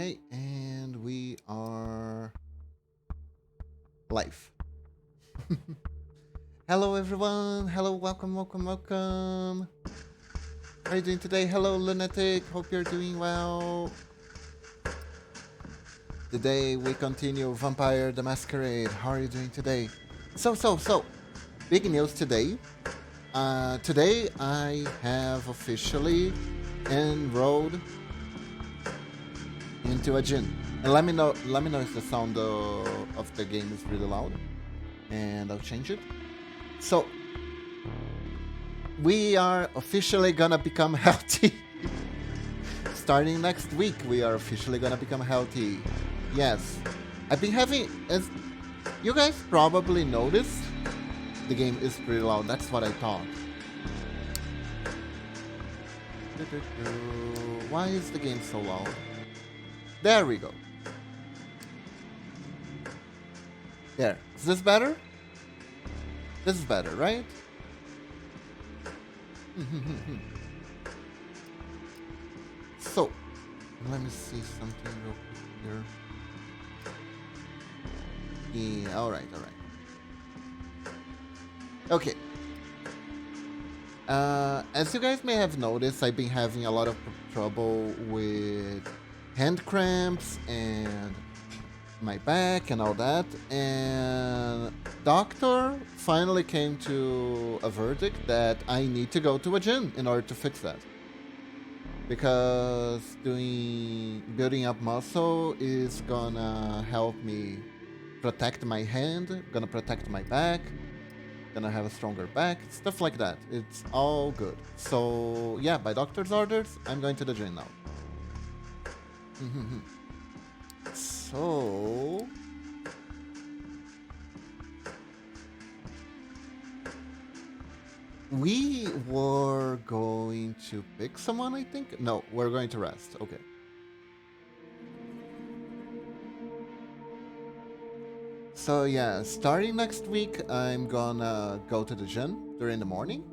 Okay, and we are live. Hello everyone, hello, welcome. How are you doing today? Hello Lunatic, hope you're doing well. Today we continue Vampire the Masquerade. How are you doing today? So, big news today. Today I have officially enrolled into a gym. And let me know if the sound of the game is really loud, and I'll change it. So we are officially gonna become healthy. Starting next week, we are officially gonna become healthy. Yes, I've been having, as you guys probably noticed, the game is pretty loud. That's what I thought. Why is the game so loud? There we go. There. Is this better? This is better, right? So, let me see something real quick here. Yeah, alright. Okay. As you guys may have noticed, I've been having a lot of trouble with hand cramps and my back and all that, and doctor finally came to a verdict that I need to go to a gym in order to fix that, because building up muscle is gonna help me protect my hand, gonna protect my back, gonna have a stronger back, stuff like that. It's all good. So yeah, by doctor's orders, I'm going to the gym now. So we were going to pick someone, I think. No, we're going to rest. Okay. So yeah, starting next week, I'm gonna go to the gym during the morning.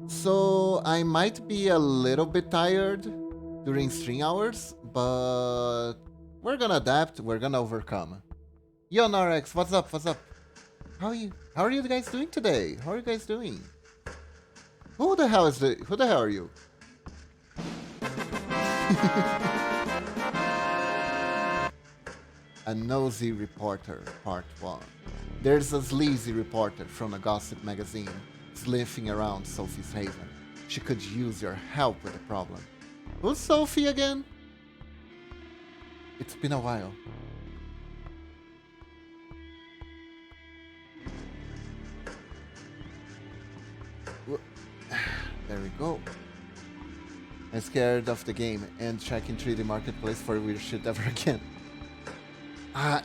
So I might be a little bit tired during stream hours, but we're gonna adapt, we're gonna overcome. Yo, Narex, what's up? How are you guys doing today? How are you guys doing? Who the hell are you? A nosy reporter, part 1. There's a sleazy reporter from a gossip magazine sniffing around Sophie's haven. She could use your help with the problem. Who's Sophie again? It's been a while. There we go. I'm scared of the game and checking 3D Marketplace for weird shit ever again.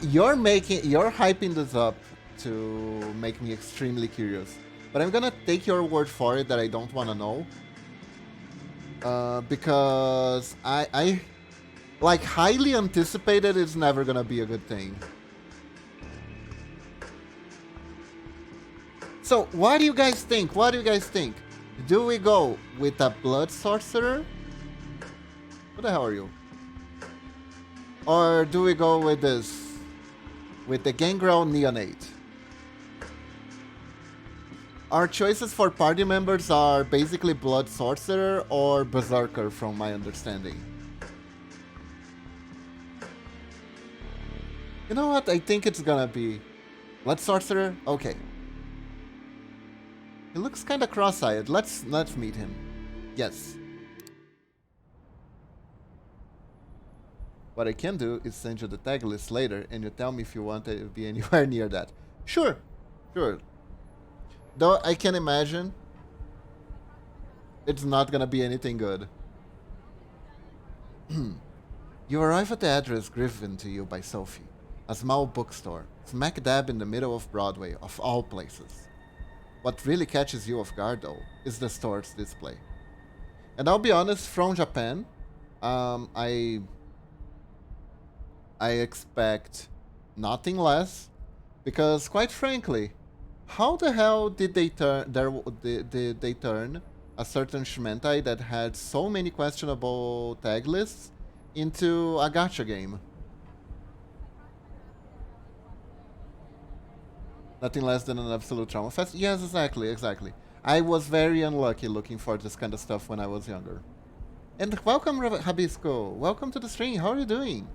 You're hyping this up to make me extremely curious. But I'm gonna take your word for it that I don't wanna know. Because I like, highly anticipated is never gonna be a good thing. So what do you guys think? Do we go with a blood sorcerer? Who the hell are you? Or do we go with this? With the gangrel neonate? Our choices for party members are basically blood sorcerer or berserker, from my understanding. You know what? I think it's gonna be blood sorcerer. Okay. He looks kind of cross-eyed. Let's meet him. Yes. What I can do is send you the tag list later, and you tell me if you want to be anywhere near that. Sure. Though I can imagine it's not gonna be anything good. You arrive at the address given to you by Sophie. A small bookstore, smack dab in the middle of Broadway, of all places. What really catches you off guard, though, is the store's display. And I'll be honest, from Japan, I expect nothing less, because quite frankly, how the hell did they turn a certain Shimentai that had so many questionable tag lists into a gacha game. Nothing less than an absolute trauma fest. Yes, exactly, exactly. I was very unlucky looking for this kind of stuff when I was younger. And welcome, Habisco. Welcome to the stream. How are you doing?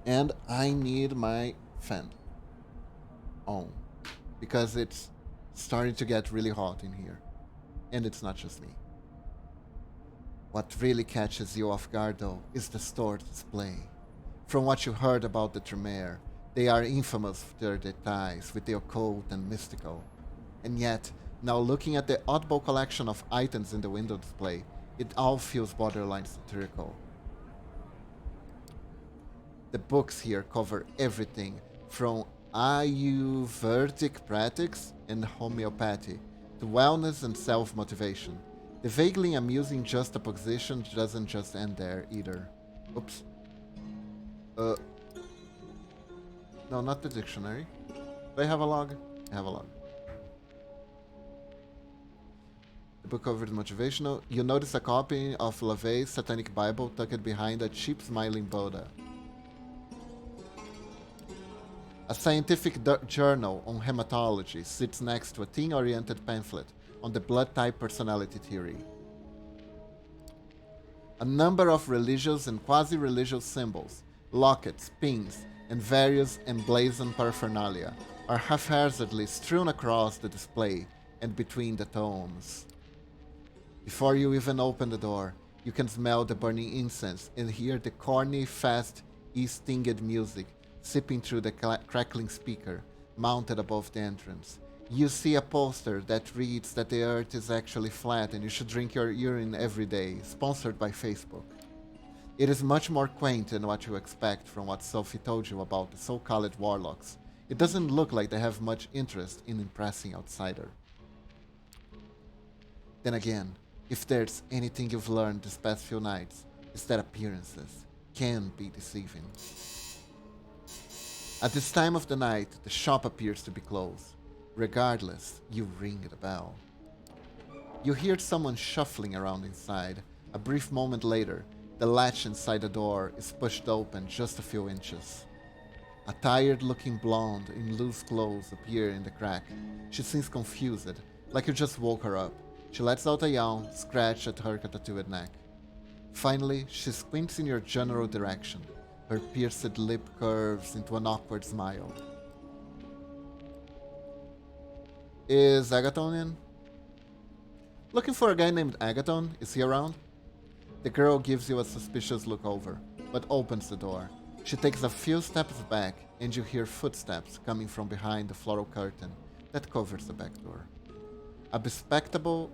And I need my fan on because it's starting to get really hot in here. And it's not just me. What really catches you off guard, though, is the store display. From what you heard about the Tremere, they are infamous for their ties with the occult and mystical. And yet, now looking at the oddball collection of items in the window display, it all feels borderline satirical. The books here cover everything from Ayurvedic practice and homeopathy to wellness and self-motivation. The vaguely amusing juxtaposition doesn't just end there either. Oops. No, not the dictionary. Do I have a log? I have a log. The book covered motivational. You notice a copy of LaVey's Satanic Bible tucked behind a cheap smiling Buddha. A scientific journal on hematology sits next to a teen-oriented pamphlet on the blood type personality theory. A number of religious and quasi-religious symbols, lockets, pins, and various emblazoned paraphernalia are haphazardly strewn across the display and between the tomes. Before you even open the door, you can smell the burning incense and hear the corny, fast, stinged music sipping through the crackling speaker mounted above the entrance. You see a poster that reads that the earth is actually flat and you should drink your urine every day, sponsored by Facebook. It is much more quaint than what you expect from what Sophie told you about the so-called warlocks. It doesn't look like they have much interest in impressing outsider. Then again, if there's anything you've learned these past few nights, it's that appearances can be deceiving. At this time of the night, the shop appears to be closed. Regardless, you ring the bell. You hear someone shuffling around inside. A brief moment later, the latch inside the door is pushed open just a few inches. A tired-looking blonde in loose clothes appears in the crack. She seems confused, like you just woke her up. She lets out a yawn, scratch at her tattooed neck. Finally, she squints in your general direction. Her pierced lip curves into an awkward smile. Is Agathon in? Looking for a guy named Agathon? Is he around? The girl gives you a suspicious look over, but opens the door. She takes a few steps back, and you hear footsteps coming from behind the floral curtain that covers the back door. A bespectacled,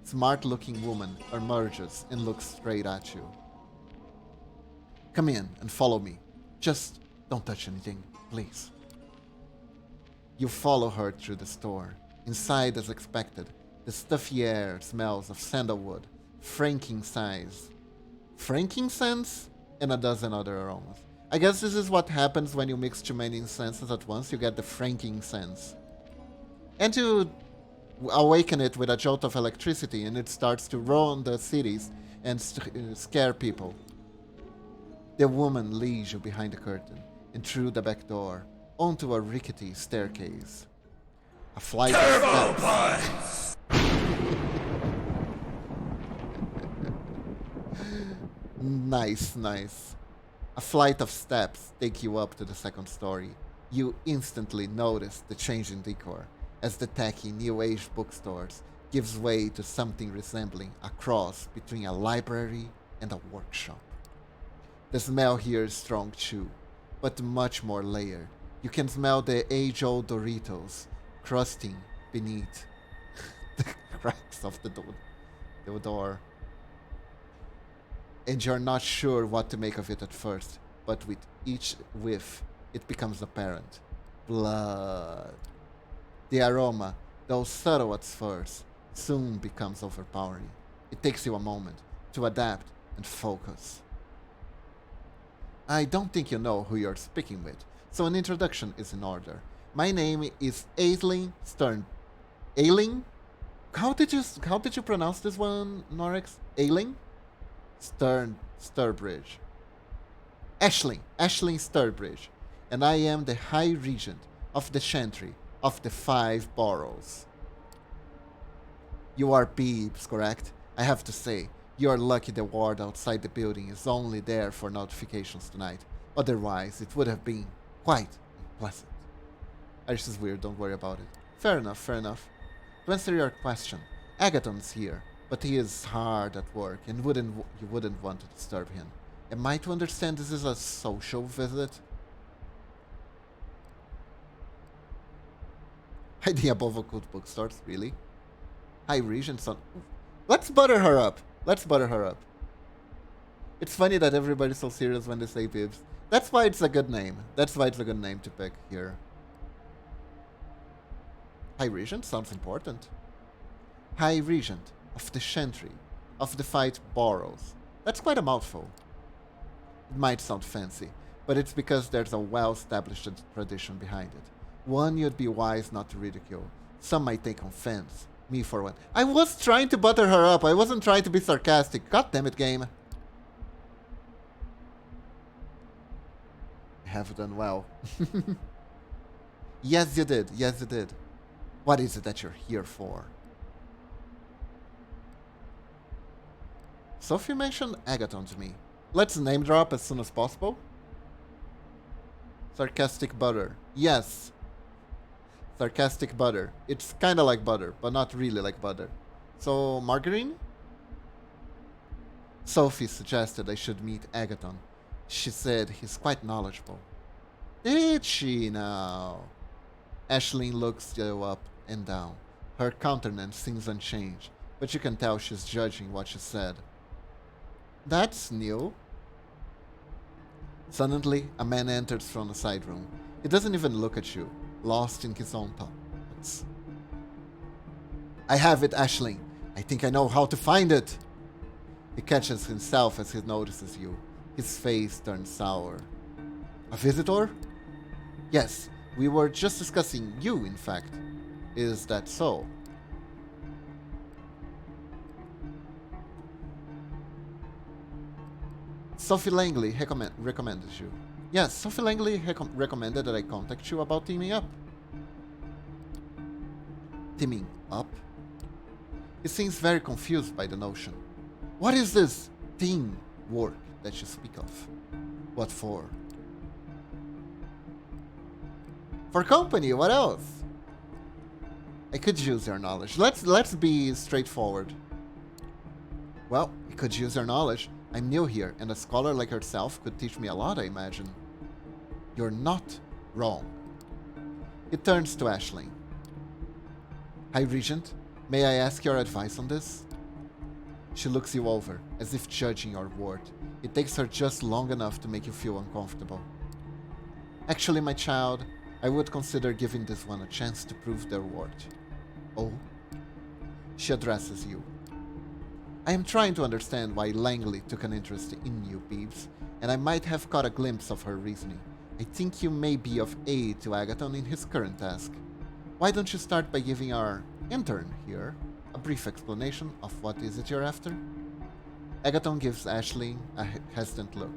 smart-looking woman emerges and looks straight at you. Come in and follow me. Just don't touch anything, please. You follow her through the store. Inside, as expected, the stuffy air smells of sandalwood, frankincense, and a dozen other aromas. I guess this is what happens when you mix too many incenses at once. You get the frankincense. And you awaken it with a jolt of electricity, and it starts to roam the cities and scare people. The woman leads you behind the curtain and through the back door onto a rickety staircase. A flight of steps. Nice. A flight of steps take you up to the second story. You instantly notice the change in decor as the tacky New Age bookstores gives way to something resembling a cross between a library and a workshop. The smell here is strong too, but much more layered. You can smell the age-old Doritos crusting beneath the cracks of the door. And you're not sure what to make of it at first, but with each whiff, it becomes apparent. Blood. The aroma, though subtle at first, soon becomes overpowering. It takes you a moment to adapt and focus. I don't think you know who you're speaking with, so an introduction is in order. My name is Aisling Ailing? How did you pronounce this one, Norix? Ailing? Sturbridge. Ashling Sturbridge. And I am the High Regent of the Chantry of the 5 Boroughs. You are Peeps, correct? I have to say, you are lucky the ward outside the building is only there for notifications tonight. Otherwise, it would have been quite unpleasant. This is weird, don't worry about it. Fair enough, fair enough. To answer your question, Agathon's here, but he is hard at work and you wouldn't want to disturb him. Am I to understand this is a social visit? Hiding above occult bookstores, really? High Regent son. Let's butter her up. Let's butter her up. It's funny that everybody's so serious when they say Bibs. That's why it's a good name. That's why it's a good name to pick here. High Regent sounds important. High Regent of the Chantry of the 5 Boroughs. That's quite a mouthful. It might sound fancy, but it's because there's a well-established tradition behind it. One you'd be wise not to ridicule. Some might take offense. Me for one. I was trying to butter her up. I wasn't trying to be sarcastic. God damn it, game. I have done well. Yes, you did. Yes, you did. What is it that you're here for? Sophie mentioned Agathon to me. Let's name drop as soon as possible. Sarcastic butter. Yes. Sarcastic butter. It's kinda like butter, but not really like butter. So, margarine? Sophie suggested I should meet Agathon. She said he's quite knowledgeable. Did she now? Aisling looks you up and down. Her countenance seems unchanged, but you can tell she's judging what she said. That's new. Suddenly, a man enters from a side room. He doesn't even look at you, lost in his own thoughts. I have it, Aisling. I think I know how to find it. He catches himself as he notices you. His face turns sour. A visitor? Yes, we were just discussing you, in fact. Is that so? Sophie Langley recommended you. Yes, Sophie Langley recommended that I contact you about teaming up. Teaming up? He seems very confused by the notion. What is this team work that you speak of? What for? For company, what else? I could use your knowledge. Let's be straightforward. Well, I could use your knowledge. I'm new here, and a scholar like yourself could teach me a lot, I imagine. You're not wrong. He turns to Aisling. High Regent, may I ask your advice on this? She looks you over, as if judging your word. It takes her just long enough to make you feel uncomfortable. Actually, my child, I would consider giving this one a chance to prove their worth. Oh? She addresses you. I am trying to understand why Langley took an interest in you, Peeves, and I might have caught a glimpse of her reasoning. I think you may be of aid to Agathon in his current task. Why don't you start by giving our intern here a brief explanation of what is it you're after? Agathon gives Aisling a hesitant look,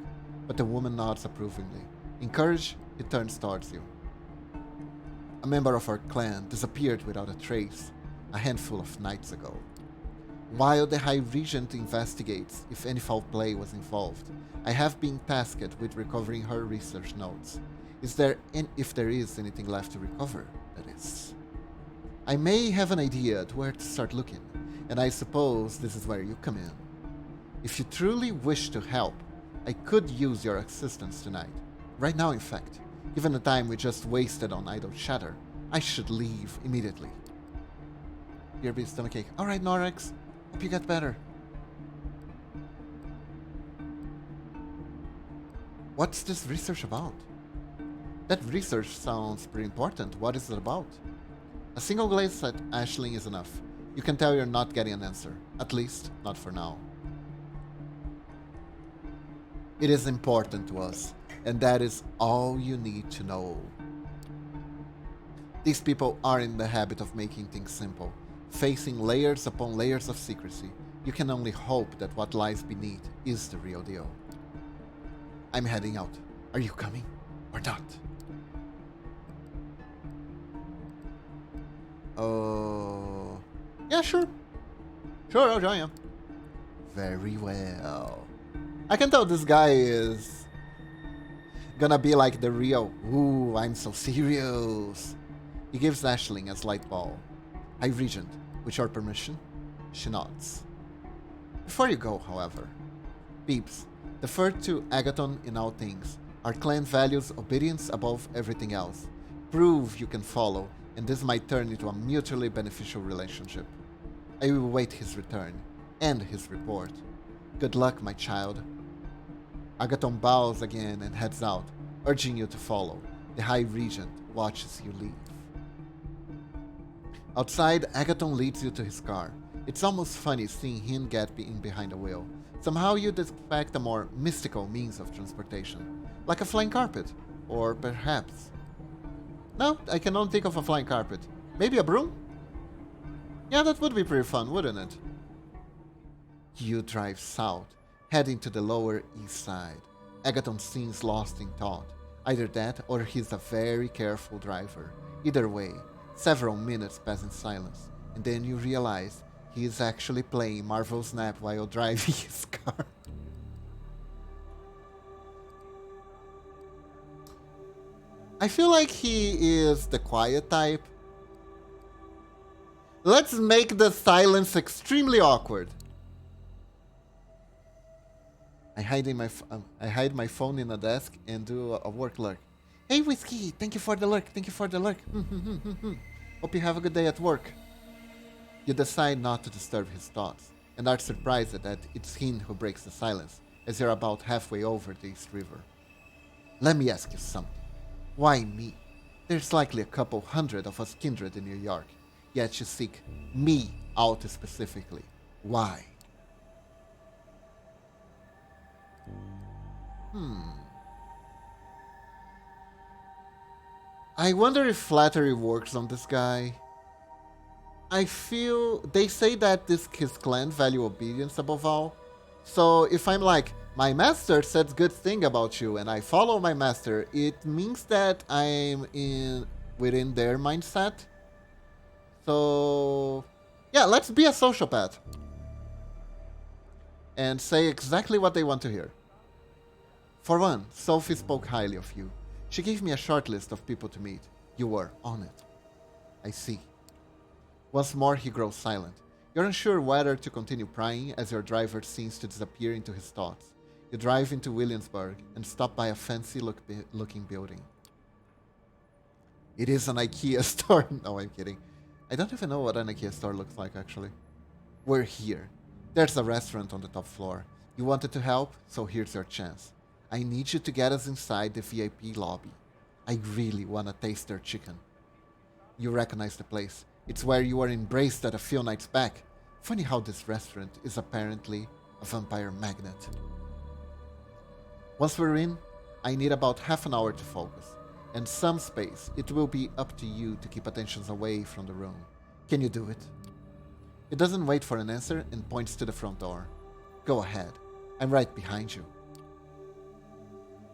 but the woman nods approvingly. Encouraged, he turns towards you. A member of our clan disappeared without a trace a handful of nights ago. While the High Regent investigates if any foul play was involved, I have been tasked with recovering her research notes. If there is anything left to recover, that is. I may have an idea to where to start looking, and I suppose this is where you come in. If you truly wish to help, I could use your assistance tonight. Right now, in fact. Given the time we just wasted on idle chatter, I should leave immediately. Dear Beast Stomachache. Alright, Norix. Hope you get better. What's this research about? That research sounds pretty important. What is it about? A single glance at Aisling is enough. You can tell you're not getting an answer. At least, not for now. It is important to us, and that is all you need to know. These people are in the habit of making things simple, facing layers upon layers of secrecy. You can only hope that what lies beneath is the real deal. I'm heading out. Are you coming or not? Oh... yeah, sure. Sure, I'll join you. Very well. I can tell this guy is gonna be like the real, ooh, I'm so serious. He gives Aisling a slight bow. High Regent, with your permission? She nods. Before you go, however, Peeps, defer to Agathon in all things. Our clan values obedience above everything else. Prove you can follow, and this might turn into a mutually beneficial relationship. I will await his return, and his report. Good luck, my child. Agathon bows again and heads out, urging you to follow. The High Regent watches you leave. Outside, Agathon leads you to his car. It's almost funny seeing him get in behind the wheel. Somehow you'd expect a more mystical means of transportation, like a flying carpet, or perhaps... No, I cannot think of a flying carpet. Maybe a broom? Yeah, that would be pretty fun, wouldn't it? You drive south, heading to the Lower East Side. Agathon seems lost in thought. Either that or he's a very careful driver. Either way, several minutes pass in silence, and then you realize he is actually playing Marvel Snap while driving his car. I feel like he is the quiet type. Let's make the silence extremely awkward. I hide my phone in a desk and do a work lurk. Hey Whiskey, thank you for the lurk, thank you for the lurk. Hope you have a good day at work. You decide not to disturb his thoughts, and are surprised that it's him who breaks the silence, as you're about halfway over the East River. Let me ask you something. Why me? There's likely a couple hundred of us kindred in New York, yet you seek me out specifically. Why? I wonder if flattery works on this guy. I feel they say that his clan value obedience above all. So if I'm like, my master said good thing about you and I follow my master, it means that I'm within their mindset. So yeah, let's be a sociopath. And say exactly what they want to hear. For one, Sophie spoke highly of you. She gave me a short list of people to meet. You were on it. I see. Once more he grows silent. You're unsure whether to continue prying as your driver seems to disappear into his thoughts. You drive into Williamsburg and stop by a fancy-looking building. It is an IKEA store. No, I'm kidding. I don't even know what an IKEA store looks like, actually. We're here. There's a restaurant on the top floor. You wanted to help, so here's your chance. I need you to get us inside the VIP lobby. I really want to taste their chicken. You recognize the place. It's where you were embraced at a few nights back. Funny how this restaurant is apparently a vampire magnet. Once we're in, I need about half an hour to focus, and some space. It will be up to you to keep attentions away from the room. Can you do it? He doesn't wait for an answer and points to the front door. Go ahead. I'm right behind you.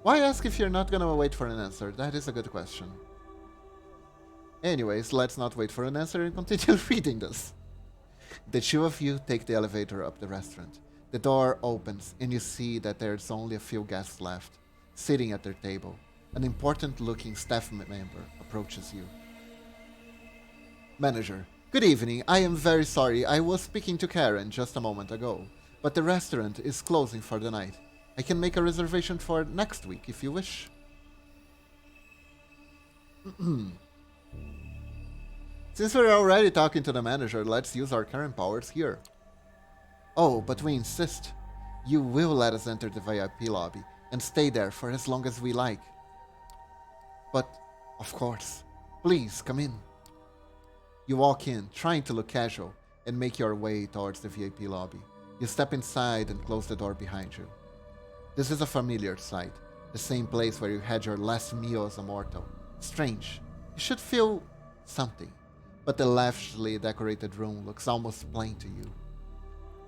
Why ask if you're not gonna wait for an answer? That is a good question. Anyways, let's not wait for an answer and continue reading this. The two of you take the elevator up the restaurant. The door opens and you see that there's only a few guests left, sitting at their table. An important-looking staff member approaches you. Manager, good evening. I am very sorry. I was speaking to Karen just a moment ago, but the restaurant is closing for the night. I can make a reservation for next week if you wish. Since we're already talking to the manager, let's use our current powers here. Oh, but we insist. You will let us enter the VIP lobby and stay there for as long as we like. But, of course, please come in. You walk in, trying to look casual, and make your way towards the VIP lobby. You step inside and close the door behind you. This is a familiar sight, the same place where you had your last meal as a mortal. Strange. You should feel something. But the lavishly decorated room looks almost plain to you.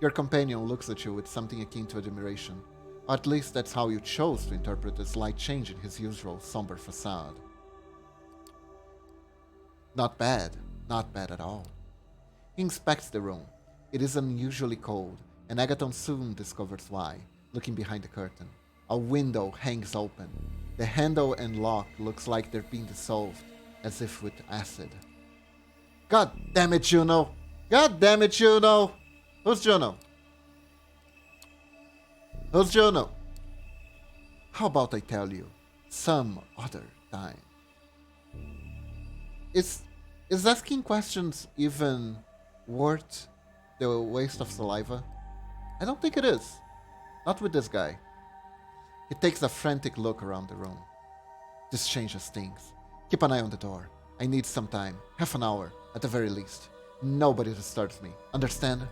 Your companion looks at you with something akin to admiration. Or at least that's how you chose to interpret the slight change in his usual somber facade. Not bad at all. He inspects the room. It is unusually cold, and Agathon soon discovers why, looking behind the curtain. A window hangs open. The handle and lock looks like they're being dissolved, as if with acid. God damn it, Juno! God damn it, Juno! Who's Juno? Who's Juno? How about I tell you some other time? Is asking questions even worth the waste of saliva? I don't think it is. Not with this guy. He takes a frantic look around the room. This changes things. Keep an eye on the door. I need some time. Half an hour, at the very least. Nobody disturbs me. Understand?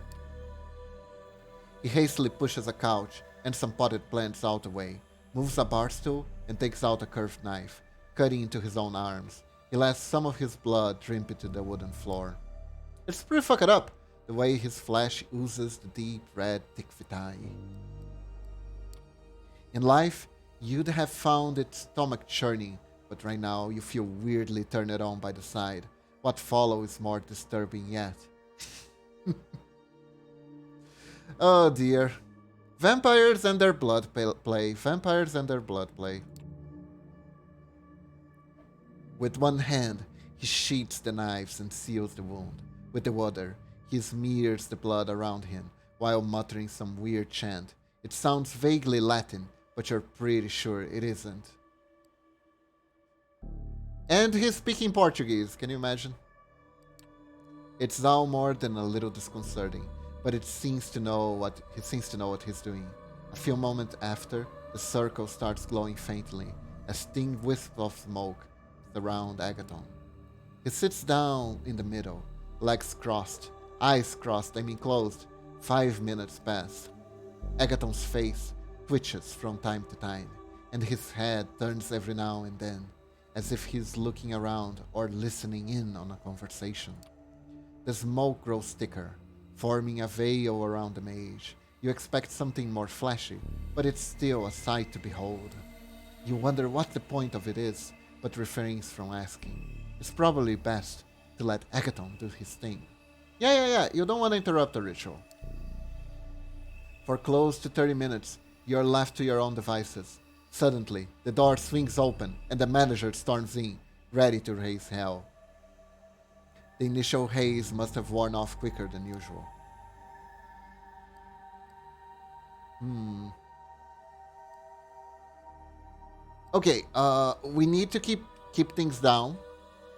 He hastily pushes a couch and some potted plants out the way, moves a bar stool, and takes out a curved knife, cutting into his own arms. He lets some of his blood drip into the wooden floor. It's pretty fucked up, the way his flesh oozes the deep red thick vitae. In life, you'd have found it stomach churning, but right now you feel weirdly turned on by the sight. What follows is more disturbing yet. Oh dear. Vampires and their blood play. Vampires and their blood play. With one hand, he sheaths the knives and seals the wound. With the other, he smears the blood around him while muttering some weird chant. It sounds vaguely Latin, but you're pretty sure it isn't. And he's speaking Portuguese, can you imagine? It's now more than a little disconcerting, but he seems to know what he's doing. A few moments after, the circle starts glowing faintly, as thin wisps of smoke surround Agathon. He sits down in the middle, legs crossed, eyes crossed, closed. 5 minutes pass. Agathon's face twitches from time to time, and his head turns every now and then, as if he's looking around or listening in on a conversation. The smoke grows thicker, forming a veil around the mage. You expect something more flashy, but it's still a sight to behold. You wonder what the point of it is, but refrains from asking. It's probably best to let Agathon do his thing. Yeah, you don't want to interrupt the ritual. For close to 30 minutes, you're left to your own devices. Suddenly, the door swings open and the manager storms in, ready to raise hell. The initial haze must have worn off quicker than usual. Okay, we need to keep things down,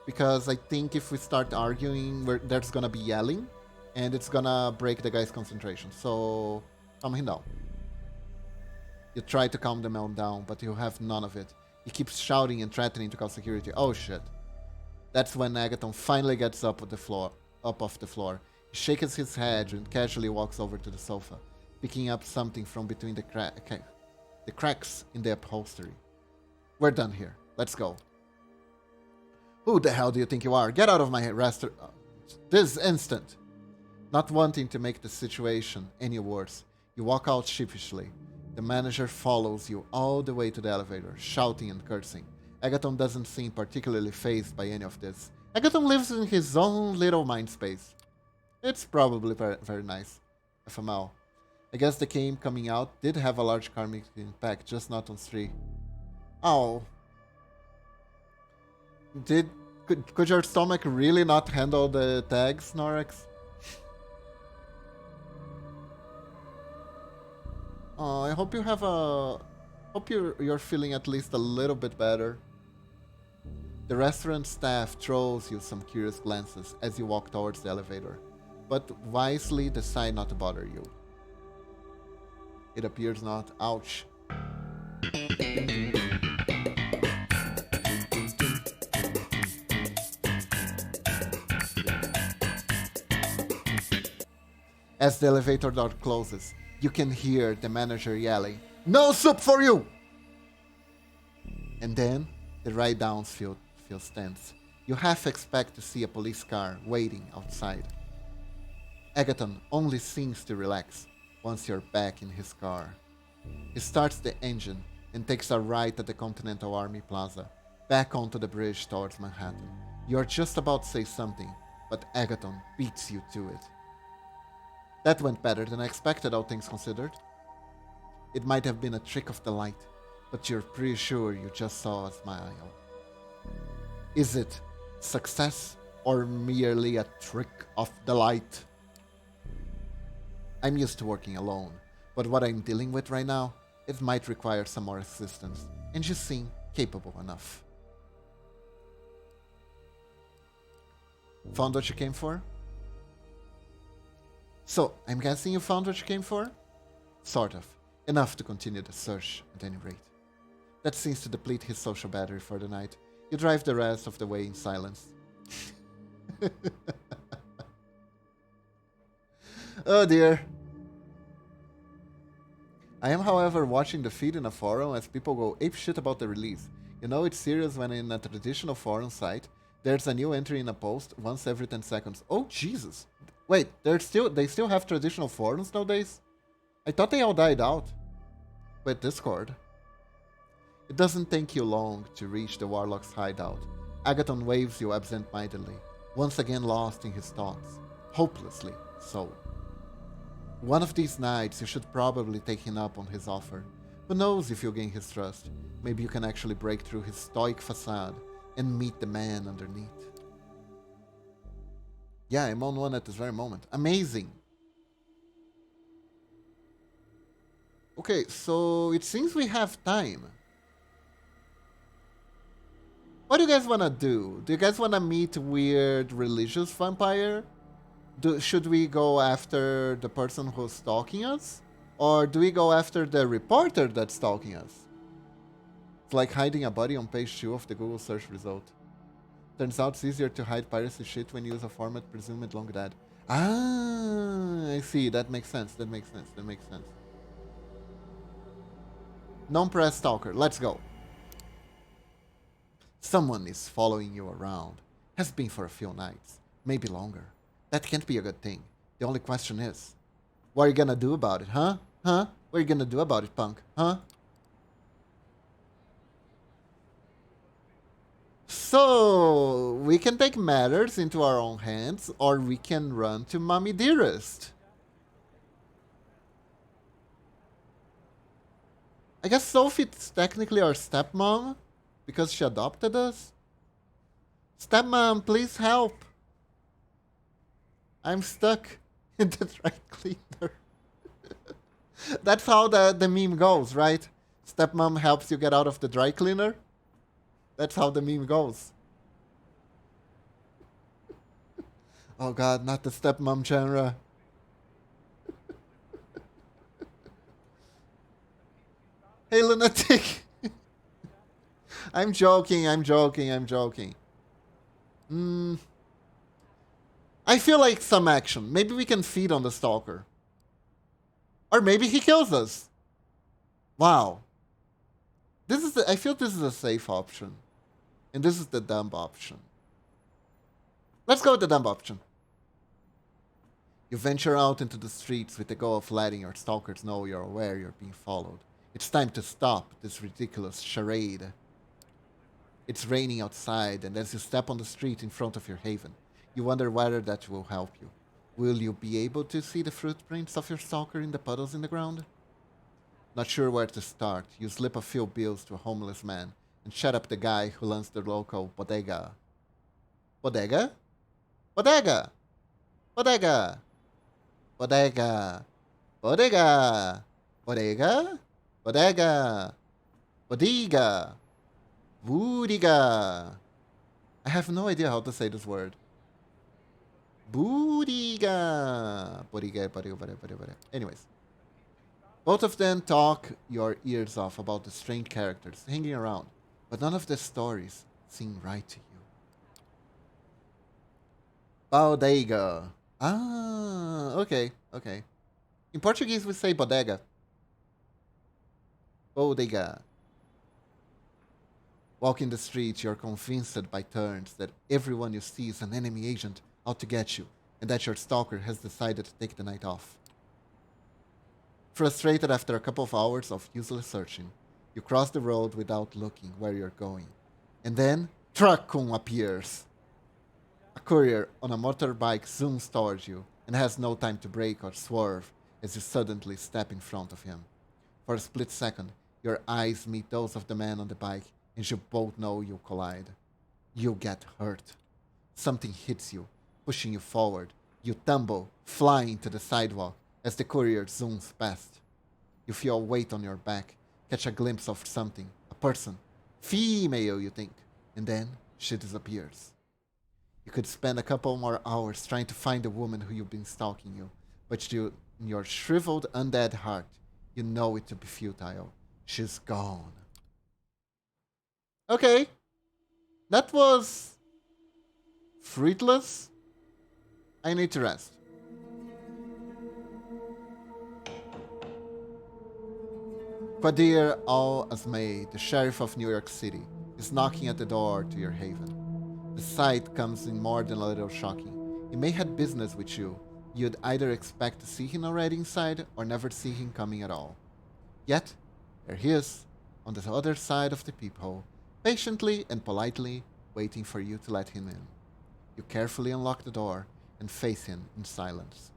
because I think if we start arguing, there's gonna be yelling, and it's gonna break the guy's concentration. So, calm him down. You try to calm the man down, but you have none of it. He keeps shouting and threatening to call security. Oh shit. That's when Agathon finally gets up off the floor. He shakes his head and casually walks over to the sofa, picking up something from between the cracks in the upholstery. We're done here. Let's go. Who the hell do you think you are? Get out of my restaurant this instant. Not wanting to make the situation any worse, you walk out sheepishly. The manager follows you all the way to the elevator, shouting and cursing. Agathon doesn't seem particularly fazed by any of this. Agathon lives in his own little mind space. It's probably very, very nice. FML. I guess the game coming out did have a large karmic impact, just not on 3. Oh. Could your stomach really not handle the tags, Norex? Oh, I hope you have hope you're feeling at least a little bit better. The restaurant staff throws you some curious glances as you walk towards the elevator, but wisely decide not to bother you. It appears not. Ouch. As the elevator door closes, you can hear the manager yelling, "No soup for you!" And then the ride-downs feel tense. You half expect to see a police car waiting outside. Agathon only seems to relax once you're back in his car. He starts the engine and takes a right at the Continental Army Plaza, back onto the bridge towards Manhattan. You're just about to say something, but Agathon beats you to it. That went better than I expected, all things considered. It might have been a trick of the light, but you're pretty sure you just saw a smile. Is it success or merely a trick of the light? I'm used to working alone, but what I'm dealing with right now, it might require some more assistance, and you seem capable enough. Found what you came for? So, I'm guessing you found what you came for? Sort of. Enough to continue the search, at any rate. That seems to deplete his social battery for the night. You drive the rest of the way in silence. Oh dear. I am, however, watching the feed in a forum as people go apeshit about the release. You know it's serious when in a traditional forum site, there's a new entry in a post once every 10 seconds. Oh, Jesus. Wait, they still have traditional forums nowadays? I thought they all died out. Wait, Discord. It doesn't take you long to reach the Warlock's hideout. Agathon waves you absent-mindedly, once again lost in his thoughts. Hopelessly so. One of these nights, you should probably take him up on his offer. Who knows if you gain his trust? Maybe you can actually break through his stoic facade and meet the man underneath. Yeah, I'm on one at this very moment. Amazing! Okay, so it seems we have time. What do you guys want to do? Do you guys want to meet weird religious vampire? Should we go after the person who's stalking us? Or do we go after the reporter that's stalking us? It's like hiding a body on page 2 of the Google search result. Turns out it's easier to hide piracy shit when you use a format presumed long dead. Ah, I see. That makes sense. That makes sense. That makes sense. Non-press stalker. Let's go. Someone is following you around. Has been for a few nights. Maybe longer. That can't be a good thing. The only question is, what are you gonna do about it, huh? Huh? What are you gonna do about it, punk? Huh? So, we can take matters into our own hands, or we can run to Mommy Dearest. I guess Sophie's technically our stepmom, because she adopted us. Stepmom, please help. I'm stuck in the dry cleaner. That's how the meme goes, right? Stepmom helps you get out of the dry cleaner. That's how the meme goes. Oh god, not the stepmom genre. Hey, lunatic. I'm joking, I'm joking, I'm joking. I feel like some action. Maybe we can feed on the stalker. Or maybe he kills us. Wow. I feel this is a safe option. And this is the dumb option. Let's go with the dumb option. You venture out into the streets with the goal of letting your stalkers know you're aware you're being followed. It's time to stop this ridiculous charade. It's raining outside, and as you step on the street in front of your haven, you wonder whether that will help you. Will you be able to see the footprints of your stalker in the puddles in the ground? Not sure where to start, you slip a few bills to a homeless man and shut up the guy who runs the local bodega. Bodega? Bodega! Bodega! Bodega! Bodega! Bodega? Bodega! Bodega! Boodiga! I have no idea how to say this word. Boodiga! Bodiga, bodiga, bodiga, bodiga. Anyways. Both of them talk your ears off about the strange characters hanging around, but none of the stories seem right to you. Bodega. Ah, okay, okay. In Portuguese we say bodega. Bodega. Walking the street, you're convinced by turns that everyone you see is an enemy agent out to get you, and that your stalker has decided to take the night off. Frustrated after a couple of hours of useless searching, you cross the road without looking where you're going. And then, Truckun appears. A courier on a motorbike zooms towards you and has no time to brake or swerve as you suddenly step in front of him. For a split second, your eyes meet those of the man on the bike, and you both know you'll collide. You get hurt. Something hits you, pushing you forward. You tumble, flying to the sidewalk as the courier zooms past. You feel a weight on your back, catch a glimpse of something, a person. Female, you think, and then she disappears. You could spend a couple more hours trying to find the woman who you've been stalking you, but in your shriveled undead heart, you know it to be futile. She's gone. Okay. That was fruitless. I need to rest. Qadir Al-Azmay, the sheriff of New York City, is knocking at the door to your haven. The sight comes in more than a little shocking. He may have business with you. You'd either expect to see him already inside or never see him coming at all. Yet, there he is, on the other side of the peephole, patiently and politely waiting for you to let him in. You carefully unlock the door and face him in silence.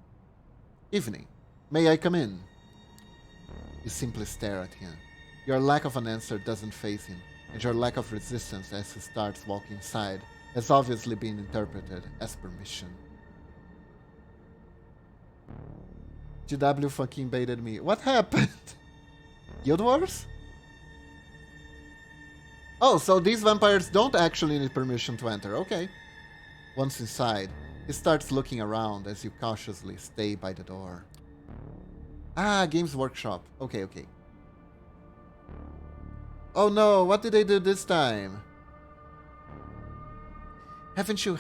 Evening. May I come in? You simply stare at him. Your lack of an answer doesn't faze him, and your lack of resistance as he starts walking inside has obviously been interpreted as permission. GW fucking baited me. What happened? Guild Wars? Oh, so these vampires don't actually need permission to enter. Okay. Once inside, he starts looking around as you cautiously stay by the door. Ah, Games Workshop. Okay, okay. Oh no, what did they do this time? Haven't you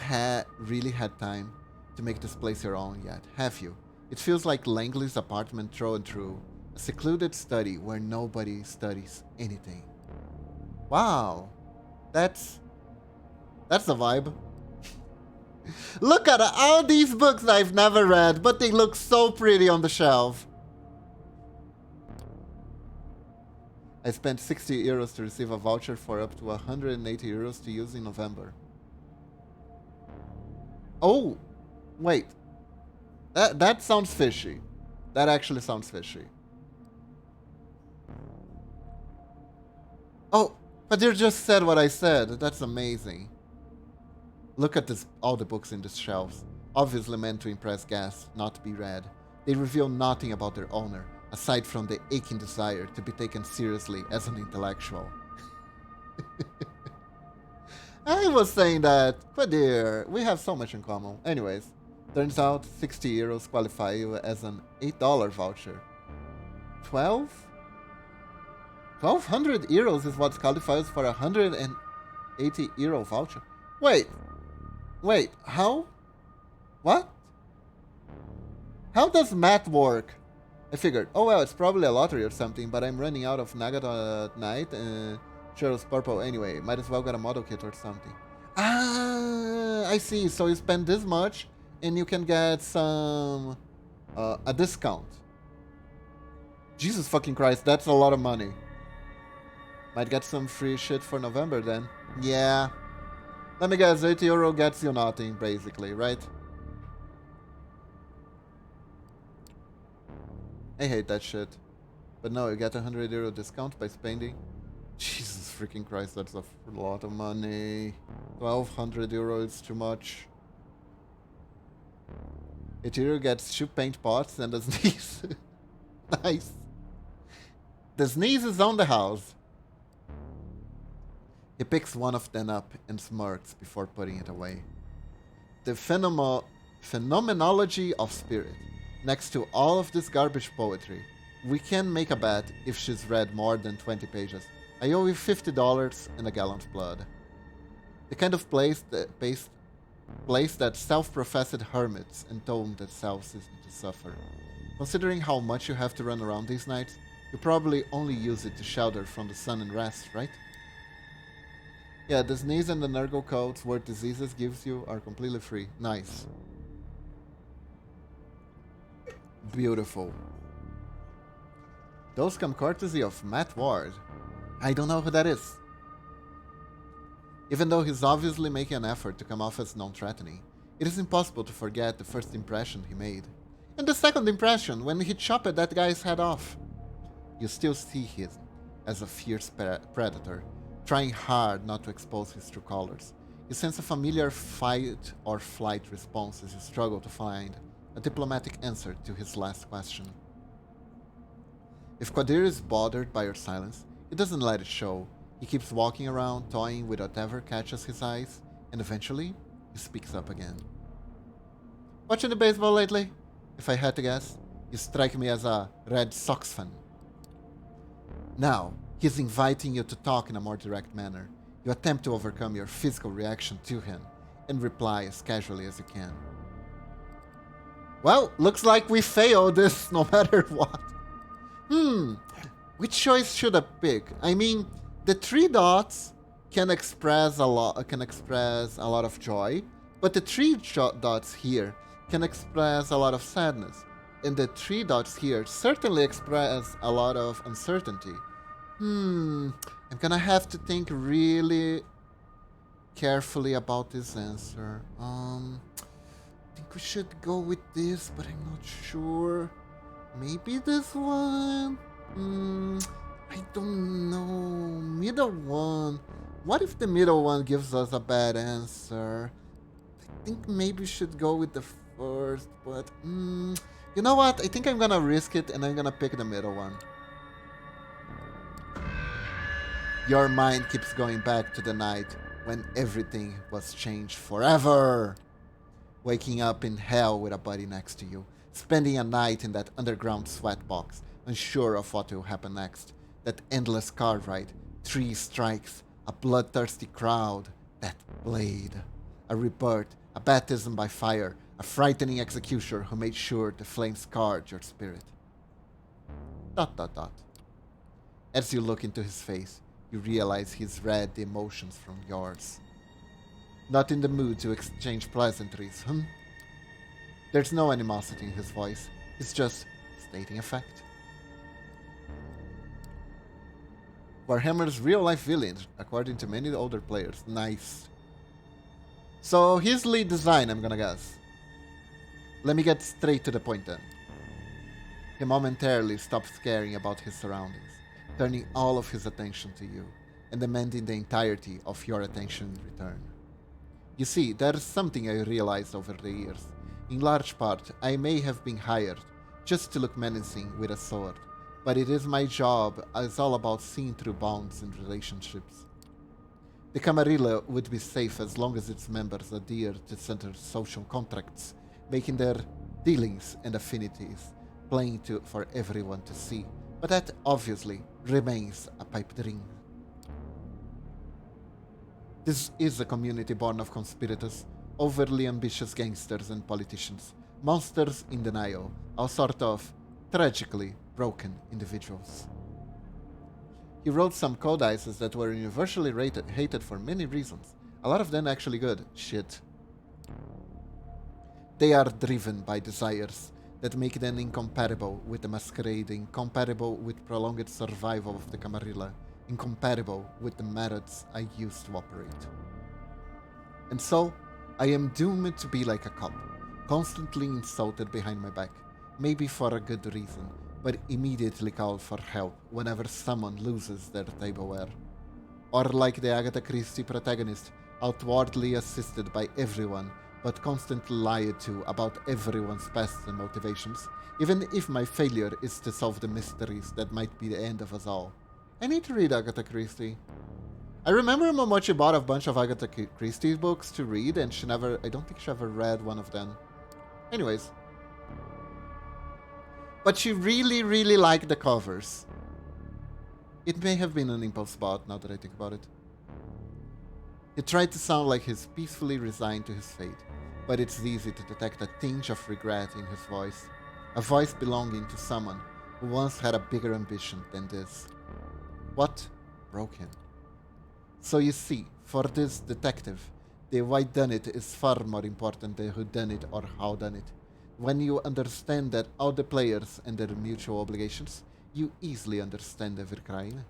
really had time to make this place your own yet, have you? It feels like Langley's apartment through and through, a secluded study where nobody studies anything. Wow, that's the vibe. Look at all these books I've never read, but they look so pretty on the shelf. I spent 60 euros to receive a voucher for up to 180 euros to use in November. Oh, wait. That sounds fishy. That actually sounds fishy. Oh, but you just said what I said. That's amazing. Look at this, all the books in these shelves. Obviously meant to impress guests, not to be read. They reveal nothing about their owner, aside from the aching desire to be taken seriously as an intellectual. I was saying that, Qadir, we have so much in common. Anyways, turns out 60 euros qualify you as an $8 voucher. 1,200 euros is what qualifies for a 180 euro voucher. Wait, how? What? How does math work? I figured, oh well, it's probably a lottery or something, but I'm running out of Nugget at night and Cheryl's purple anyway. Might as well get a model kit or something. Ah, I see. So you spend this much and you can get some... a discount. Jesus fucking Christ, that's a lot of money. Might get some free shit for November then. Yeah. Let me guess, 80 euro gets you nothing, basically, right? I hate that shit. But no, you get a 100 euro discount by spending. Jesus freaking Christ, that's a lot of money. 1,200 euro is too much. 80 euro gets 2 paint pots and a sneeze. Nice. The sneeze is on the house. He picks one of them up and smirks before putting it away. The phenomenology of spirit. Next to all of this garbage poetry, we can make a bet if she's read more than 20 pages. I owe you $50 and a gallon of blood. The kind of place that self-professed hermits entone themselves to suffer. Considering how much you have to run around these nights, you probably only use it to shelter from the sun and rest, right? Yeah, the sneeze and the nurgle codes where diseases gives you are completely free. Nice. Beautiful. Those come courtesy of Matt Ward. I don't know who that is. Even though he's obviously making an effort to come off as non-threatening, it is impossible to forget the first impression he made. And the second impression, when he chopped that guy's head off. You still see him as a fierce predator, trying hard not to expose his true colors. You sense a familiar fight or flight response as you struggle to find a diplomatic answer to his last question. If Qadir is bothered by your silence, he doesn't let it show. He keeps walking around, toying with whatever catches his eyes, and eventually, he speaks up again. Watching the baseball lately? If I had to guess, you strike me as a Red Sox fan. Now, he's inviting you to talk in a more direct manner. You attempt to overcome your physical reaction to him, and reply as casually as you can. Well, looks like we failed this no matter what. Which choice should I pick? I mean, the 3 dots can express a lot of joy, but the 3 dots here can express a lot of sadness, and the 3 dots here certainly express a lot of uncertainty. I'm gonna have to think really carefully about this answer. I think we should go with this, but I'm not sure. Maybe this one? I don't know. Middle one. What if the middle one gives us a bad answer? I think maybe we should go with the first, but you know what? I think I'm gonna risk it and I'm gonna pick the middle one. Your mind keeps going back to the night when everything was changed forever. Waking up in hell with a buddy next to you. Spending a night in that underground sweatbox, unsure of what will happen next. That endless car ride, 3 strikes, a bloodthirsty crowd, that blade. A rebirth, a baptism by fire, a frightening executioner who made sure the flame scarred your spirit. ... As you look into his face, you realize he's read the emotions from yours. Not in the mood to exchange pleasantries, There's no animosity in his voice. He's just stating a fact. Warhammer's real-life villain, according to many older players. Nice. So, his lead design, I'm gonna guess. Let me get straight to the point then. He momentarily stops caring about his surroundings, turning all of his attention to you, and demanding the entirety of your attention in return. You see, there's something I realized over the years. In large part, I may have been hired just to look menacing with a sword, but it is my job. It's all about seeing through bonds and relationships. The Camarilla would be safe as long as its members adhere to certain social contracts, making their dealings and affinities plain for everyone to see, but that obviously remains a pipe dream. This is a community born of conspirators, overly ambitious gangsters and politicians, monsters in denial, all sort of tragically broken individuals. He wrote some codices that were universally hated for many reasons, a lot of them actually good. Shit. They are driven by desires that make them incompatible with the Masquerade, incompatible with prolonged survival of the Camarilla, incompatible with the methods I used to operate. And so, I am doomed to be like a cop, constantly insulted behind my back, maybe for a good reason, but immediately called for help whenever someone loses their tableware. Or like the Agatha Christie protagonist, outwardly assisted by everyone, but constantly lied to about everyone's past and motivations, even if my failure is to solve the mysteries that might be the end of us all. I need to read Agatha Christie. I remember Momochi bought a bunch of Agatha Christie books to read, and I don't think she ever read one of them. Anyways. But she really, really liked the covers. It may have been an impulse bought, now that I think about it. He tried to sound like he's peacefully resigned to his fate, but it's easy to detect a tinge of regret in his voice. A voice belonging to someone who once had a bigger ambition than this. What broke him? So you see, for this detective, the why done it is far more important than who done it or how done it. When you understand that all the players and their mutual obligations, you easily understand every crime.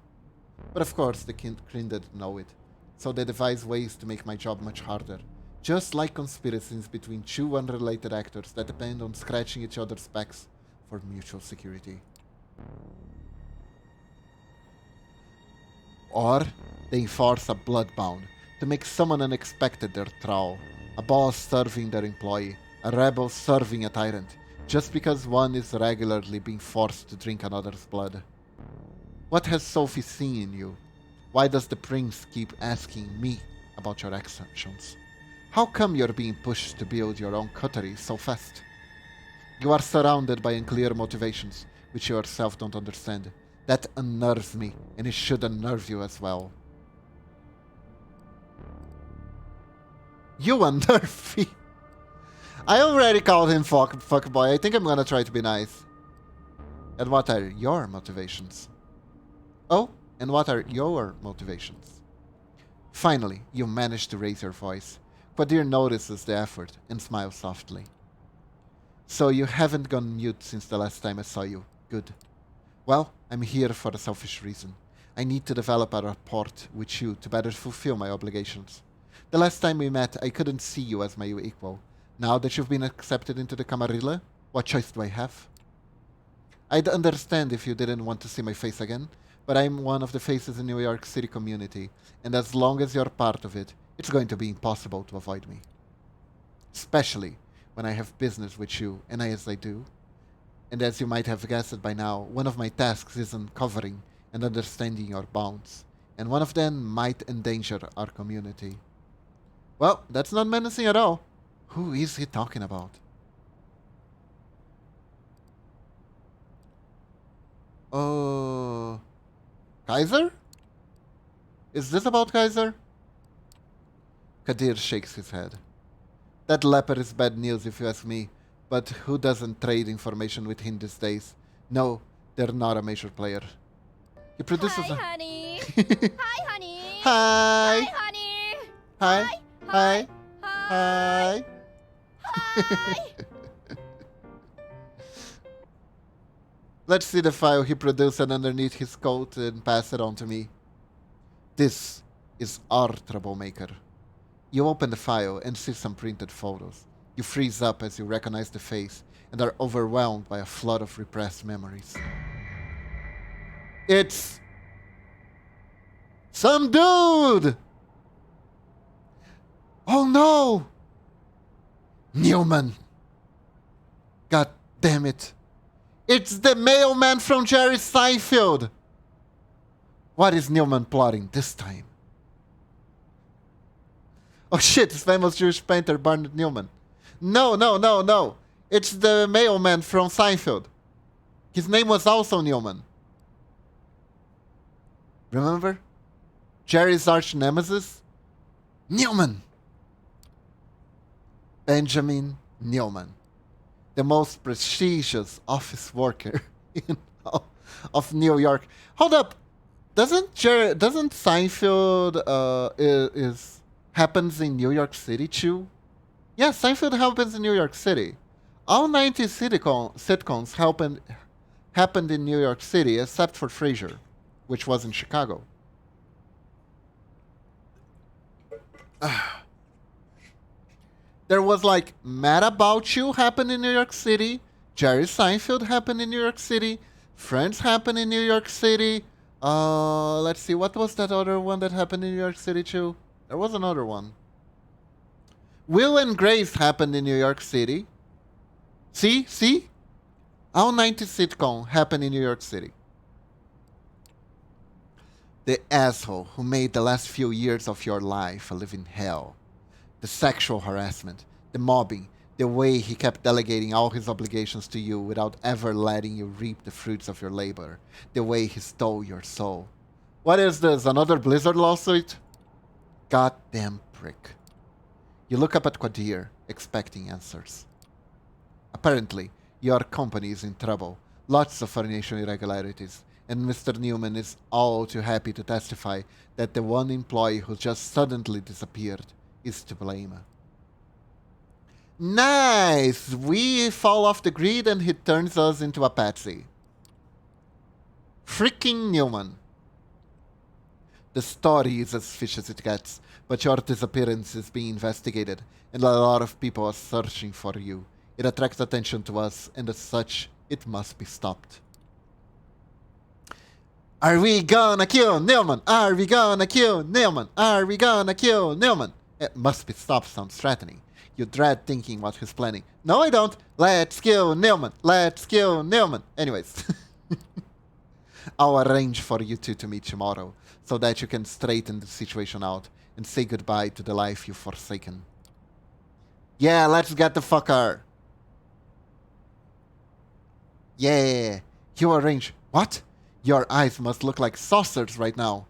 But of course, the Kryn didn't know it, so they devise ways to make my job much harder. Just like conspiracies between two unrelated actors that depend on scratching each other's backs for mutual security. Or they enforce a bloodbound to make someone unexpected their thrall, a boss serving their employee, a rebel serving a tyrant, just because one is regularly being forced to drink another's blood. What has Sophie seen in you? Why does the prince keep asking me about your actions? How come you're being pushed to build your own coterie so fast? You are surrounded by unclear motivations, which you yourself don't understand. That unnerves me, and it should unnerve you as well. You unnerve me? I already called him fuckboy. I think I'm gonna try to be nice. And what are your motivations? Oh, and what are your motivations? Finally, you manage to raise your voice. Qadir notices the effort and smiles softly. So you haven't gone mute since the last time I saw you. Good. Well, I'm here for a selfish reason. I need to develop a rapport with you to better fulfill my obligations. The last time we met, I couldn't see you as my equal. Now that you've been accepted into the Camarilla, what choice do I have? I'd understand if you didn't want to see my face again, but I'm one of the faces in New York City community, and as long as you're part of it, it's going to be impossible to avoid me. Especially when I have business with you, and as I do. And as you might have guessed by now, one of my tasks is uncovering and understanding your bounds, and one of them might endanger our community. Well, that's not menacing at all. Who is he talking about? Kaiser? Is this about Kaiser? Qadir shakes his head. That leper is bad news if you ask me, but who doesn't trade information with him these days? No, they're not a major player. He produces Hi, honey. Hi, honey. Hi. Hi, honey. Hi. Hi. Hi. Hi. Hi. Let's see the file he produced underneath his coat and pass it on to me. This is our troublemaker. You open the file and see some printed photos. You freeze up as you recognize the face and are overwhelmed by a flood of repressed memories. It's some dude! Oh no! Newman! God damn it! It's the mailman from Jerry Seinfeld! What is Newman plotting this time? Oh shit, it's famous Jewish painter Barnett Newman. No. It's the mailman from Seinfeld. His name was also Newman. Remember? Jerry's arch nemesis? Newman! Benjamin Newman. The most prestigious office worker of New York. Hold up. Doesn't Seinfeld happens in New York City too? Yeah, Seinfeld happens in New York City. All 90 sitcoms happened in New York City except for Frasier, which was in Chicago. There was like Mad About You happened in New York City, Jerry Seinfeld happened in New York City, Friends happened in New York City. Let's see, what was that other one that happened in New York City too? There was another one. Will and Grace happened in New York City. See? All 90 sitcom happened in New York City. The asshole who made the last few years of your life a living hell. The sexual harassment, the mobbing, the way he kept delegating all his obligations to you without ever letting you reap the fruits of your labor. The way he stole your soul. What is this, another Blizzard lawsuit? Goddamn prick. You look up at Qadir, expecting answers. Apparently, your company is in trouble. Lots of financial irregularities. and Mr. Newman is all too happy to testify that the one employee who just suddenly disappeared is to blame. Nice! We fall off the grid and he turns us into a patsy. Freaking Newman. The story is as fish as it gets, but your disappearance is being investigated, and a lot of people are searching for you. It attracts attention to us, and as such, it must be stopped. Are we gonna kill Newman? Are we gonna kill Newman? Are we gonna kill Newman? It must be stopped sounds threatening. You dread thinking what he's planning. No, I don't. Let's kill Newman. Let's kill Newman. Anyways. I'll arrange for you two to meet tomorrow, so that you can straighten the situation out and say goodbye to the life you've forsaken. Yeah, let's get the fucker. Yeah, you arrange. What? Your eyes must look like saucers right now.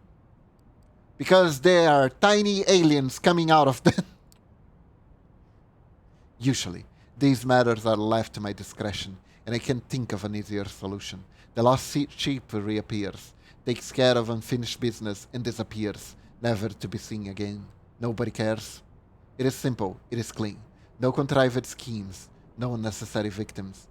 Because there are tiny aliens coming out of them. Usually, these matters are left to my discretion, and I can think of an easier solution. The lost sheep reappears, takes care of unfinished business, and disappears, never to be seen again. Nobody cares. It is simple, it is clean. No contrived schemes, no unnecessary victims.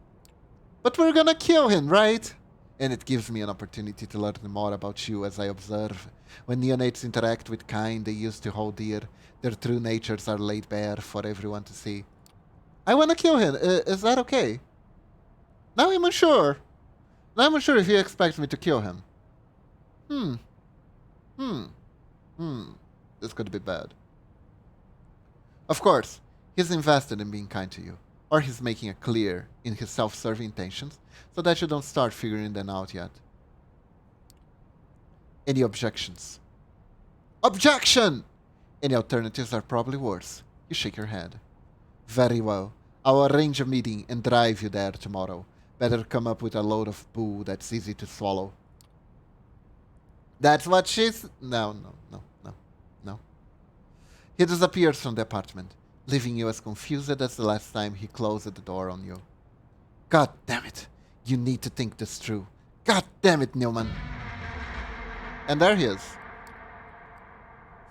But we're gonna kill him, right? And it gives me an opportunity to learn more about you as I observe. When neonates interact with kind they used to hold dear, their true natures are laid bare for everyone to see. I wanna kill him. Is that okay? Now I'm unsure. Now I'm unsure if he expects me to kill him. This could be bad. Of course, he's invested in being kind to you. Or he's making it clear in his self-serving intentions so that you don't start figuring them out yet. Any objections? Objection! Any alternatives are probably worse. You shake your head. Very well. I'll arrange a meeting and drive you there tomorrow. Better come up with a load of bull that's easy to swallow. That's what she's... No. He disappears from the apartment, leaving you as confused as the last time he closed the door on you. God damn it. You need to think this through. God damn it, Newman. And there he is.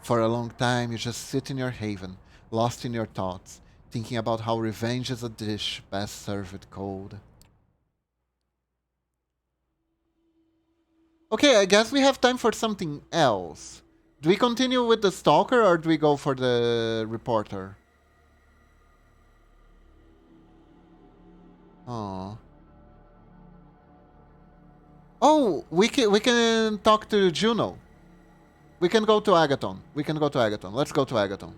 For a long time, you just sit in your haven, lost in your thoughts, thinking about how revenge is a dish best served cold. Okay, I guess we have time for something else. Do we continue with the stalker or do we go for the reporter? Oh. Oh, we can talk to Juno. We can go to Agathon. Let's go to Agathon.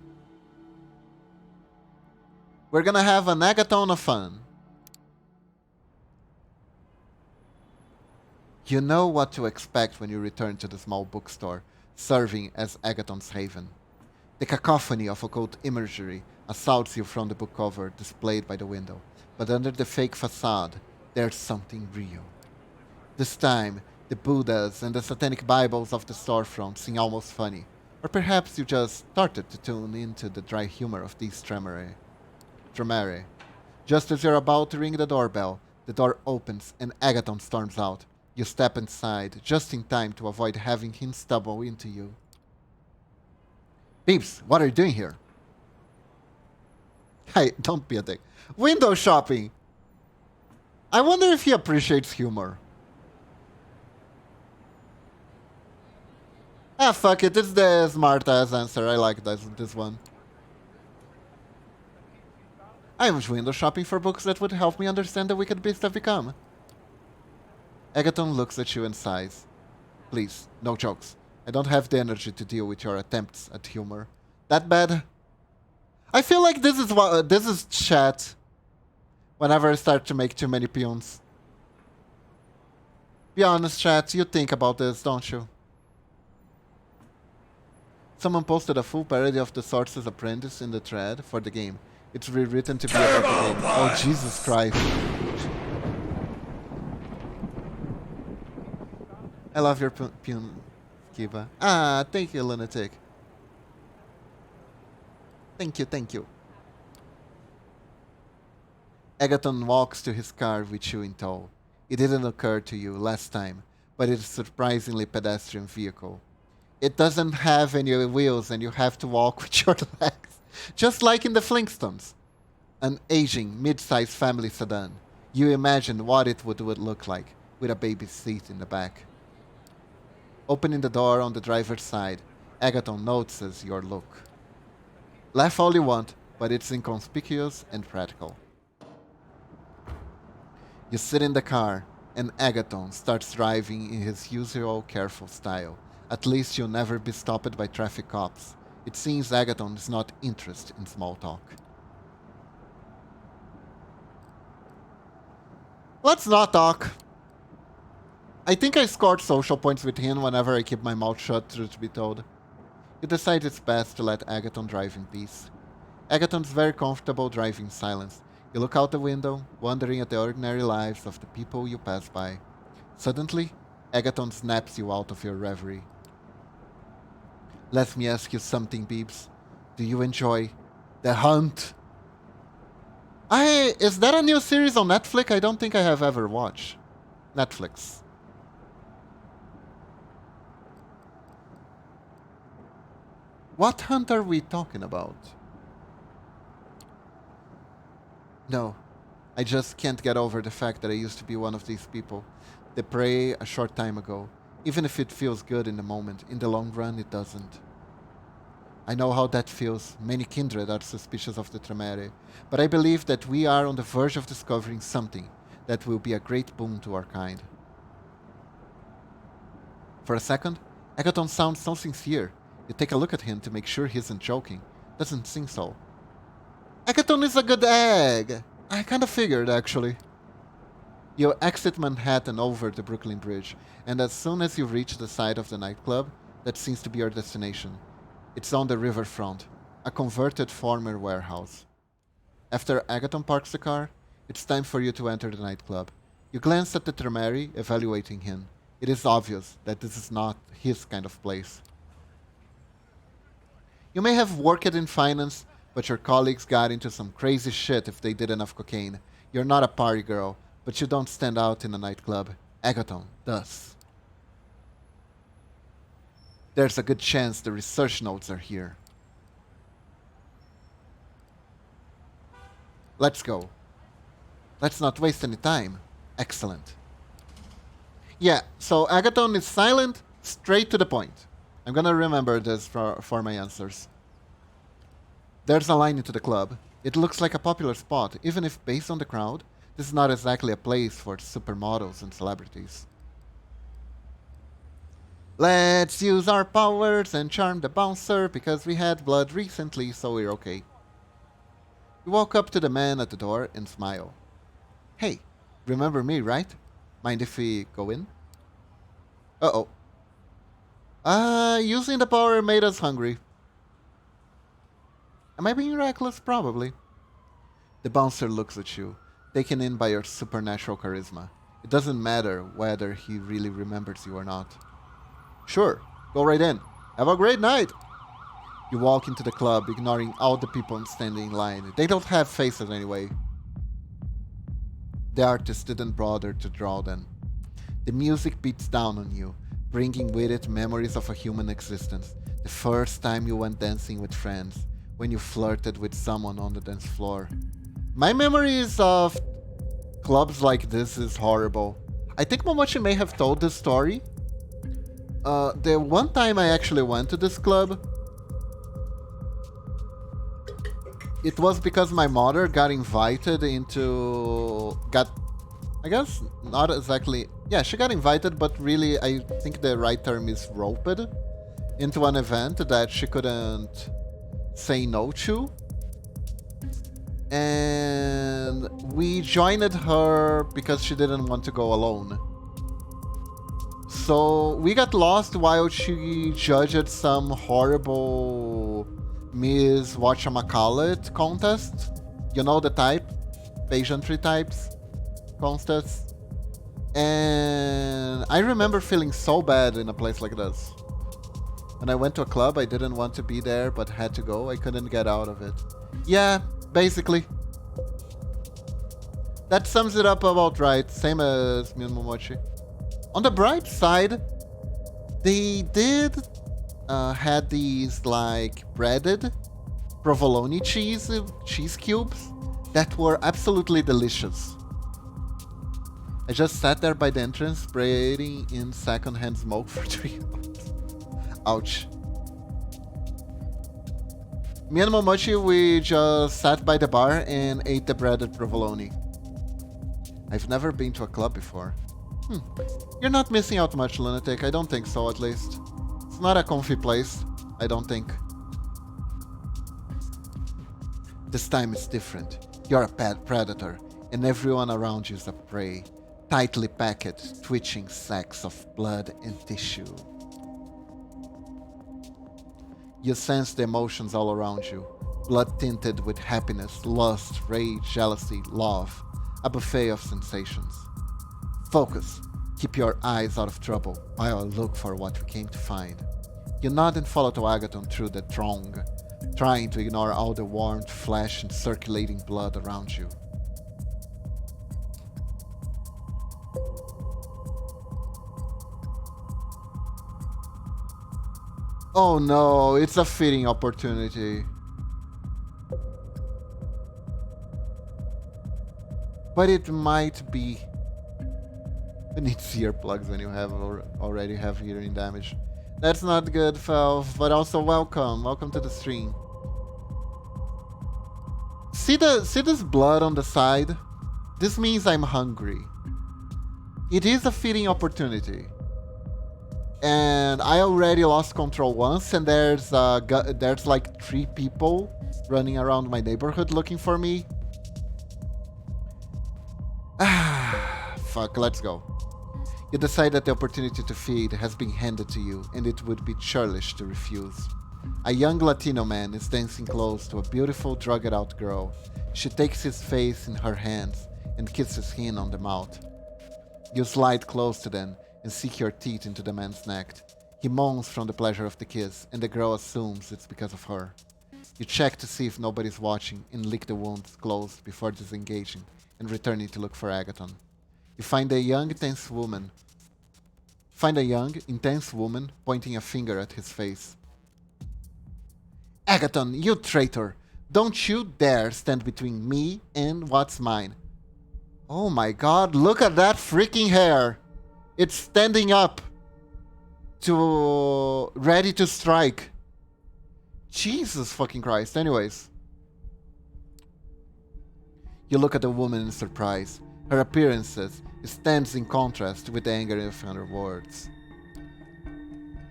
We're gonna have an Agathon of fun. You know what to expect when you return to the small bookstore, serving as Agathon's haven. The cacophony of occult imagery assaults you from the book cover displayed by the window, but under the fake facade, there's something real. This time, the Buddhas and the satanic Bibles of the storefront seem almost funny, or perhaps you just started to tune into the dry humor of these Tremere. Just as you're about to ring the doorbell, the door opens and Agathon storms out. You step inside, just in time to avoid having him stumble into you. Peeps, what are you doing here? Hey, don't be a dick. Window shopping! I wonder if he appreciates humor. Ah, fuck it, it's the smart ass answer. I like this one. I was window shopping for books that would help me understand the wicked beast I've become. Agathon looks at you and sighs. Please, no jokes. I don't have the energy to deal with your attempts at humor. That bad? I feel like this is chat. Whenever I start to make too many peons. Be honest, chat. You think about this, don't you? Someone posted a full parody of The Sorcerer's Apprentice in the thread for the game. It's rewritten to be about the game. Oh, Jesus Christ. I love your pun, Kiba. Ah, thank you, lunatic. Thank you. Agathon walks to his car with you in tow. It didn't occur to you last time, but it's a surprisingly pedestrian vehicle. It doesn't have any wheels and you have to walk with your legs, just like in the Flintstones. An aging, mid-sized family sedan. You imagine what it would look like with a baby seat in the back. Opening the door on the driver's side, Agathon notices your look. Laugh all you want, but it's inconspicuous and practical. You sit in the car, and Agathon starts driving in his usual careful style. At least you'll never be stopped by traffic cops. It seems Agathon is not interested in small talk. Let's not talk. I think I scored social points with him whenever I keep my mouth shut, truth be told. You decide it's best to let Agathon drive in peace. Agathon's very comfortable driving in silence. You look out the window, wondering at the ordinary lives of the people you pass by. Suddenly, Agathon snaps you out of your reverie. Let me ask you something, Beebs. Do you enjoy The Hunt? Is that a new series on Netflix? I don't think I have ever watched. Netflix. What hunt are we talking about? No, I just can't get over the fact that I used to be one of these people. They prey a short time ago. Even if it feels good in the moment, in the long run it doesn't. I know how that feels. Many kindred are suspicious of the Tremere, but I believe that we are on the verge of discovering something that will be a great boon to our kind. For a second, Agathon sounds so sincere. You take a look at him to make sure he isn't joking. Doesn't seem so. Agathon is a good egg! I kinda figured, actually. You exit Manhattan over the Brooklyn Bridge, and as soon as you reach the side of the nightclub, that seems to be your destination. It's on the riverfront, a converted former warehouse. After Agathon parks the car, it's time for you to enter the nightclub. You glance at the Tremere, evaluating him. It is obvious that this is not his kind of place. You may have worked in finance, but your colleagues got into some crazy shit if they did enough cocaine. You're not a party girl, but you don't stand out in a nightclub. Agathon does. There's a good chance the research notes are here. Let's go. Let's not waste any time. Excellent. Yeah, so Agathon is silent, straight to the point. I'm gonna remember this for my answers. There's a line into the club. It looks like a popular spot, even if based on the crowd, this is not exactly a place for supermodels and celebrities. Let's use our powers and charm the bouncer because we had blood recently, so we're okay. You walk up to the man at the door and smile. Hey, remember me, right? Mind if we go in? Uh-oh. Using the power made us hungry. Am I being reckless? Probably. The bouncer looks at you, taken in by your supernatural charisma. It doesn't matter whether he really remembers you or not. Sure, go right in. Have a great night. You walk into the club, ignoring all the people standing in line. They don't have faces anyway. The artist didn't bother to draw them. The music beats down on you, bringing with it memories of a human existence. The first time you went dancing with friends, when you flirted with someone on the dance floor. My memories of clubs like this is horrible. I think Momochi may have told this story. The one time I actually went to this club, it was because my mother got invited into... I guess not exactly... Yeah, she got invited, but really I think the right term is roped into an event that she couldn't say no to. And we joined her because she didn't want to go alone. So we got lost while she judged some horrible Miss Whatchamacallit contest. You know the type? Pageantry types contests. And I remember feeling so bad in a place like this. When I went to a club, I didn't want to be there, but had to go. I couldn't get out of it. Yeah, basically. That sums it up about right. Same as me and Momochi. On the bright side, they did had these like breaded provolone cheese cubes that were absolutely delicious. I just sat there by the entrance, breathing in secondhand smoke for 3 hours. Ouch. Me and Momochi, we just sat by the bar and ate the breaded provolone. I've never been to a club before. You're not missing out much, lunatic. I don't think so, at least. It's not a comfy place, I don't think. This time it's different. You're a predator, and everyone around you is a prey. Tightly packed, twitching sacks of blood and tissue. You sense the emotions all around you. Blood tinted with happiness, lust, rage, jealousy, love. A buffet of sensations. Focus. Keep your eyes out of trouble while I look for what we came to find. You nod and follow to Agathon through the throng, trying to ignore all the warmed flesh and circulating blood around you. Oh no, it's a fitting opportunity. But it might be... You need earplugs when you already have hearing damage. That's not good, Felv, but also welcome. Welcome to the stream. See this blood on the side? This means I'm hungry. It is a fitting opportunity. And I already lost control once, and there's like 3 people running around my neighborhood looking for me. Fuck, let's go. You decide that the opportunity to feed has been handed to you, and it would be churlish to refuse. A young Latino man is dancing close to a beautiful, drugged-out girl. She takes his face in her hands and kisses him on the mouth. You slide close to them and sink your teeth into the man's neck. He moans from the pleasure of the kiss, and the girl assumes it's because of her. You check to see if nobody's watching and lick the wounds closed before disengaging and returning to look for Agathon. You find a young, intense woman pointing a finger at his face. Agathon, you traitor! Don't you dare stand between me and what's mine. Oh my god, look at that freaking hair! It's standing up ready to strike. Jesus fucking Christ. Anyways. You look at the woman in surprise. Her appearance stands in contrast with the anger of her words.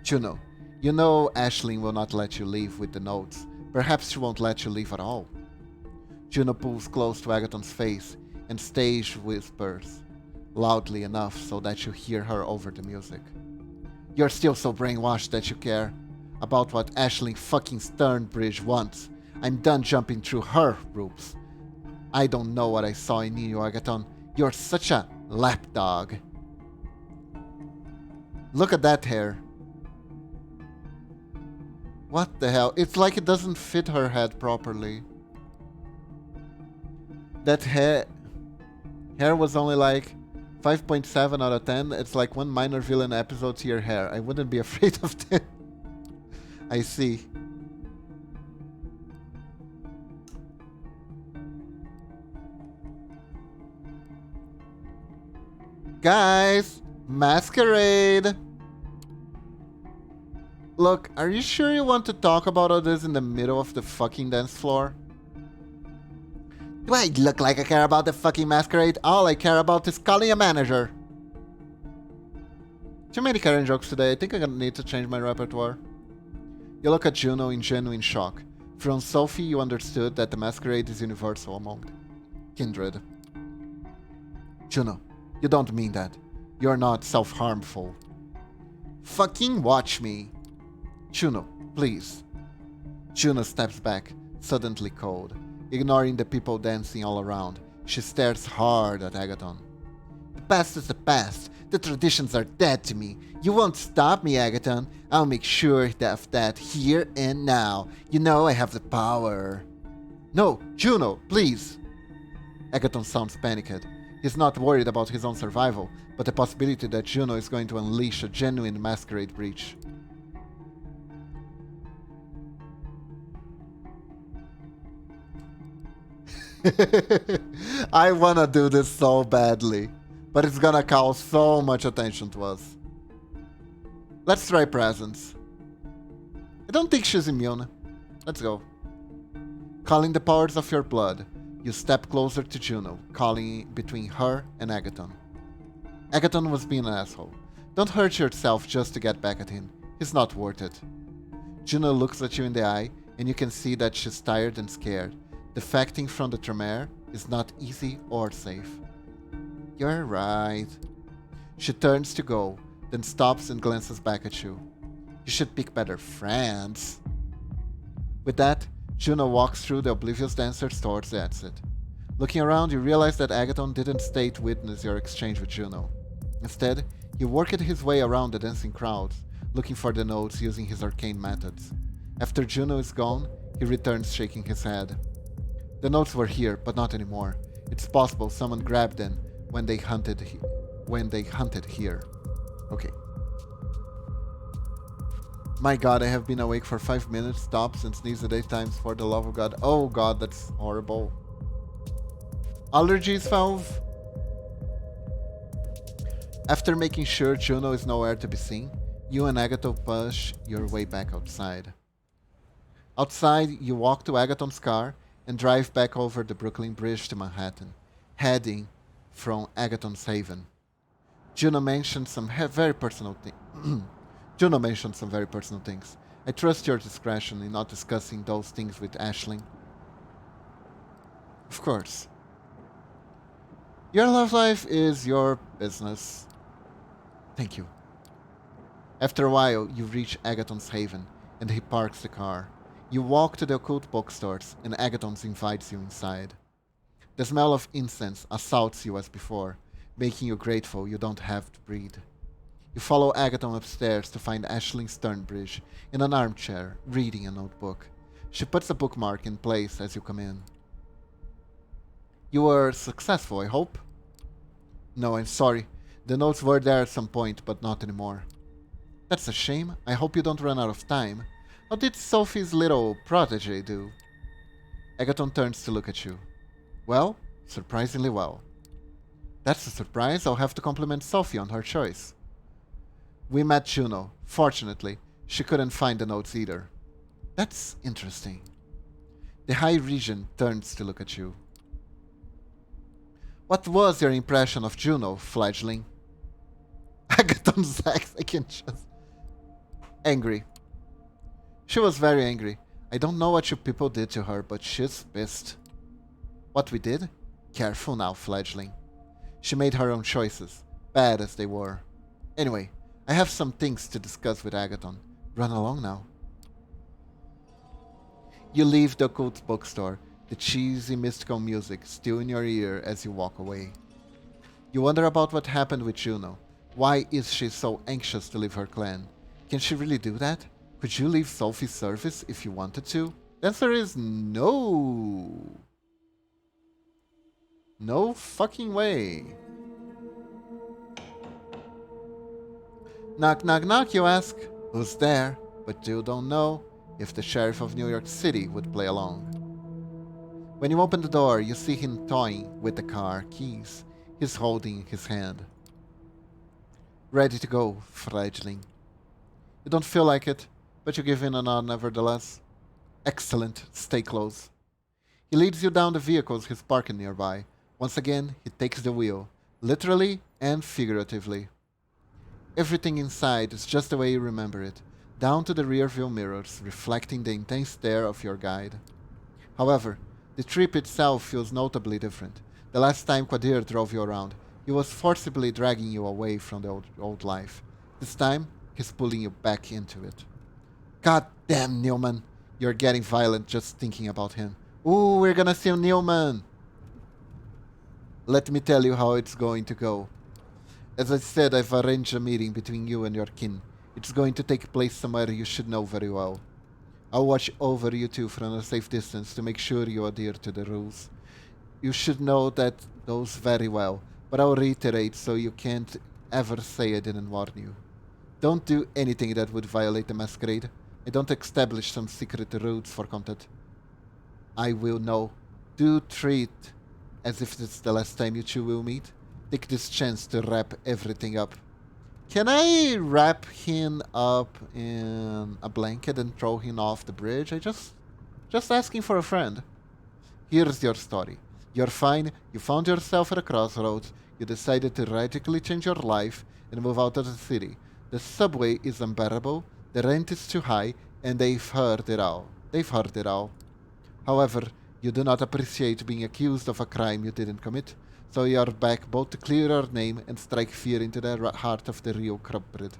Juno, you know Aisling will not let you leave with the notes. Perhaps she won't let you leave at all. Juno pulls close to Agathon's face and stage whispers, loudly enough so that you hear her over the music. You're still so brainwashed that you care about what Aisling fucking Sternbridge wants. I'm done jumping through her hoops. I don't know what I saw in you, Agathon. You're such a lapdog. Look at that hair. What the hell? It's like it doesn't fit her head properly. That hair was only like 5.7 out of 10. It's like one minor villain episode to your hair. I wouldn't be afraid of that. I see. Guys, masquerade. Look, are you sure you want to talk about all this in the middle of the fucking dance floor? Do I look like I care about the fucking masquerade? All I care about is calling a manager. Too many Karen jokes today. I think I'm gonna need to change my repertoire. You look at Juno in genuine shock. From Sophie, you understood that the masquerade is universal among kindred. Juno, you don't mean that. You're not self-harmful. Fucking watch me. Juno, please. Juno steps back, suddenly cold. Ignoring the people dancing all around, she stares hard at Agathon. The past is the past. The traditions are dead to me. You won't stop me, Agathon. I'll make sure of that here and now. You know I have the power. No, Juno, please. Agathon sounds panicked. He's not worried about his own survival, but the possibility that Juno is going to unleash a genuine masquerade breach. I wanna do this so badly, but it's gonna call so much attention to us. Let's try presents. I don't think she's immune. Let's go. Calling the powers of your blood, you step closer to Juno, calling between her and Agathon. Agathon was being an asshole. Don't hurt yourself just to get back at him. He's not worth it. Juno looks at you in the eye, and you can see that she's tired and scared. Defecting from the Tremere is not easy or safe. You're right. She turns to go, then stops and glances back at you. You should pick better friends. With that, Juno walks through the oblivious dancers towards the exit. Looking around, you realize that Agathon didn't stay to witness your exchange with Juno. Instead, he worked his way around the dancing crowds, looking for the notes using his arcane methods. After Juno is gone, he returns shaking his head. The notes were here, but not anymore. It's possible someone grabbed them when they hunted here. Okay. My god, I have been awake for 5 minutes, stops and sneezes 8 times for the love of god. Oh god, that's horrible. Allergies, Valve? After making sure Juno is nowhere to be seen, you and Agathon push your way back outside. Outside, you walk to Agathon's car and drive back over the Brooklyn Bridge to Manhattan, heading from Agathon's Haven. Juno mentioned some very personal things. Juno mentioned some very personal things. I trust your discretion in not discussing those things with Aisling. Of course. Your love life is your business. Thank you. After a while, you reach Agathon's Haven, and he parks the car. You walk to the occult bookstores, and Agathon invites you inside. The smell of incense assaults you as before, making you grateful you don't have to breathe. You follow Agathon upstairs to find Aisling Sternbridge in an armchair, reading a notebook. She puts a bookmark in place as you come in. You were successful, I hope? No, I'm sorry. The notes were there at some point, but not anymore. That's a shame. I hope you don't run out of time. How did Sophie's little protege do? Agathon turns to look at you. Well, surprisingly well. That's a surprise. I'll have to compliment Sophie on her choice. We met Juno. Fortunately, she couldn't find the notes either. That's interesting. The High Regent turns to look at you. What was your impression of Juno, fledgling? Agathon's ex, I can just... Angry. She was very angry. I don't know what you people did to her, but she's pissed. What we did? Careful now, fledgling. She made her own choices, bad as they were. Anyway, I have some things to discuss with Agathon. Run along now. You leave the occult bookstore, the cheesy mystical music still in your ear as you walk away. You wonder about what happened with Juno. Why is she so anxious to leave her clan? Can she really do that? Could you leave Sophie's service if you wanted to? The answer is no. No fucking way. Knock, knock, knock, you ask. Who's there? But you don't know if the sheriff of New York City would play along. When you open the door, you see him toying with the car keys he's holding in his hand. Ready to go, fledgling. You don't feel like it, but you give in a nod nevertheless. Excellent, stay close. He leads you down the vehicles he's parking nearby. Once again, he takes the wheel, literally and figuratively. Everything inside is just the way you remember it, down to the rear view mirrors, reflecting the intense stare of your guide. However, the trip itself feels notably different. The last time Qadir drove you around, he was forcibly dragging you away from the old life. This time, he's pulling you back into it. God damn, Newman! You're getting violent just thinking about him. Ooh, we're gonna see Newman! Let me tell you how it's going to go. As I said, I've arranged a meeting between you and your kin. It's going to take place somewhere you should know very well. I'll watch over you two from a safe distance to make sure you adhere to the rules. You should know that those very well, but I'll reiterate so you can't ever say I didn't warn you. Don't do anything that would violate the masquerade. I don't establish some secret rules for content. I will know. Do treat as if it's the last time you two will meet. Take this chance to wrap everything up. Can I wrap him up in a blanket and throw him off the bridge? Just asking for a friend. Here's your story. You're fine, you found yourself at a crossroads, you decided to radically change your life and move out of the city. The subway is unbearable, the rent is too high, and they've heard it all. However, you do not appreciate being accused of a crime you didn't commit, so you are back both to clear your name and strike fear into the heart of the real culprit.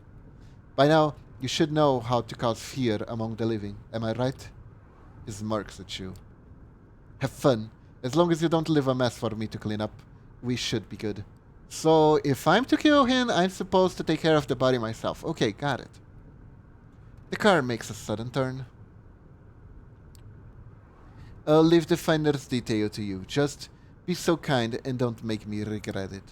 By now, you should know how to cause fear among the living, am I right? He smirks at you. Have fun. As long as you don't leave a mess for me to clean up, we should be good. So, if I'm to kill him, I'm supposed to take care of the body myself. Okay, got it. The car makes a sudden turn. I'll leave the finder's detail to you. Just be so kind and don't make me regret it.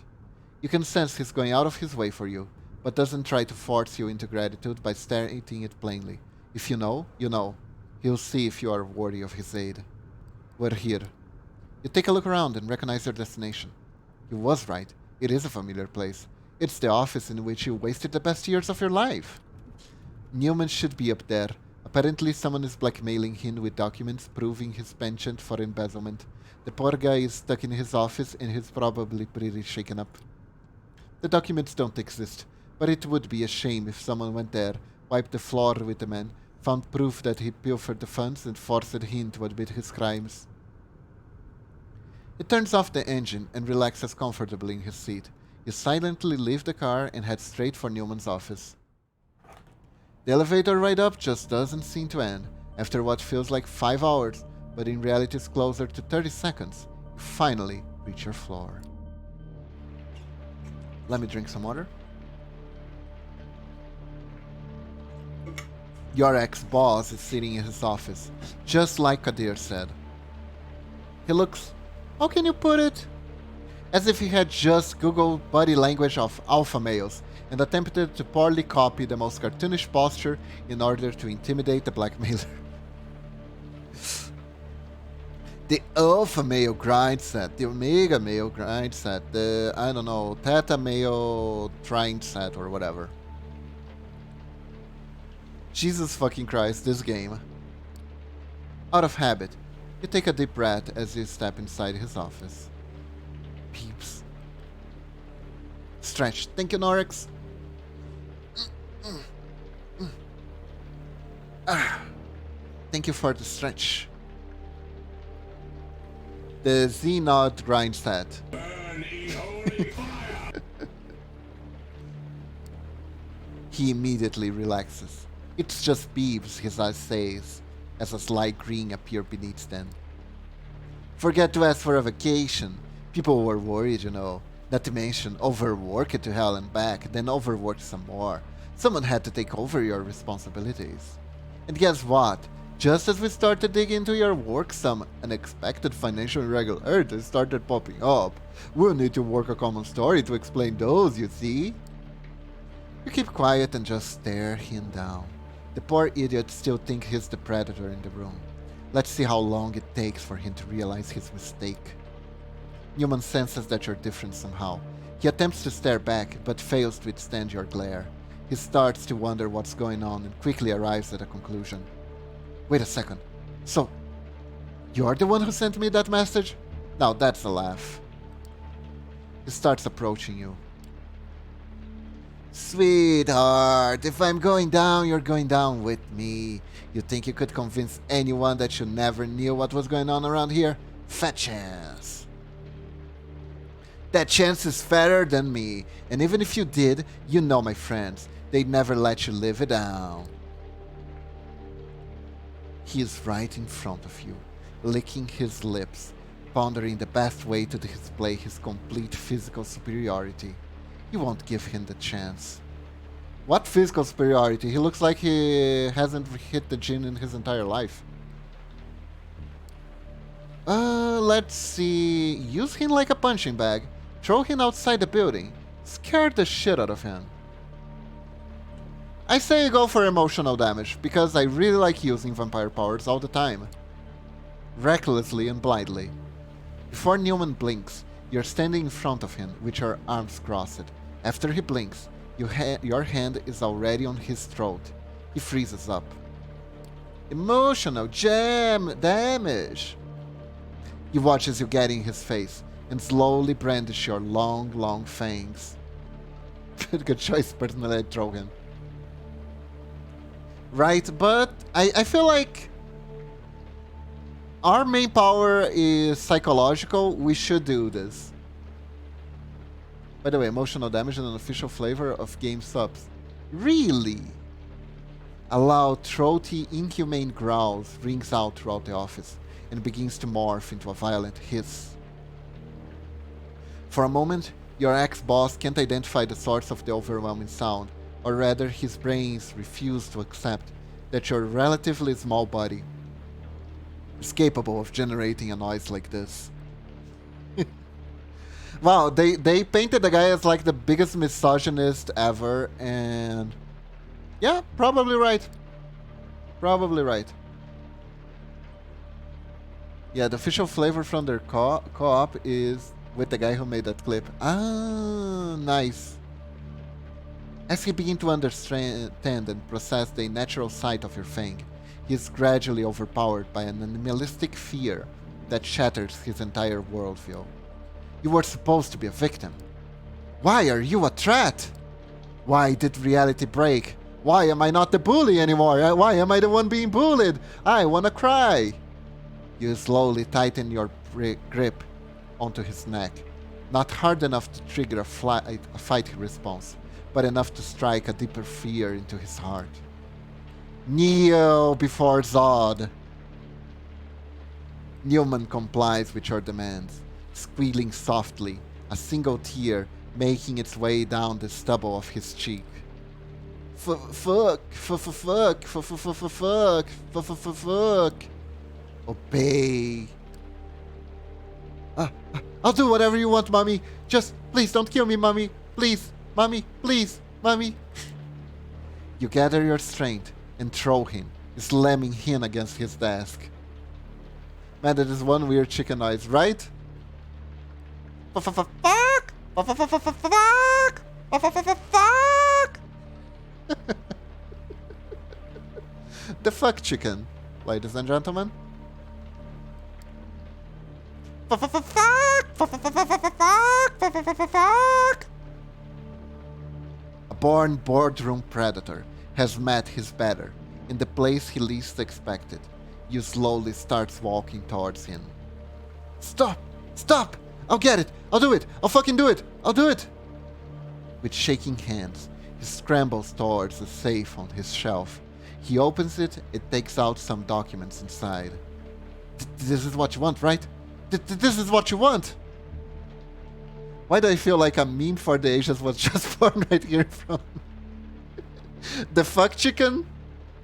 You can sense he's going out of his way for you, but doesn't try to force you into gratitude by stating it plainly. If you know, you know. He'll see if you are worthy of his aid. We're here. You take a look around and recognize your destination. You was right. It is a familiar place. It's the office in which you wasted the best years of your life. Newman should be up there. Apparently someone is blackmailing him with documents proving his penchant for embezzlement. The poor guy is stuck in his office and he's probably pretty shaken up. The documents don't exist, but it would be a shame if someone went there, wiped the floor with the man, found proof that he pilfered the funds and forced him to admit his crimes. He turns off the engine and relaxes comfortably in his seat. You silently leave the car and head straight for Newman's office. The elevator ride up just doesn't seem to end. After what feels like 5 hours, but in reality is closer to 30 seconds, you finally reach your floor. Let me drink some water. Your ex-boss is sitting in his office, just like Kadir said. He looks, how can you put it? As if he had just Googled body language of alpha males and attempted to poorly copy the most cartoonish posture in order to intimidate the blackmailer. The alpha male grind set, the omega male grind set, the, I don't know, theta male grind set or whatever. Jesus fucking Christ, this game. Out of habit, you take a deep breath as you step inside his office. Peeps. Stretch. Thank you, Norix. Thank you for the stretch. The Z-Nod grind set. He immediately relaxes. It's just beeps, his eyes says, as a slight grin appears beneath them. Forget to ask for a vacation. People were worried, you know. Not to mention, overwork it to hell and back, then overwork some more. Someone had to take over your responsibilities. And guess what? Just as we started digging into your work, some unexpected financial irregularities started popping up. We'll need to work a common story to explain those, you see? You keep quiet and just stare him down. The poor idiot still thinks he's the predator in the room. Let's see how long it takes for him to realize his mistake. Newman senses that you're different somehow. He attempts to stare back, but fails to withstand your glare. He starts to wonder what's going on and quickly arrives at a conclusion. Wait a second. So, you're the one who sent me that message? Now that's a laugh. He starts approaching you. Sweetheart, if I'm going down, you're going down with me. You think you could convince anyone that you never knew what was going on around here? Fat chance. That chance is fatter than me, and even if you did, you know my friends, they'd never let you live it down. He is right in front of you, licking his lips, pondering the best way to display his complete physical superiority. You won't give him the chance. What physical superiority? He looks like he hasn't hit the gym in his entire life. Let's see. Use him like a punching bag. Throw him outside the building. scared the shit out of him. I say you go for emotional damage, because I really like using vampire powers all the time. Recklessly and blindly. Before Newman blinks, you're standing in front of him with your arms crossed. After he blinks, your hand is already on his throat. He freezes up. Emotional damage. He watches you get in his face and slowly brandish your long fangs. Good choice, personally I'd throw him. Right, but I feel like our main power is psychological. We should do this. By the way, emotional damage is an official flavor of game subs. Really? A loud, throaty, inhumane growl rings out throughout the office and begins to morph into a violent hiss. For a moment, your ex-boss can't identify the source of the overwhelming sound, or rather his brains refuse to accept that your relatively small body is capable of generating a noise like this. Wow, they painted the guy as like the biggest misogynist ever, and yeah, probably right. Probably right. Yeah, the official flavor from their co-op is with the guy who made that clip. Ah, nice. As he begins to understand and process the natural sight of your fang, he is gradually overpowered by an animalistic fear that shatters his entire worldview. You were supposed to be a victim. Why are you a threat? Why did reality break? Why am I not the bully anymore? Why am I the one being bullied? I wanna cry. You slowly tighten your grip onto his neck, not hard enough to trigger a fight response, but enough to strike a deeper fear into his heart. Kneel before Zod. Newman complies with your demands, squealing softly, a single tear making its way down the stubble of his cheek. Fuck. Obey. I'll do whatever you want, Mommy. Just please don't kill me, Mommy. Please, Mommy, please, Mommy. You gather your strength and throw him, slamming him against his desk. Man, that is one weird chicken noise, right? Fuck! The fuck chicken, ladies and gentlemen. A born boardroom predator has met his better in the place he least expected. You slowly starts walking towards him. Stop! Stop! I'll get it! I'll do it! I'll fucking do it! I'll do it! With shaking hands, he scrambles towards the safe on his shelf. He opens it, it takes out some documents inside. This is what you want, right? This is what you want! Why do I feel like a meme for the Asians was just born right here from? The fuck chicken?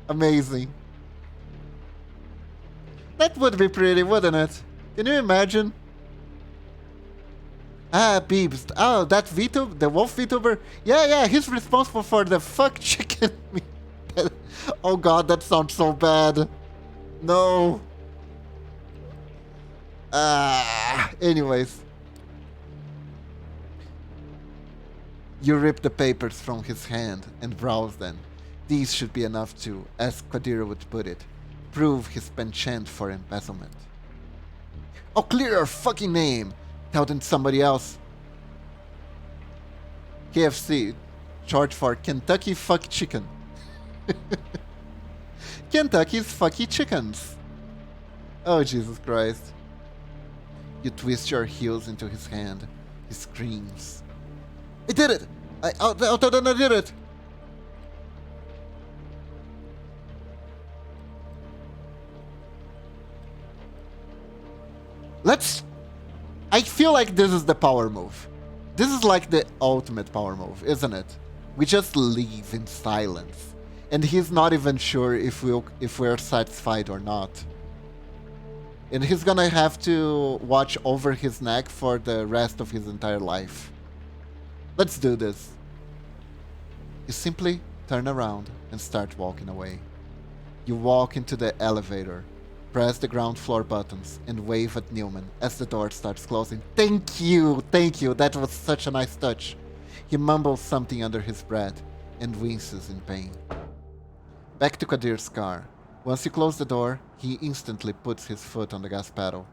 Amazing. That would be pretty, wouldn't it? Can you imagine? Ah, Beebs. Oh, that VTuber, the wolf VTuber? Yeah, he's responsible for the fuck chicken. Oh god, that sounds so bad. No. Anyways. You rip the papers from his hand and browse them. These should be enough to, as Qadira would put it, prove his penchant for embezzlement. I'll clear your fucking name! Tell them somebody else. KFC, short for Kentucky Fuck Chicken. Kentucky's Fucky Chickens. Oh, Jesus Christ. You twist your heels into his hand. He screams. I did it! I'll tell them I did it! I feel like this is the power move. This is like the ultimate power move, isn't it? We just leave in silence. And he's not even sure if we're satisfied or not. And he's gonna have to watch over his neck for the rest of his entire life. Let's do this. You simply turn around and start walking away. You walk into the elevator, press the ground floor buttons, and wave at Newman as the door starts closing. Thank you, that was such a nice touch. He mumbles something under his breath and winces in pain. Back to Kadir's car. Once you close the door, he instantly puts his foot on the gas pedal.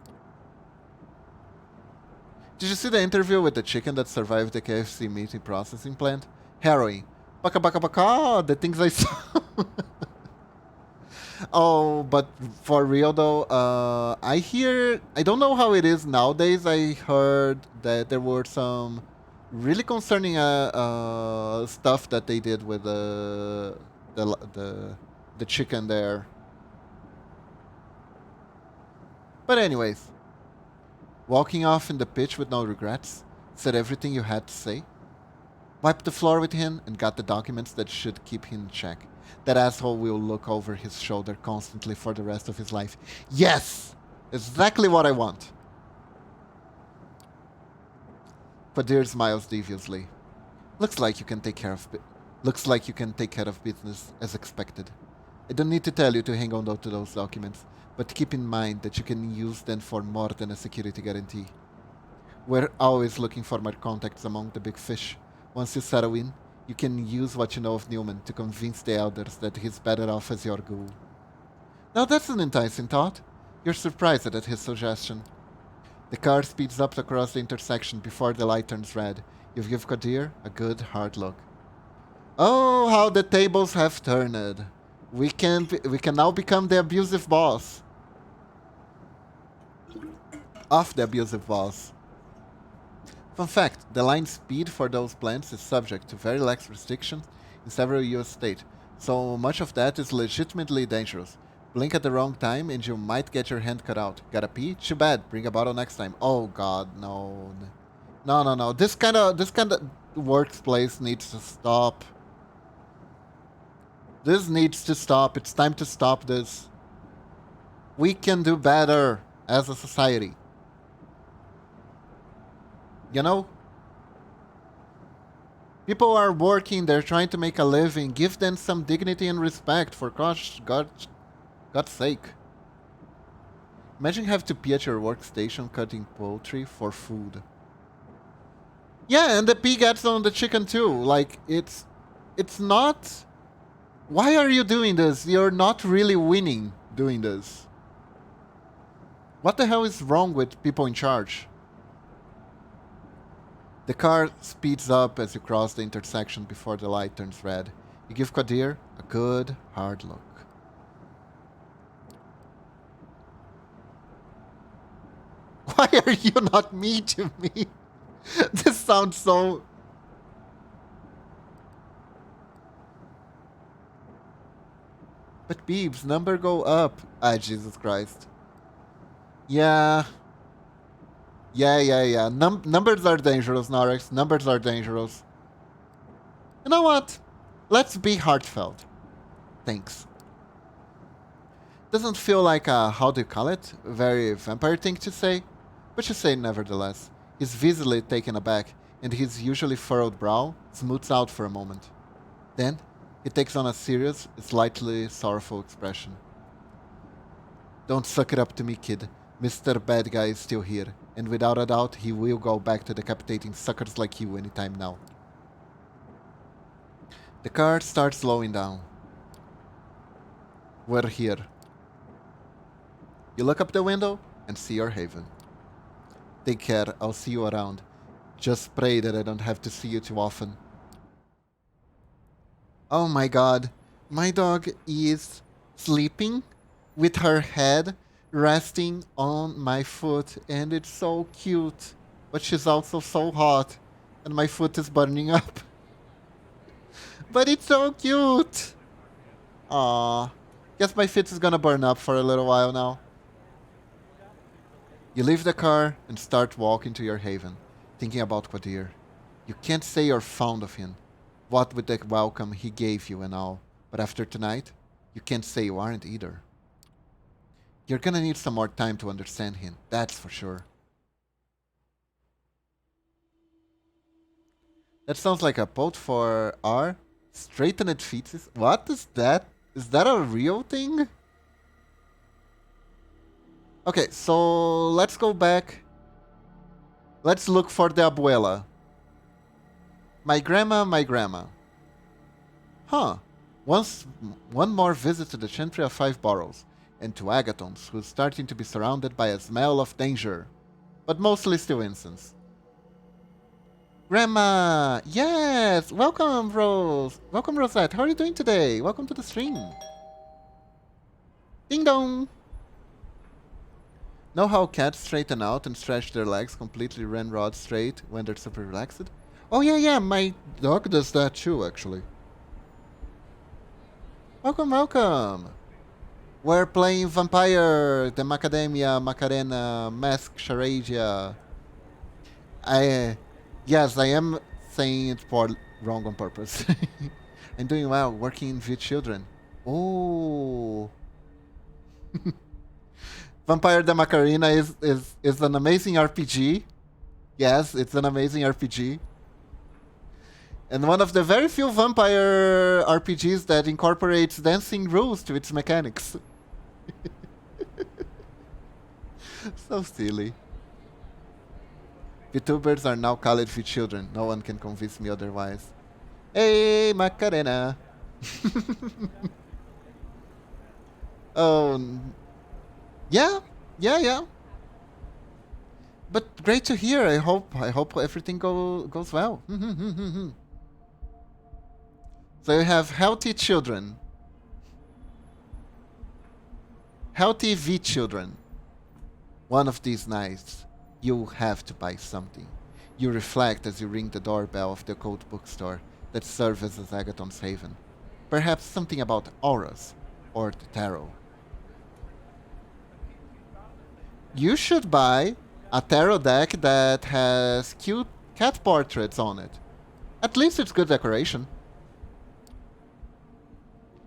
Did you see the interview with the chicken that survived the KFC meat processing plant? Harrowing. Baka baka baka, the things I saw. Oh, but for real though, I don't know how it is nowadays. I heard that there were some really concerning stuff that they did with the chicken there. But anyways, walking off in the pitch with no regrets, said everything you had to say, wiped the floor with him, and got the documents that should keep him in check. That asshole will look over his shoulder constantly for the rest of his life. Yes! Exactly what I want. Qadir smiles deviously. Looks like you can take care of business as expected. I don't need to tell you to hang on to those documents, but keep in mind that you can use them for more than a security guarantee. We're always looking for more contacts among the big fish. Once you settle in, you can use what you know of Newman to convince the elders that he's better off as your ghoul. Now that's an enticing thought. You're surprised at his suggestion. The car speeds up across the intersection before the light turns red. You give Qadir a good hard look. Oh, how the tables have turned. We can now become the abusive boss. Of the abusive boss. Fun fact, the line speed for those plants is subject to very lax restrictions in several US states, so much of that is legitimately dangerous. Blink at the wrong time and you might get your hand cut out. Gotta pee? Too bad. Bring a bottle next time. Oh god, no. No. This kind of workplace needs to stop. This needs to stop. It's time to stop this. We can do better as a society. You know? People are working, they're trying to make a living. Give them some dignity and respect, for God's sake. Imagine having to pee at your workstation cutting poultry for food. Yeah, and the pee gets on the chicken too. Like, it's not... Why are you doing this? You're not really winning doing this. What the hell is wrong with people in charge? The car speeds up as you cross the intersection before the light turns red. You give Qadir a good, hard look. Why are you not me to me? This sounds so... But Beebs, number go up. Ah, Jesus Christ. Yeah. Yeah. Numbers are dangerous, Norix. Numbers are dangerous. You know what? Let's be heartfelt. Thanks. Doesn't feel like a, how do you call it? Very vampire thing to say, but you say nevertheless. He's visibly taken aback, and his usually furrowed brow smooths out for a moment. Then, he takes on a serious, slightly sorrowful expression. Don't suck it up to me, kid. Mr. Bad Guy is still here, and without a doubt, he will go back to decapitating suckers like you anytime now. The car starts slowing down. We're here. You look up the window and see your haven. Take care, I'll see you around. Just pray that I don't have to see you too often. Oh my god, my dog is sleeping with her head resting on my foot, and it's so cute. But she's also so hot, and my foot is burning up. But it's so cute! Aww. Guess my foot is gonna burn up for a little while now. You leave the car and start walking to your haven, thinking about Qadir. You can't say you're fond of him, what with the welcome he gave you and all, but after tonight, you can't say you aren't either. You're gonna need some more time to understand him, that's for sure. That sounds like a pote for R. Straightened feces. What is that? Is that a real thing? Okay, so let's go back. Let's look for the abuela. My grandma, my grandma. Huh. One more visit to the Chantry of Five Boroughs, and to Agathon's, who's starting to be surrounded by a smell of danger, but mostly still incense. Grandma! Yes! Welcome, Rose! Welcome, Rosette. How are you doing today? Welcome to the stream. Ding dong! Know how cats straighten out and stretch their legs completely ramrod straight when they're super relaxed? Oh yeah, my dog does that too, actually. Welcome, welcome! We're playing Vampire, the Macadamia, Macarena, Mask, Charadia. Yes, I am saying it wrong on purpose. I'm doing well, working with children. Oh. Vampire the Macarena is an amazing RPG. Yes, it's an amazing RPG. And one of the very few vampire RPGs that incorporates dancing rules to its mechanics. So silly. VTubers are now college with children. No one can convince me otherwise. Hey, Macarena. Oh, yeah. But great to hear. I hope everything goes well. So you have healthy children. Healthy V children. One of these nights, you'll have to buy something. You reflect as you ring the doorbell of the occult bookstore that serves as Agathon's haven. Perhaps something about auras or the tarot. You should buy a tarot deck that has cute cat portraits on it. At least it's good decoration.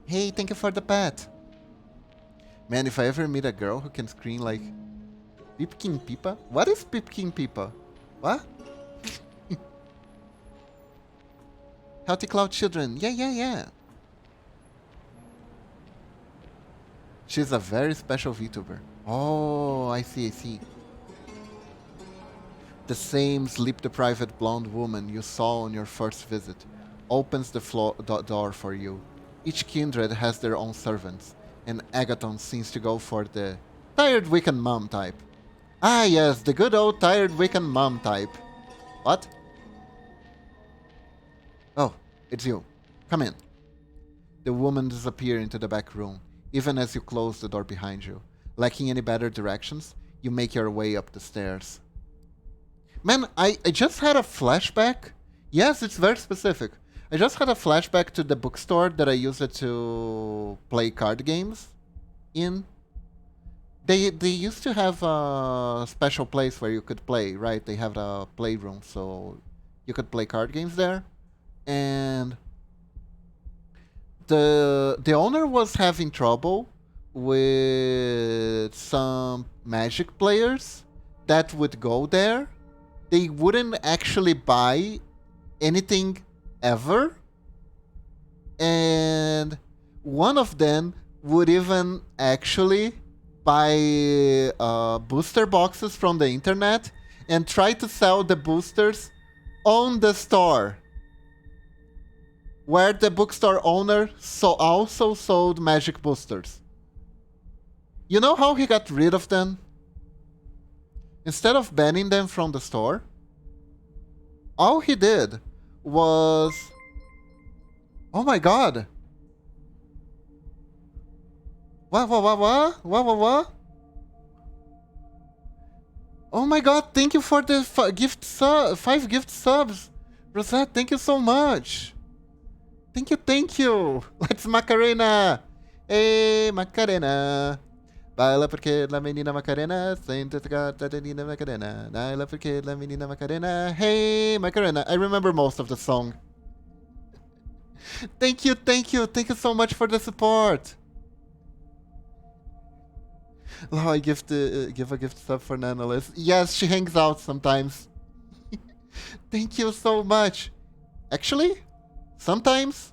Hey, thank you for the pet. Man, if I ever meet a girl who can scream like Pipkin Pipa? What is Pipkin Pipa? What? Healthy Cloud Children. Yeah. She's a very special VTuber. Oh, I see. The same sleep-deprived blonde woman you saw on your first visit opens the door for you. Each kindred has their own servants, and Agathon seems to go for the tired Wiccan mom type. Ah yes, the good old tired Wiccan mom type. What? Oh, it's you. Come in. The woman disappears into the back room, even as you close the door behind you. Lacking any better directions, you make your way up the stairs. Man, I just had a flashback. Yes, it's very specific. I just had a flashback to the bookstore that I used to play card games in. They used to have a special place where you could play, right? They have a playroom, so you could play card games there. And the owner was having trouble with some Magic players that would go there. They wouldn't actually buy anything ever, and one of them would even actually buy booster boxes from the internet and try to sell the boosters on the store, where the bookstore owner also sold Magic boosters. You know how he got rid of them? Instead of banning them from the store, all he did was... Oh my god! What? Oh my god, thank you for the 5 gift subs! Rosette, thank you so much! Thank you! Let's Macarena! Hey, Macarena! Baila porque la menina Macarena, sente la menina Macarena. Baila porque la menina Macarena. Hey, Macarena. I remember most of the song. Thank you so much for the support. Oh, I give a gift sub for Nanolis. Yes, she hangs out sometimes. Thank you so much. Actually, sometimes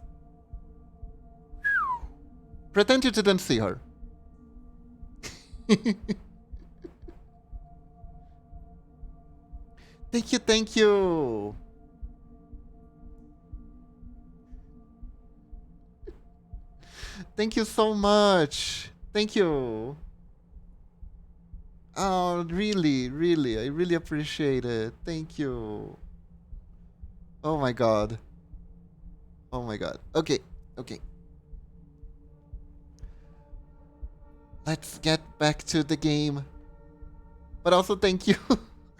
pretend you didn't see her. Thank you, thank you. Thank you so much. Thank you. Oh, really, really, I really appreciate it. Thank you. Oh my god. Oh my god. Okay, okay. Let's get back to the game. But also thank you.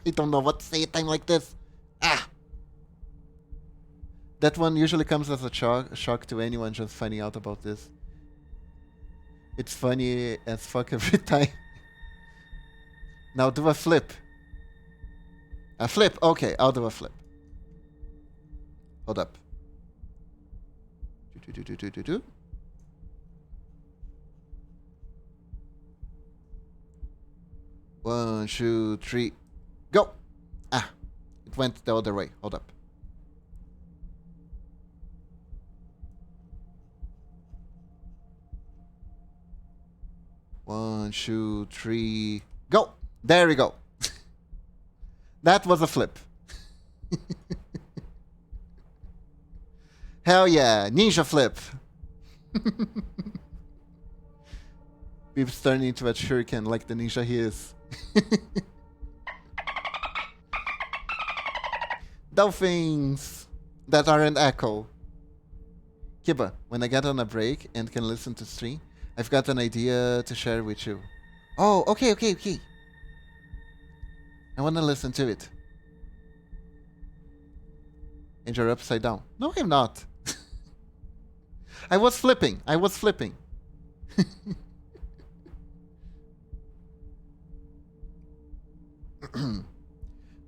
I don't know what to say at a time like this. Ah! That one usually comes as a shock to anyone just finding out about this. It's funny as fuck every time. Now do a flip. A flip? Okay, I'll do a flip. Hold up. Do. 1, 2, 3, go! Ah, it went the other way. Hold up. One, 2, 3, go! There we go. That was a flip. Hell yeah, ninja flip. Beep's turning into a shuriken like the ninja he is. Dolphins that are an echo. Kiba, when I get on a break and can listen to stream, I've got an idea to share with you. Oh, okay. I want to listen to it. And you're upside down. No, I'm not. I was flipping.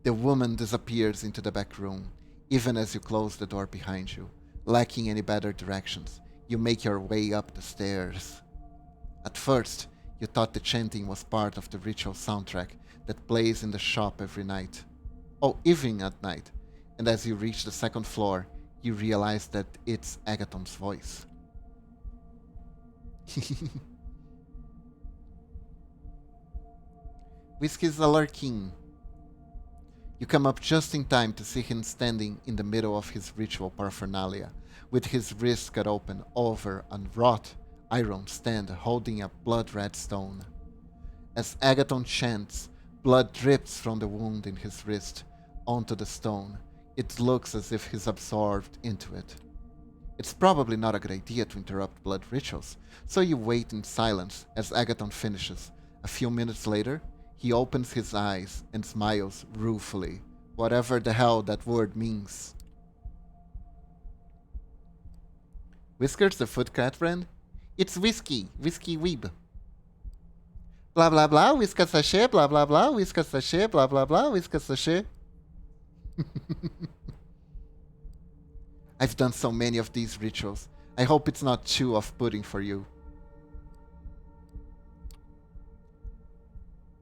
The woman disappears into the back room, even as you close the door behind you. Lacking any better directions, you make your way up the stairs. At first, you thought the chanting was part of the ritual soundtrack that plays in the shop every night. Oh, even at night. And as you reach the second floor, you realize that it's Agathon's voice. Whiskey's a lurking. You come up just in time to see him standing in the middle of his ritual paraphernalia, with his wrist cut open over a wrought iron stand holding a blood-red stone. As Agathon chants, blood drips from the wound in his wrist onto the stone. It looks as if he's absorbed into it. It's probably not a good idea to interrupt blood rituals, so you wait in silence as Agathon finishes. A few minutes later, he opens his eyes and smiles ruefully, whatever the hell that word means. Whiskers the foot cat brand? It's Whiskey Weeb. Blah blah blah, Whisker sachet, blah blah blah, Whisker sachet, blah blah blah, Whisker sachet. I've done so many of these rituals. I hope it's not too off-putting for you.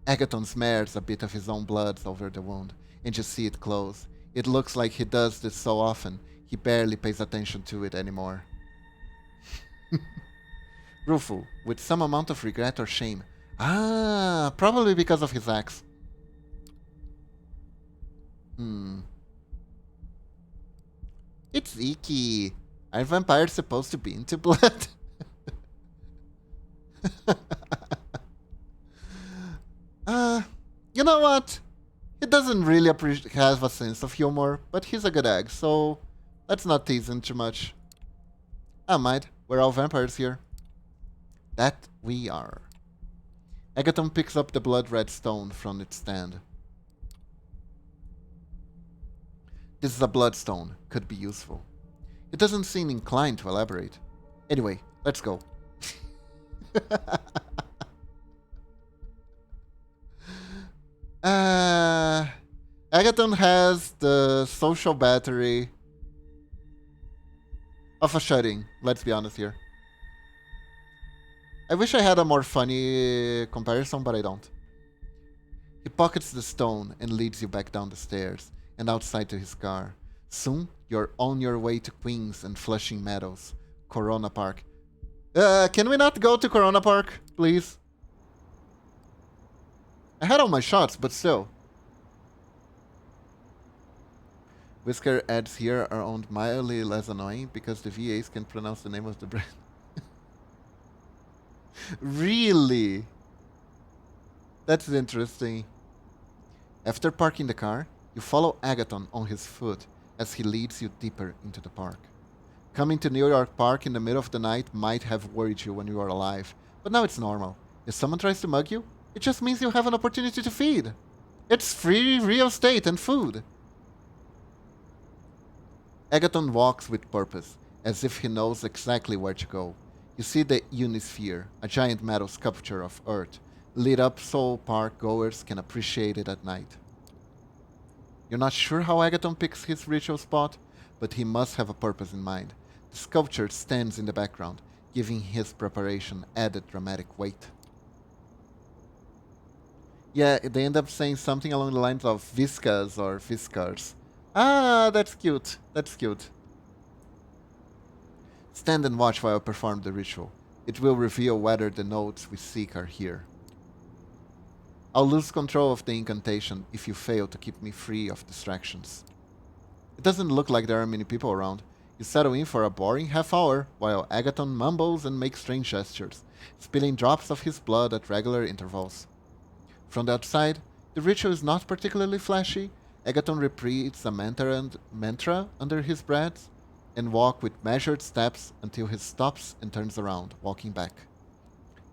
Agathon smears a bit of his own blood over the wound, and you see it close. It looks like he does this so often, he barely pays attention to it anymore. Rueful, with some amount of regret or shame. Ah, probably because of his axe. It's icky. Are vampires supposed to be into blood? You know what? He doesn't really have a sense of humor, but he's a good egg, so let's not tease him too much. I might. We're all vampires here. That we are. Agathon picks up the blood-red stone from its stand. This is a bloodstone. Could be useful. It doesn't seem inclined to elaborate. Anyway, let's go. Agathon has the social battery of a shutting, let's be honest here. I wish I had a more funny comparison, but I don't. He pockets the stone and leads you back down the stairs and outside to his car. Soon, you're on your way to Queens and Flushing Meadows, Corona Park. Can we not go to Corona Park, please? I had all my shots, but still. Whisker ads here are owned mildly less annoying because the VAs can't pronounce the name of the brand. Really? That's interesting. After parking the car, you follow Agathon on his foot as he leads you deeper into the park. Coming to New York Park in the middle of the night might have worried you when you were alive, but now it's normal. If someone tries to mug you, it just means you have an opportunity to feed. It's free real estate and food. Agathon walks with purpose, as if he knows exactly where to go. You see the Unisphere, a giant metal sculpture of Earth, lit up so park goers can appreciate it at night. You're not sure how Agathon picks his ritual spot, but he must have a purpose in mind. The sculpture stands in the background, giving his preparation added dramatic weight. Yeah, they end up saying something along the lines of viscas or viscars. Ah, that's cute. That's cute. Stand and watch while I perform the ritual. It will reveal whether the notes we seek are here. I'll lose control of the incantation if you fail to keep me free of distractions. It doesn't look like there are many people around. You settle in for a boring half hour while Agathon mumbles and makes strange gestures, spilling drops of his blood at regular intervals. From the outside, the ritual is not particularly flashy. Agathon repeats a mantra under his breath and walks with measured steps until he stops and turns around, walking back.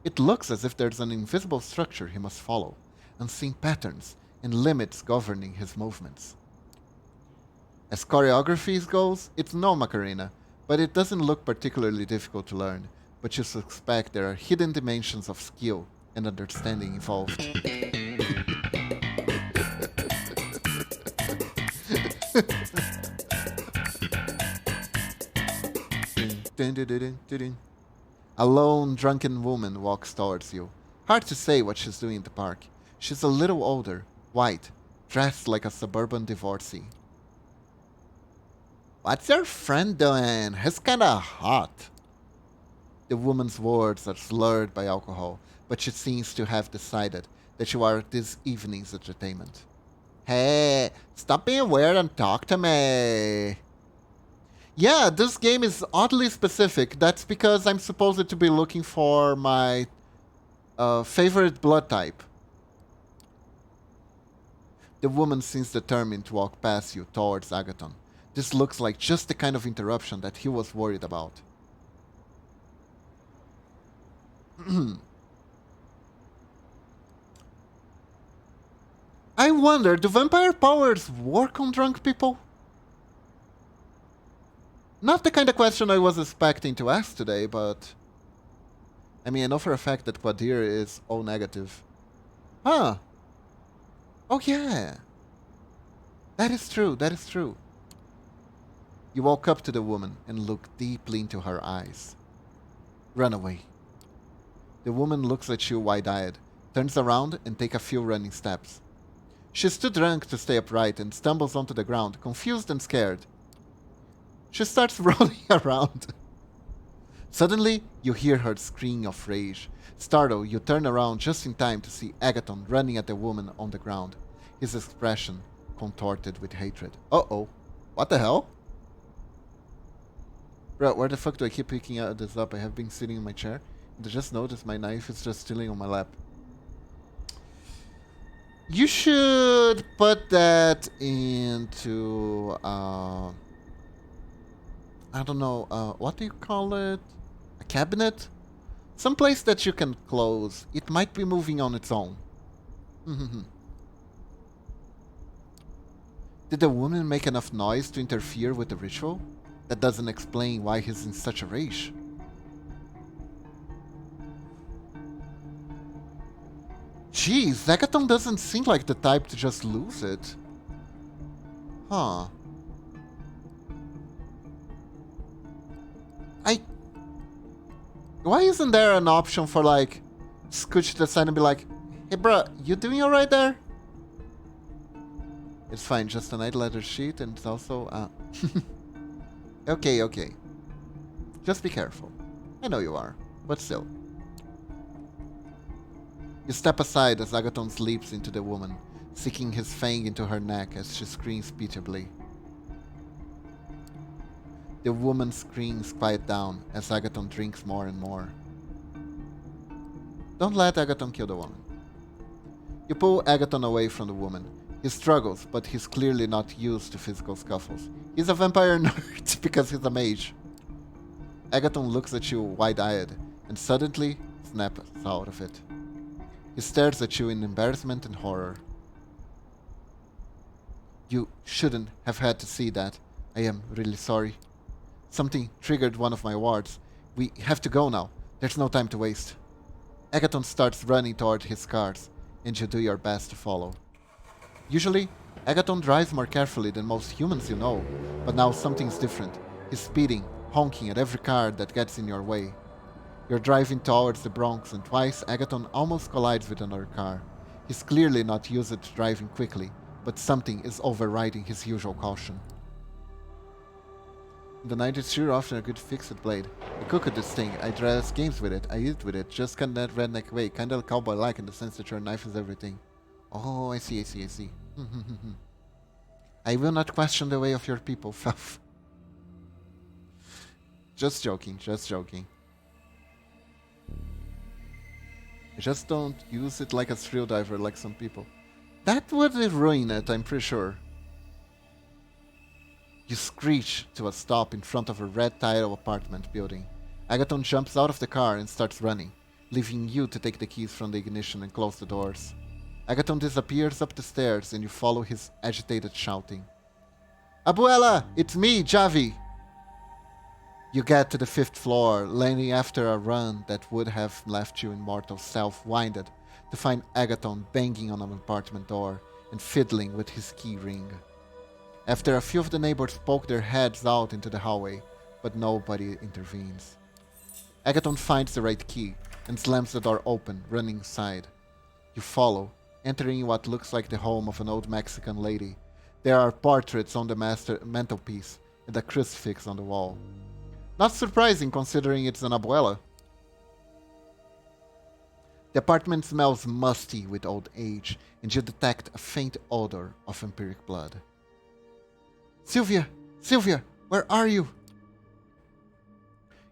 It looks as if there's an invisible structure he must follow, unseen patterns and limits governing his movements. As choreography goes, it's no Macarena, but it doesn't look particularly difficult to learn, but you suspect there are hidden dimensions of skill and understanding involved. A lone, drunken woman walks towards you. Hard to say what she's doing in the park. She's a little older, white, dressed like a suburban divorcee. What's your friend doing? He's kinda hot. The woman's words are slurred by alcohol, but she seems to have decided that you are this evening's entertainment. Hey, stop being weird and talk to me. Yeah, this game is oddly specific. That's because I'm supposed to be looking for my favorite blood type. The woman seems determined to walk past you towards Agathon. This looks like just the kind of interruption that he was worried about. I wonder, do vampire powers work on drunk people? Not the kind of question I was expecting to ask today, but... I mean, I know for a fact that Quadir is O negative. Huh. Oh yeah. That is true, that is true. You walk up to the woman and look deeply into her eyes. Run away. The woman looks at you wide-eyed, turns around and takes a few running steps. She's too drunk to stay upright and stumbles onto the ground, confused and scared. She starts rolling around. Suddenly, you hear her scream of rage. Startled, you turn around just in time to see Agathon running at the woman on the ground, his expression contorted with hatred. Uh-oh. What the hell? Bro, where the fuck do I keep picking this up? I have been sitting in my chair, and I just noticed my knife is just chilling on my lap. You should put that into... I don't know, what do you call it? A cabinet? Some place that you can close. It might be moving on its own. Did the woman make enough noise to interfere with the ritual? That doesn't explain why he's in such a rage. Jeez, Agathon doesn't seem like the type to just lose it. Huh. Why isn't there an option for, like, scooch to the side and be like, hey, bruh, you doing alright there? It's fine, just a night letter sheet, and it's also, Okay, okay. Just be careful. I know you are, but still. You step aside as Agathon leaps into the woman, sinking his fang into her neck as she screams pitiably. The woman's screams quiet down as Agathon drinks more and more. Don't let Agathon kill the woman. You pull Agathon away from the woman. He struggles, but he's clearly not used to physical scuffles. He's a vampire nerd because he's a mage. Agathon looks at you wide-eyed and suddenly snaps out of it. He stares at you in embarrassment and horror. You shouldn't have had to see that. I am really sorry. Something triggered one of my wards. We have to go now. There's no time to waste. Agathon starts running toward his cars, and you do your best to follow. Usually, Agathon drives more carefully than most humans you know, but now something's different. He's speeding, honking at every car that gets in your way. You're driving towards the Bronx, and twice Agathon almost collides with another car. He's clearly not used to driving quickly, but something is overriding his usual caution. In the 90s, sure often a good fixed blade. I cook at this thing, I dress games with it, I eat with it, just kinda that redneck way, kinda cowboy-like in the sense that your knife is everything. Oh, I see. I will not question the way of your people, Falf. Just joking. Just don't use it like a thrill diver like some people. That would ruin it, I'm pretty sure. You screech to a stop in front of a red tile apartment building. Agathon jumps out of the car and starts running, leaving you to take the keys from the ignition and close the doors. Agathon disappears up the stairs and you follow his agitated shouting. Abuela! It's me, Javi! You get to the 5th floor, landing after a run that would have left you in mortal self-winded, to find Agathon banging on an apartment door and fiddling with his key ring. After a few of the neighbors poke their heads out into the hallway, but nobody intervenes. Agathon finds the right key and slams the door open, running inside. You follow, entering what looks like the home of an old Mexican lady. There are portraits on the mantelpiece and a crucifix on the wall. Not surprising considering it's an abuela. The apartment smells musty with old age, and you detect a faint odor of vampiric blood. Sylvia! Where are you?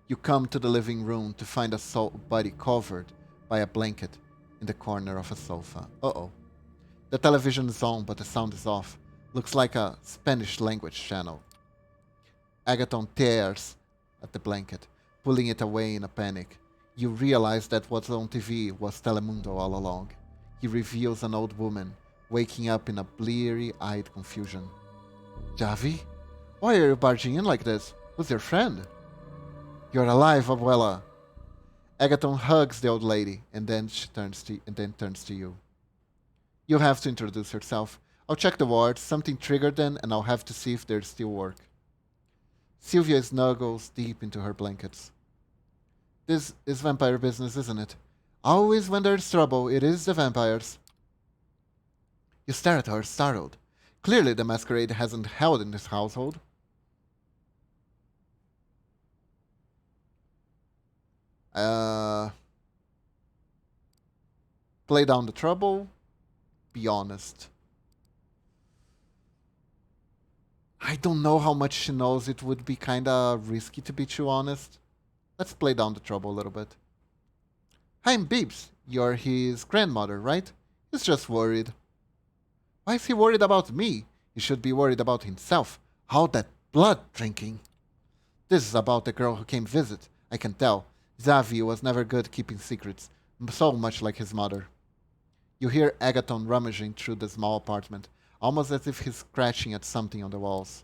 You come to the living room to find a body covered by a blanket in the corner of a sofa. Uh-oh. The television is on, but the sound is off. Looks like a Spanish language channel. Agathon tears at the blanket, pulling it away in a panic. You realize that what was on TV was Telemundo all along. He reveals an old woman, waking up in a bleary-eyed confusion. Javi? Why are you barging in like this? Who's your friend? You're alive, Abuela. Agathon hugs the old lady, and then turns to you. You have to introduce yourself. I'll check the wards, something triggered them, and I'll have to see if they still work. Sylvia snuggles deep into her blankets. This is vampire business, isn't it? Always when there's trouble, it is the vampires. You stare at her, startled. Clearly the masquerade hasn't held in this household. Play down the trouble. Be honest. I don't know how much she knows. It would be kinda risky to be too honest. Let's play down the trouble a little bit. Hi, I'm Bibbs. You're his grandmother, right? He's just worried. Why is he worried about me? He should be worried about himself. All that blood drinking. This is about the girl who came visit. I can tell. Xavi was never good keeping secrets, so much like his mother. You hear Agathon rummaging through the small apartment, almost as if he's scratching at something on the walls.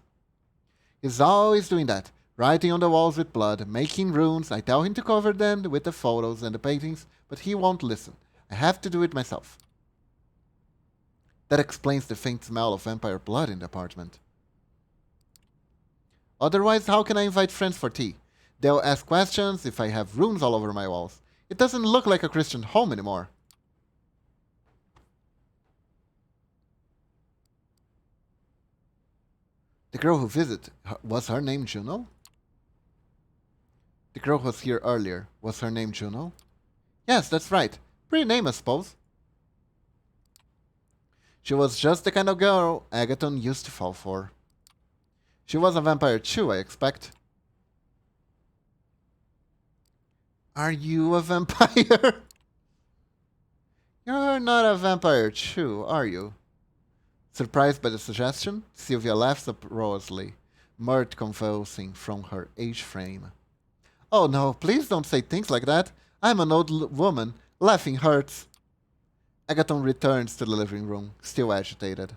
He's always doing that, writing on the walls with blood, making runes. I tell him to cover them with the photos and the paintings, but he won't listen. I have to do it myself. That explains the faint smell of vampire blood in the apartment. Otherwise, how can I invite friends for tea? They'll ask questions if I have runes all over my walls. It doesn't look like a Christian home anymore. The girl who visited, was her name Juno? The girl who was here earlier, was her name Juno? Yes, that's right. Pretty name, I suppose. She was just the kind of girl Agathon used to fall for. She was a vampire too, I expect. Are you a vampire? You're not a vampire too, are you? Surprised by the suggestion, Sylvia laughs uproariously, mirth convulsing from her age frame. Oh no, please don't say things like that. I'm an old woman. Laughing hurts. Agathon returns to the living room, still agitated.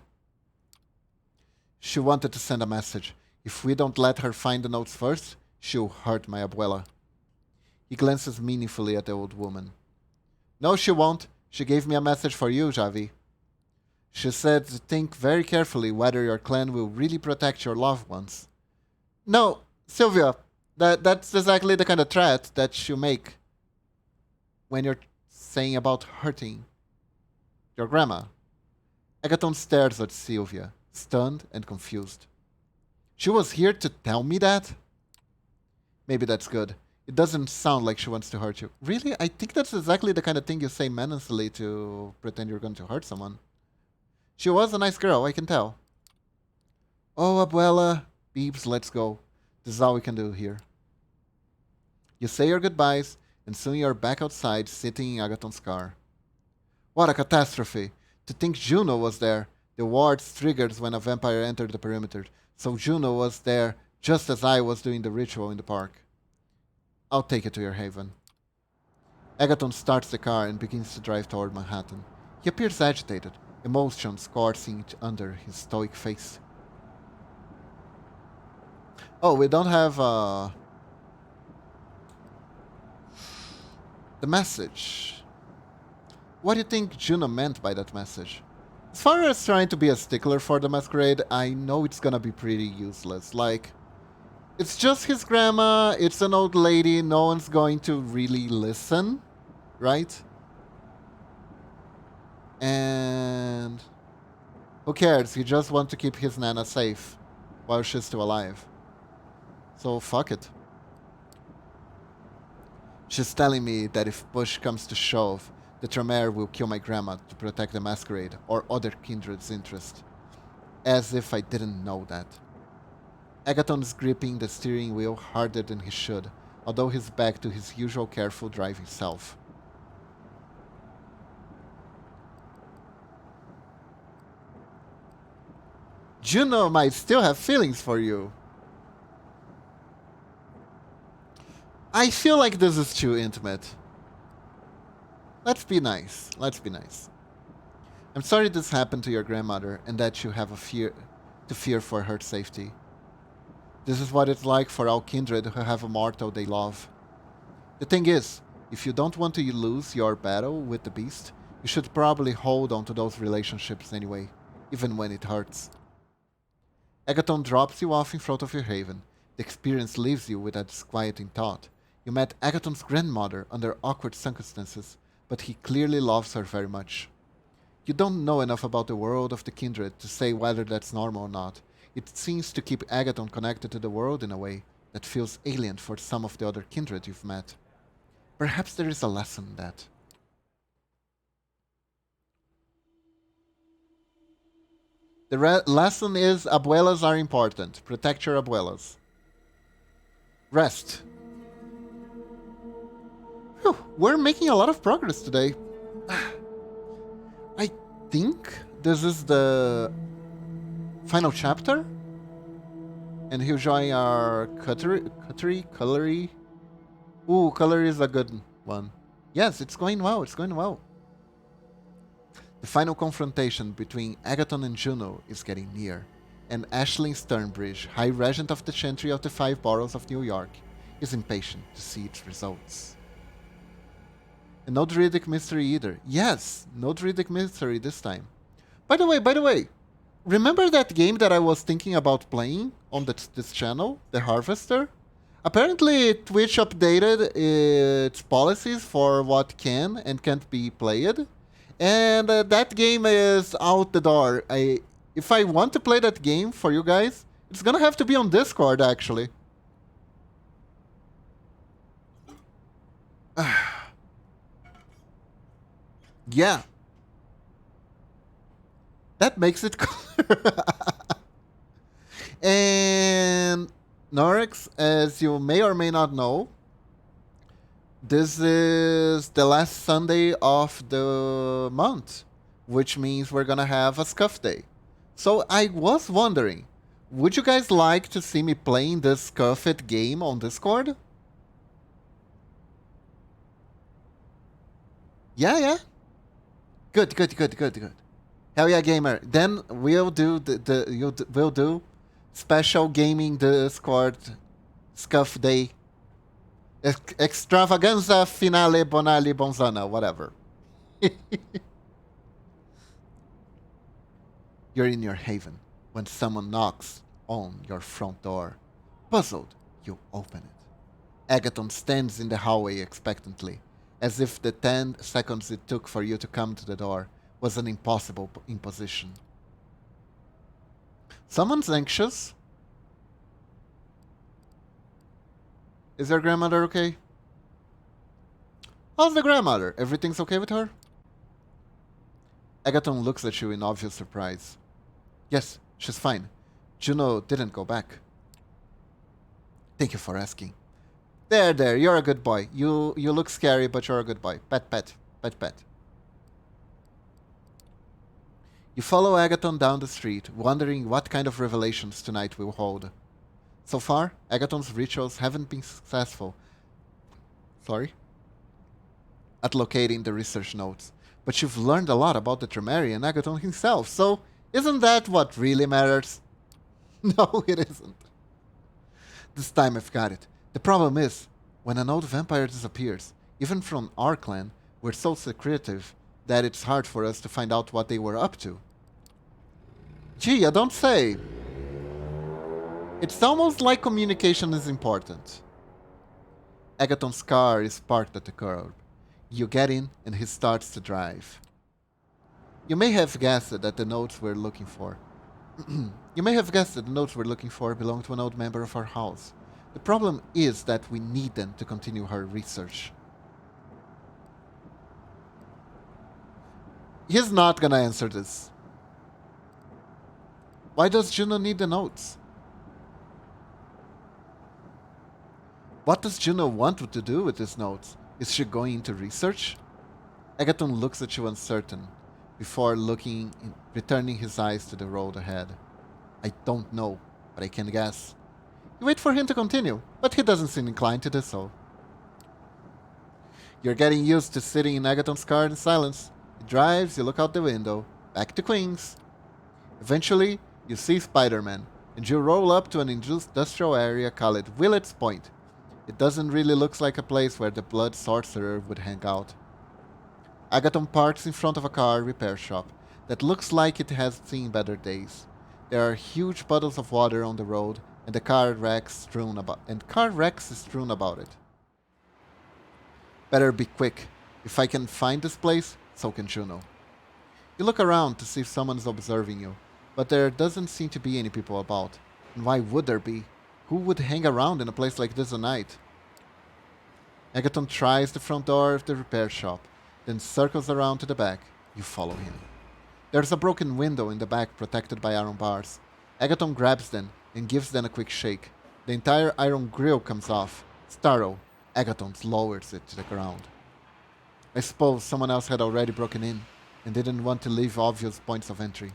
She wanted to send a message. If we don't let her find the notes first, she'll hurt my abuela. He glances meaningfully at the old woman. No, she won't. She gave me a message for you, Javi. She said to think very carefully whether your clan will really protect your loved ones. No, Sylvia, that's exactly the kind of threat that you make when you're saying about hurting your grandma. Agathon stares at Sylvia, stunned and confused. She was here to tell me that? Maybe that's good. It doesn't sound like she wants to hurt you. Really? I think that's exactly the kind of thing you say menacingly to pretend you're going to hurt someone. She was a nice girl, I can tell. Oh, Abuela. Beebs, let's go. This is all we can do here. You say your goodbyes, and soon you're back outside, sitting in Agathon's car. What a catastrophe! To think Juno was there. The wards triggered when a vampire entered the perimeter, so Juno was there just as I was doing the ritual in the park. I'll take it to your haven. Agathon starts the car and begins to drive toward Manhattan. He appears agitated, emotions coursing under his stoic face. Oh, we don't have the message. What do you think Juno meant by that message? As far as trying to be a stickler for the masquerade, I know it's gonna be pretty useless. Like, it's just his grandma, it's an old lady, no one's going to really listen, right? And who cares? He just wants to keep his Nana safe while she's still alive. So fuck it. She's telling me that if push comes to shove, the Tremere will kill my grandma to protect the masquerade or other kindred's interest. As if I didn't know that. Agathon is gripping the steering wheel harder than he should, although he's back to his usual careful driving self. Juno might still have feelings for you. I feel like this is too intimate. Let's be nice. Let's be nice. I'm sorry this happened to your grandmother and that you have to fear for her safety. This is what it's like for all kindred who have a mortal they love. The thing is, if you don't want to lose your battle with the beast, you should probably hold on to those relationships anyway, even when it hurts. Agathon drops you off in front of your haven. The experience leaves you with a disquieting thought. You met Agathon's grandmother under awkward circumstances, but he clearly loves her very much. You don't know enough about the world of the kindred to say whether that's normal or not. It seems to keep Agathon connected to the world in a way that feels alien for some of the other kindred you've met. Perhaps there is a lesson in that. The lesson is abuelas are important. Protect your abuelas. Rest. Whew, we're making a lot of progress today. I think this is the final chapter. And he'll join our cutlery. Ooh, cutlery is a good one. Yes, it's going well, it's going well. The final confrontation between Agathon and Juno is getting near, and Aisling Sternbridge, High Regent of the Chantry of the Five Boroughs of New York, is impatient to see its results. And no Druidic mystery either. Yes, no Druidic mystery this time. By the way, remember that game that I was thinking about playing on this channel, The Harvester? Apparently Twitch updated its policies for what can and can't be played. And that game is out the door. If I want to play that game for you guys, It's gonna have to be on Discord, actually. Yeah. That makes it clear. And Norix, as you may or may not know, this is the last Sunday of the month, which means we're gonna have a Scuff Day. So I was wondering, would you guys like to see me playing this Scuffed game on Discord? Yeah. Good. Hell yeah, gamer. Then we'll do we'll do special gaming Discord Scuff Day. Extravaganza finale bonali bonzana, whatever. You're in your haven when someone knocks on your front door. Puzzled, you open it. Agathon stands in the hallway expectantly, as if the 10 seconds it took for you to come to the door was an impossible imposition. Someone's anxious. Is your grandmother okay? How's the grandmother? Everything's okay with her? Agathon looks at you in obvious surprise. Yes, she's fine. Juno didn't go back. Thank you for asking. There, you're a good boy. You look scary, but you're a good boy. Pet. You follow Agathon down the street, wondering what kind of revelations tonight will hold. So far, Agathon's rituals haven't been successful. At locating the research notes. But you've learned a lot about the Tremere and Agathon himself, so isn't that what really matters? No, it isn't. This time I've got it. The problem is, when an old vampire disappears, even from our clan, we're so secretive that it's hard for us to find out what they were up to. Gee, I don't say. It's almost like communication is important. Agathon's car is parked at the curb. You get in and he starts to drive. You may have guessed that the notes we're looking for belong to an old member of our house. The problem is that we need them to continue her research. He's not gonna answer this. Why does Juno need the notes? What does Juno want to do with these notes? Is she going into research? Agathon looks at you uncertain, before returning his eyes to the road ahead. I don't know, but I can guess. You wait for him to continue, but he doesn't seem inclined to do so. You're getting used to sitting in Agathon's car in silence. He drives, you look out the window, back to Queens. Eventually, you see Spider-Man, and you roll up to an industrial area called Willets Point. It doesn't really look like a place where the blood sorcerer would hang out. Agathon parks in front of a car repair shop that looks like it has seen better days. There are huge puddles of water on the road, and car wrecks strewn about it. Better be quick. If I can find this place, so can Juno. You look around to see if someone is observing you, but there doesn't seem to be any people about. And why would there be? Who would hang around in a place like this at night? Agathon tries the front door of the repair shop, then circles around to the back. You follow him. There's a broken window in the back protected by iron bars. Agathon grabs them and gives them a quick shake. The entire iron grill comes off. Startled, Agathon lowers it to the ground. I suppose someone else had already broken in and didn't want to leave obvious points of entry.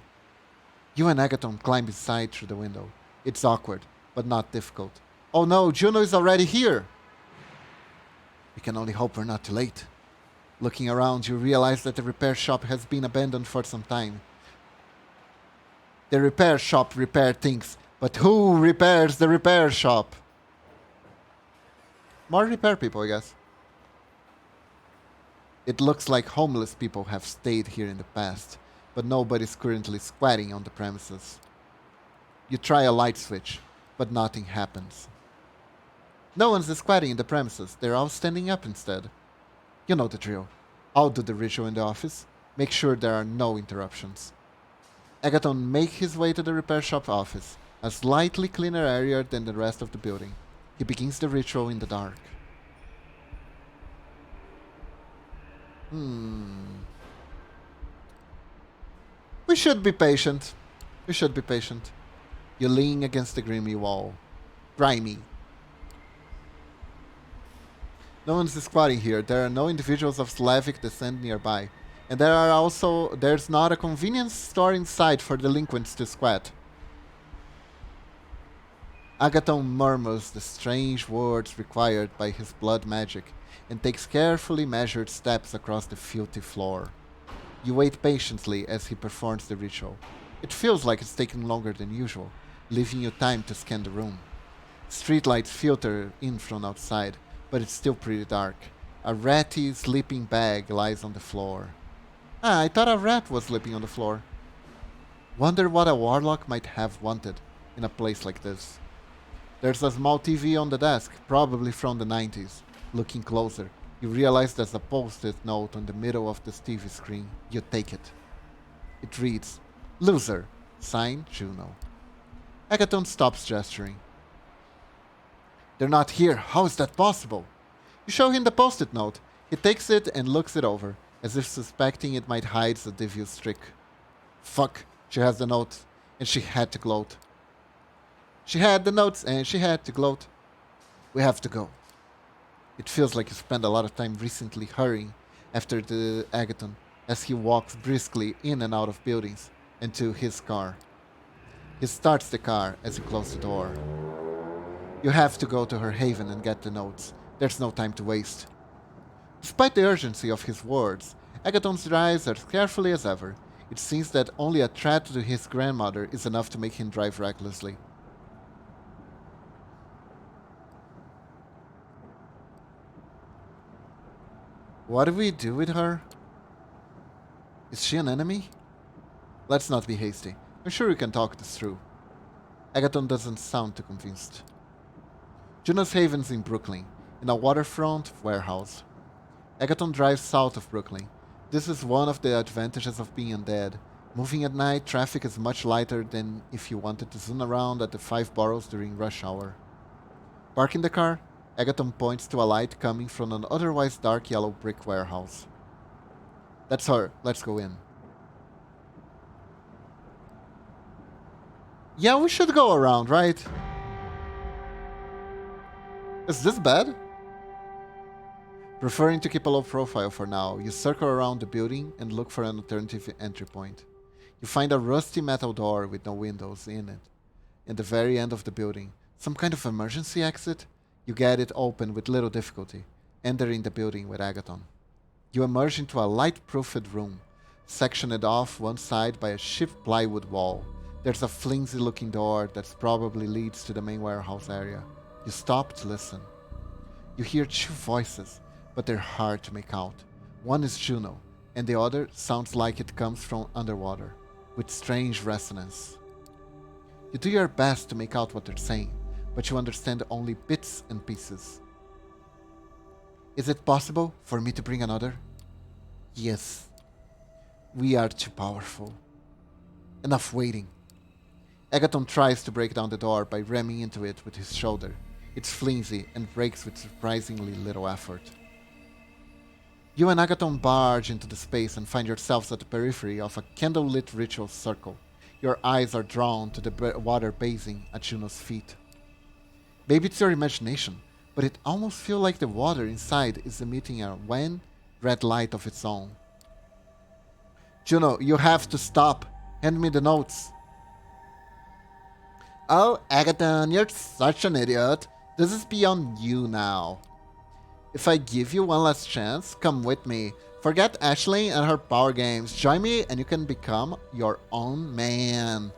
You and Agathon climb inside through the window. It's awkward, but not difficult. Oh no, Juno is already here! We can only hope we're not too late. Looking around, you realize that the repair shop has been abandoned for some time. The repair shop repairs things, but who repairs the repair shop? More repair people, I guess. It looks like homeless people have stayed here in the past, but nobody's currently squatting on the premises. You try a light switch, but nothing happens. No one's squatting in the premises, they're all standing up instead. You know the drill. I'll do the ritual in the office. Make sure there are no interruptions. Agathon makes his way to the repair shop office. a slightly cleaner area than the rest of the building. He begins the ritual in the dark. We should be patient. We should be patient. You lean against the grimy wall. Grimy. No one's squatting here. There are no individuals of Slavic descent nearby. And there's not a convenience store in sight for delinquents to squat. Agathon murmurs the strange words required by his blood magic and takes carefully measured steps across the filthy floor. You wait patiently as he performs the ritual. It feels like it's taking longer than usual, leaving you time to scan the room. Streetlights filter in from outside, but it's still pretty dark. A ratty sleeping bag lies on the floor. I thought a rat was sleeping on the floor. Wonder what a warlock might have wanted in a place like this. There's a small TV on the desk, probably from the 90s. Looking closer, you realize there's a post-it note on the middle of the TV screen. You take it. It reads, "Loser, signed Juno." Agathon stops gesturing. "They're not here. How is that possible?" You show him the post-it note. He takes it and looks it over, as if suspecting it might hide a devious trick. Fuck, she has the note, and she had to gloat. She had the notes, and she had to gloat. We have to go. It feels like you spent a lot of time recently hurrying after the Agathon, as he walks briskly in and out of buildings, and to his car. He starts the car as you close the door. You have to go to her haven and get the notes. There's no time to waste. Despite the urgency of his words, Agathon's drives as carefully as ever. It seems that only a threat to his grandmother is enough to make him drive recklessly. What do we do with her? Is she an enemy? Let's not be hasty. I'm sure we can talk this through. Agathon doesn't sound too convinced. Juno's Haven's in Brooklyn, in a waterfront warehouse. Agathon drives south of Brooklyn. This is one of the advantages of being undead. Moving at night, traffic is much lighter than if you wanted to zoom around at the 5 boroughs during rush hour. Parking the car, Agathon points to a light coming from an otherwise dark yellow brick warehouse. That's her. Let's go in. Yeah, we should go around, right? Is this bad? Preferring to keep a low profile for now, you circle around the building and look for an alternative entry point. You find a rusty metal door with no windows in it. In the very end of the building, some kind of emergency exit? You get it open with little difficulty, entering the building with Agathon. You emerge into a light-proofed room, sectioned off one side by a shift plywood wall. There's a flimsy-looking door that probably leads to the main warehouse area. You stop to listen. You hear 2 voices, but they're hard to make out. One is Juno, and the other sounds like it comes from underwater, with strange resonance. You do your best to make out what they're saying, but you understand only bits and pieces. Is it possible for me to bring another? Yes. We are too powerful. Enough waiting. Agathon tries to break down the door by ramming into it with his shoulder. It's flimsy and breaks with surprisingly little effort. You and Agathon barge into the space and find yourselves at the periphery of a candlelit ritual circle. Your eyes are drawn to the water basin at Juno's feet. Maybe it's your imagination, but it almost feels like the water inside is emitting a wan, red light of its own. Juno, you have to stop. Hand me the notes. Oh, Agathon, you're such an idiot. This is beyond you now. If I give you one last chance, come with me. Forget Ashley and her power games. Join me and you can become your own man.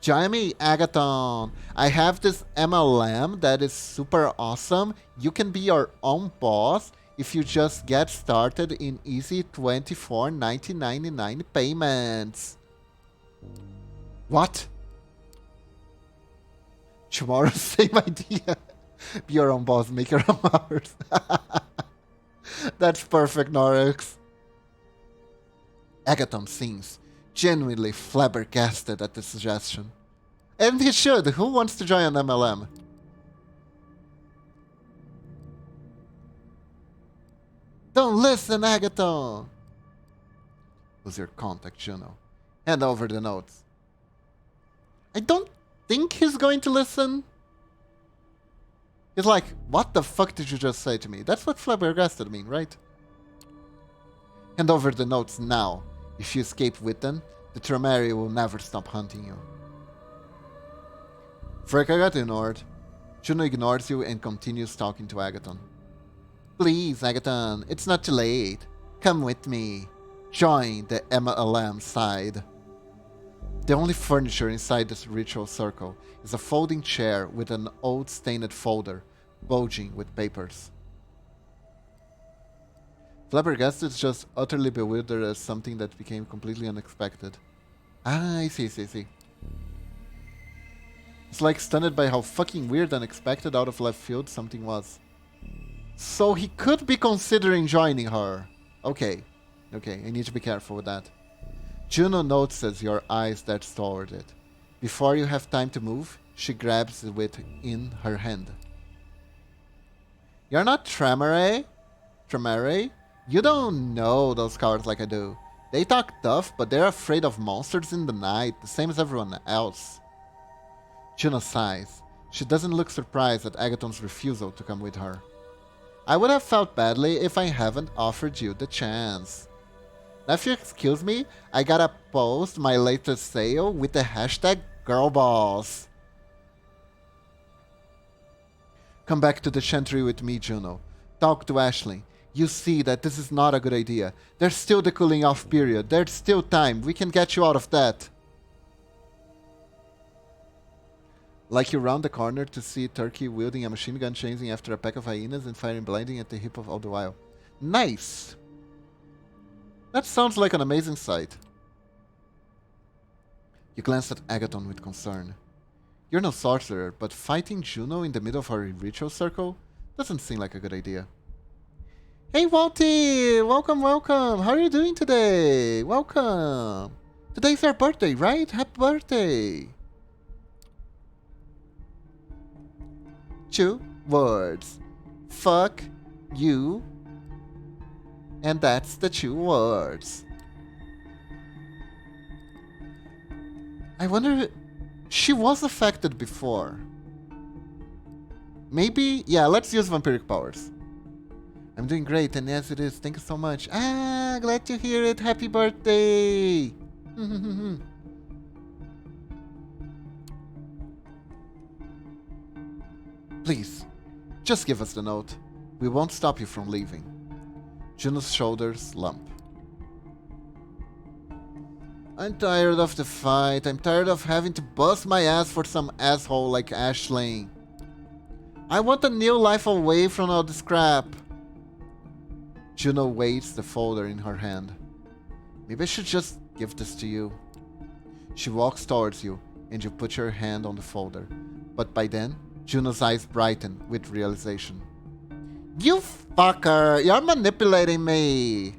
Join me, Agathon. I have this MLM that is super awesome. You can be your own boss if you just get started in easy $24.99 payments. What? Tomorrow's same idea. Be your own boss, make your own hours. That's perfect, Norix. Agathon seems genuinely flabbergasted at the suggestion. And he should. Who wants to join an MLM? Don't listen, Agathon! Who's your contact, Juno? Hand over the notes. I don't think he's going to listen. He's like, what the fuck did you just say to me? That's what flabbergasted mean, right? Hand over the notes now. If you escape with them, the Tremere will never stop hunting you. Freka got ignored. Juno ignores you and continues talking to Agathon. Please, Agathon, it's not too late. Come with me. Join the MLM side. The only furniture inside this ritual circle is a folding chair with an old stained folder, bulging with papers. Flabbergasted is just utterly bewildered as something that became completely unexpected. Ah, I see. It's like stunned by how fucking weird, unexpected, out of left field something was. So he could be considering joining her. Okay, I need to be careful with that. Juno notices your eyes dart toward it. Before you have time to move, she grabs it in her hand. You're not Tremere? You don't know those cowards like I do. They talk tough, but they're afraid of monsters in the night, the same as everyone else. Juno sighs. She doesn't look surprised at Agathon's refusal to come with her. I would have felt badly if I haven't offered you the chance. Now if you excuse me, I gotta post my latest sale with the hashtag girlboss. Come back to the Chantry with me, Juno. Talk to Ashley. You see that this is not a good idea. There's still the cooling off period. There's still time. We can get you out of that. Like you round the corner to see Turkey wielding a machine gun chasing after a pack of hyenas and firing blinding at the hip of all the while. Nice! That sounds like an amazing sight. You glance at Agathon with concern. You're no sorcerer, but fighting Juno in the middle of our ritual circle doesn't seem like a good idea. Hey Walty! Welcome! How are you doing today? Welcome! Today's your birthday, right? Happy birthday! 2 words. Fuck you. And that's the 2 words. I wonder... She was affected before. Maybe... Yeah, let's use vampiric powers. I'm doing great, and yes it is. Thank you so much. Ah, glad to hear it. Happy birthday! Please, just give us the note. We won't stop you from leaving. Juno's shoulders lump. I'm tired of the fight. I'm tired of having to bust my ass for some asshole like Ashley. I want a new life away from all this crap. Juno weighs the folder in her hand. Maybe I should just give this to you. She walks towards you, and you put your hand on the folder. But by then, Juno's eyes brighten with realization. You fucker! You're manipulating me!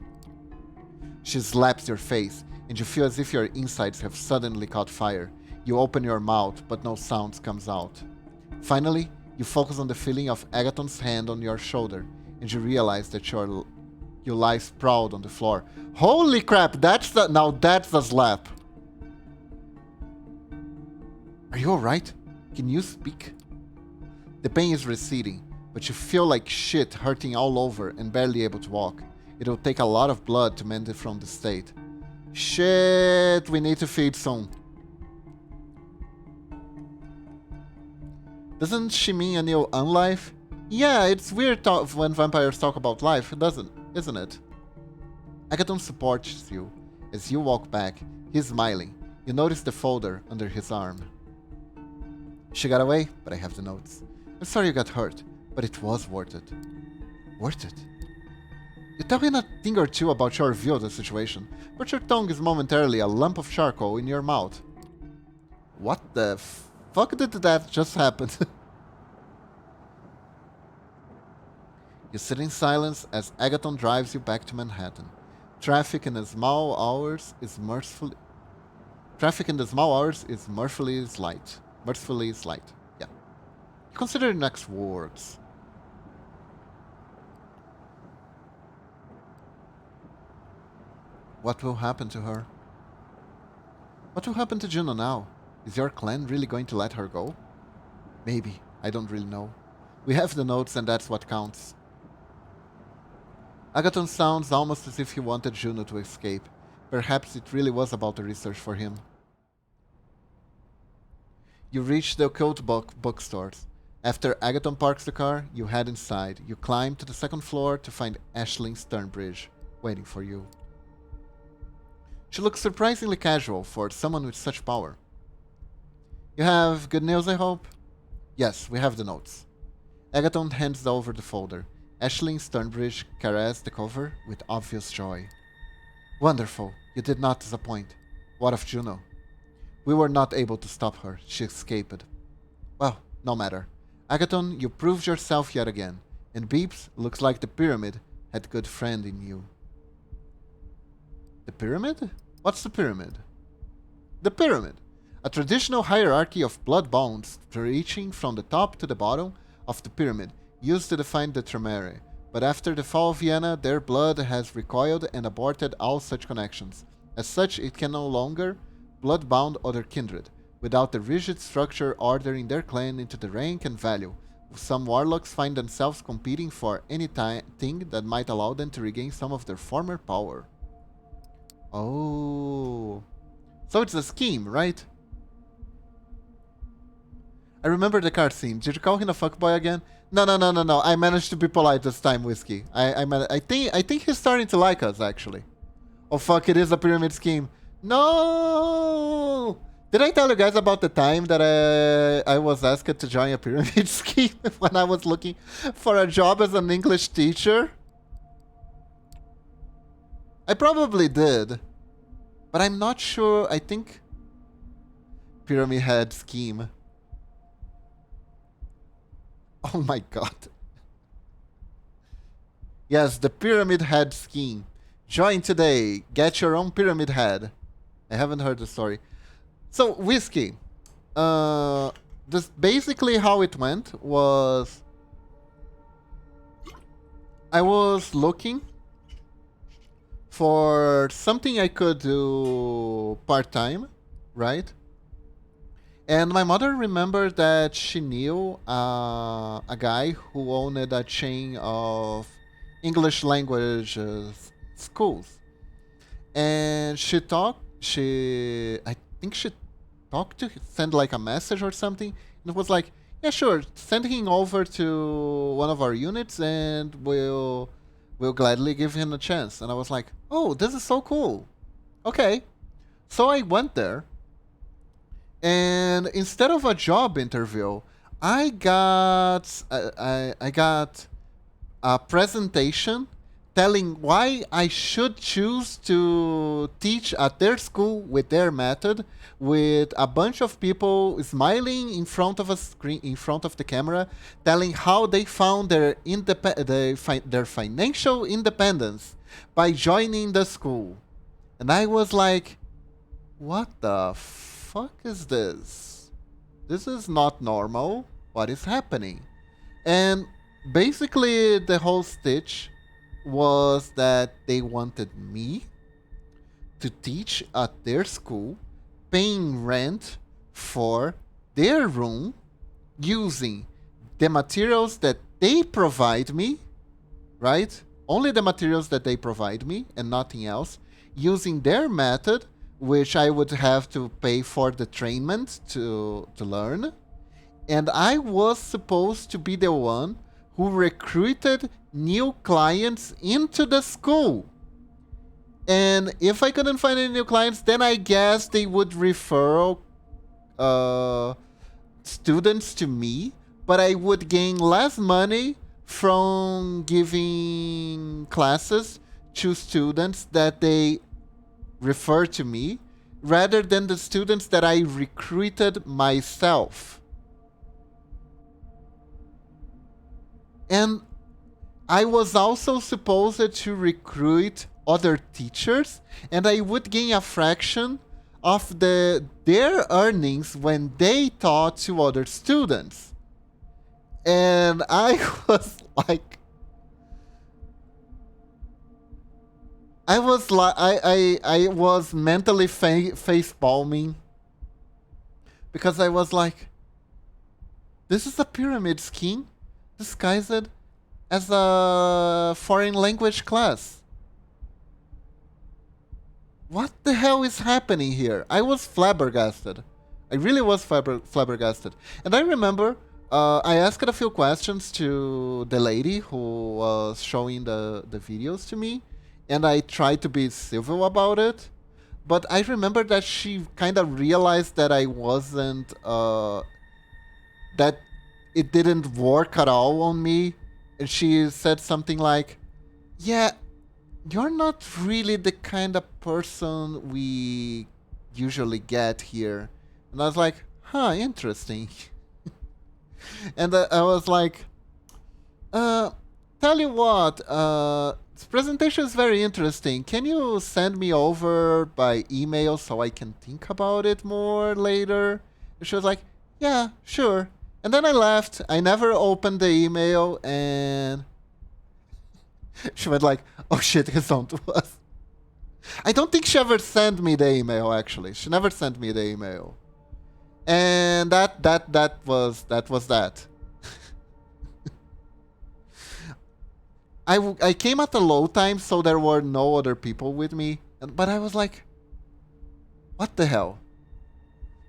She slaps your face, and you feel as if your insides have suddenly caught fire. You open your mouth, but no sound comes out. Finally, you focus on the feeling of Agathon's hand on your shoulder, and you realize that you lie sprawled on the floor. Holy crap! Now that's a slap! Are you alright? Can you speak? The pain is receding, but you feel like shit, hurting all over and barely able to walk. It'll take a lot of blood to mend it from the state. Shit, we need to feed soon. Doesn't she mean a new unlife? Yeah, it's weird when vampires talk about life, isn't it? Agathon supports you. As you walk back, he's smiling. You notice the folder under his arm. She got away, but I have the notes. I'm sorry you got hurt, but it was worth it. Worth it? You tell him a thing or two about your view of the situation, but your tongue is momentarily a lump of charcoal in your mouth. What the fuck did that just happen? You sit in silence as Agathon drives you back to Manhattan. Traffic in the small hours is mercifully slight. Mercifully slight. Yeah. Consider your next words. What will happen to her? What will happen to Juno now? Is your clan really going to let her go? Maybe. I don't really know. We have the notes and that's what counts. Agathon sounds almost as if he wanted Juno to escape. Perhaps it really was about the research for him. You reach the occult bookstores. After Agathon parks the car, you head inside. You climb to the second floor to find Aisling Sternbridge waiting for you. She looks surprisingly casual for someone with such power. You have good news, I hope? Yes, we have the notes. Agathon hands over the folder. Aisling Sternbridge caresses the cover with obvious joy. Wonderful, you did not disappoint. What of Juno? We were not able to stop her. She escaped. Well, no matter. Agathon, you proved yourself yet again. And Beeps, looks like the pyramid had good friend in you. The pyramid? What's the pyramid? The pyramid. A traditional hierarchy of blood bonds reaching from the top to the bottom of the pyramid, used to define the Tremere. But after the fall of Vienna, their blood has recoiled and aborted all such connections. As such, it can no longer blood-bound other kindred, without the rigid structure ordering their clan into the rank and value. Some warlocks find themselves competing for any thing that might allow them to regain some of their former power. Oh. So it's a scheme, right? I remember the card scene. Did you call him a fuckboy again? No. I managed to be polite this time, Whiskey. I think he's starting to like us, actually. Oh fuck, it is a pyramid scheme. No! Did I tell you guys about the time that I was asked to join a pyramid scheme when I was looking for a job as an English teacher? I probably did. But I'm not sure. I think pyramid head scheme. Oh my god. Yes, the pyramid head scheme. Join today. Get your own pyramid head. I haven't heard the story. So, Whiskey. This basically how it went was I was looking for something I could do part-time, right? And my mother remembered that she knew a guy who owned a chain of English language schools. And I think she talked to him, sent like a message or something. And it was like, yeah, sure, send him over to one of our units and we'll gladly give him a chance. And I was like, oh, this is so cool. Okay. So I went there. And instead of a job interview, I got a presentation telling why I should choose to teach at their school with their method, with a bunch of people smiling in front of a screen, in front of the camera, telling how they found their financial independence by joining the school. And I was like, what the fuck is this? This is not normal. What is happening? And basically the whole stitch was that they wanted me to teach at their school, paying rent for their room, using the materials that they provide me, right? Only the materials that they provide me and nothing else, using their method, which I would have to pay for the trainment to learn. And I was supposed to be the one who recruited new clients into the school. And if I couldn't find any new clients, then I guess they would refer students to me, but I would gain less money from giving classes to students that they refer to me, rather than the students that I recruited myself. And I was also supposed to recruit other teachers, and I would gain a fraction of their earnings when they taught to other students. And I was like, I was mentally face palming because I was like, this is a pyramid scheme disguised as a foreign language class. What the hell is happening here? I was flabbergasted. I really was flabbergasted. And I remember I asked a few questions to the lady who was showing the videos to me, and I tried to be civil about it. But I remember that she kind of realized that I wasn't, that it didn't work at all on me. And she said something like, yeah, you're not really the kind of person we usually get here. And I was like, huh, interesting. And I was like, tell you what, this presentation is very interesting. Can you send me over by email so I can think about it more later? And she was like, yeah, sure. And then I left. I never opened the email, and she went like, oh shit, he's on to us. I don't think she ever sent me the email, actually. She never sent me the email. And that was that. I came at a low time, so there were no other people with me. But I was like, what the hell?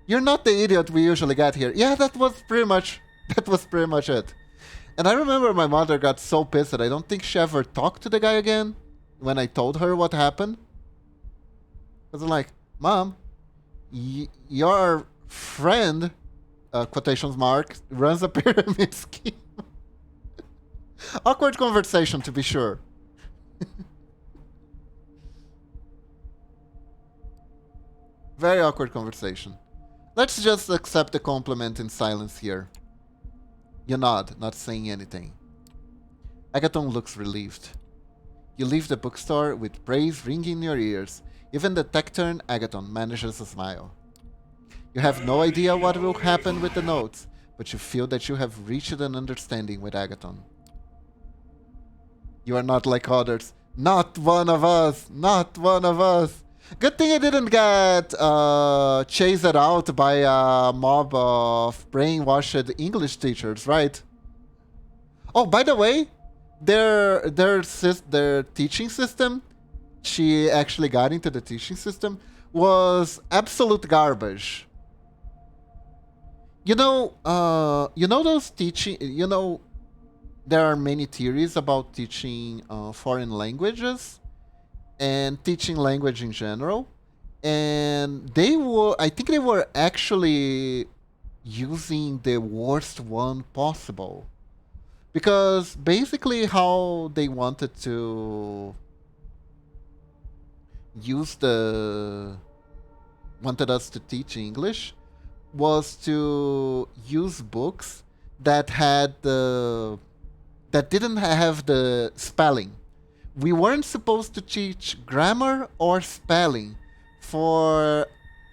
You're not the idiot we usually get here. Yeah, that was pretty much it. And I remember my mother got so pissed that I don't think she ever talked to the guy again when I told her what happened. I was like, Mom, your friend, quotations mark, runs a pyramid scheme. Awkward conversation, to be sure. Very awkward conversation. Let's just accept the compliment in silence here. You nod, not saying anything. Agathon looks relieved. You leave the bookstore with praise ringing in your ears. Even the taciturn Agathon manages a smile. You have no idea what will happen with the notes, but you feel that you have reached an understanding with Agathon. You are not like others. Not one of us! Not one of us! Good thing I didn't get chased out by a mob of brainwashed English teachers, right? Oh, by the way, their teaching system, she actually got into the teaching system, was absolute garbage. You know those teaching, there are many theories about teaching foreign languages and teaching language in general, and I think they were actually using the worst one possible, because basically how they wanted to wanted us to teach English was to use books that didn't have the spelling. We weren't supposed to teach grammar or spelling for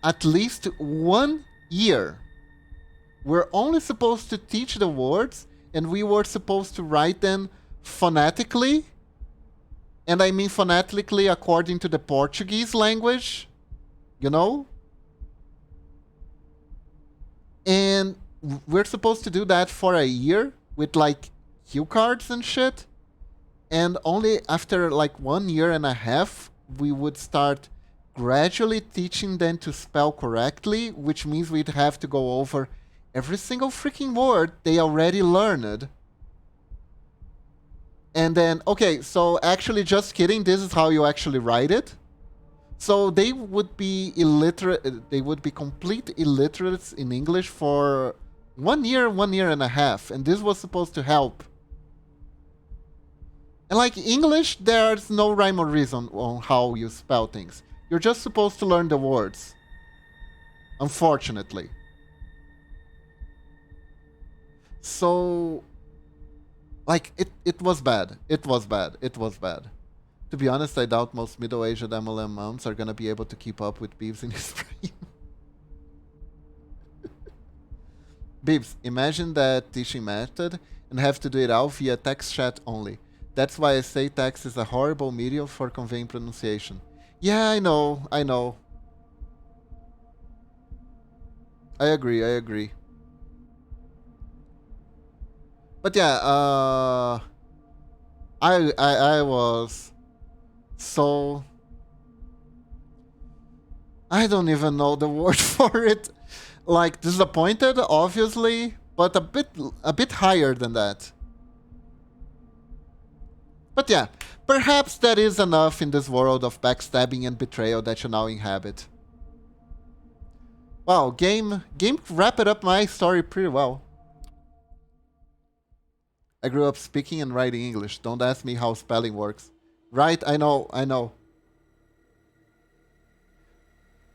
at least 1 year. We're only supposed to teach the words, and we were supposed to write them phonetically. And I mean phonetically according to the Portuguese language, And we're supposed to do that for a year with like cue cards and shit. And only after like 1 year and a half, we would start gradually teaching them to spell correctly, which means we'd have to go over every single freaking word they already learned. And then, okay, so actually just kidding, this is how you actually write it. So they would be illiterate, they would be complete illiterates in English for 1 year and a half, and this was supposed to help. And like English, there's no rhyme or reason on how you spell things. You're just supposed to learn the words. Unfortunately. So, like, it was bad. It was bad. It was bad. To be honest, I doubt most middle-aged MLM moms are gonna be able to keep up with Beeves in his prime. Beeves, imagine that teaching method and have to do it all via text chat only. That's why I say text is a horrible medium for conveying pronunciation. Yeah, I know, I know. I agree, I agree. But yeah, I was so... I don't even know the word for it. Like, disappointed, obviously, but a bit higher than that. But yeah, perhaps that is enough in this world of backstabbing and betrayal that you now inhabit. Wow, game wrapped up my story pretty well. I grew up speaking and writing English. Don't ask me how spelling works. Right, I know, I know.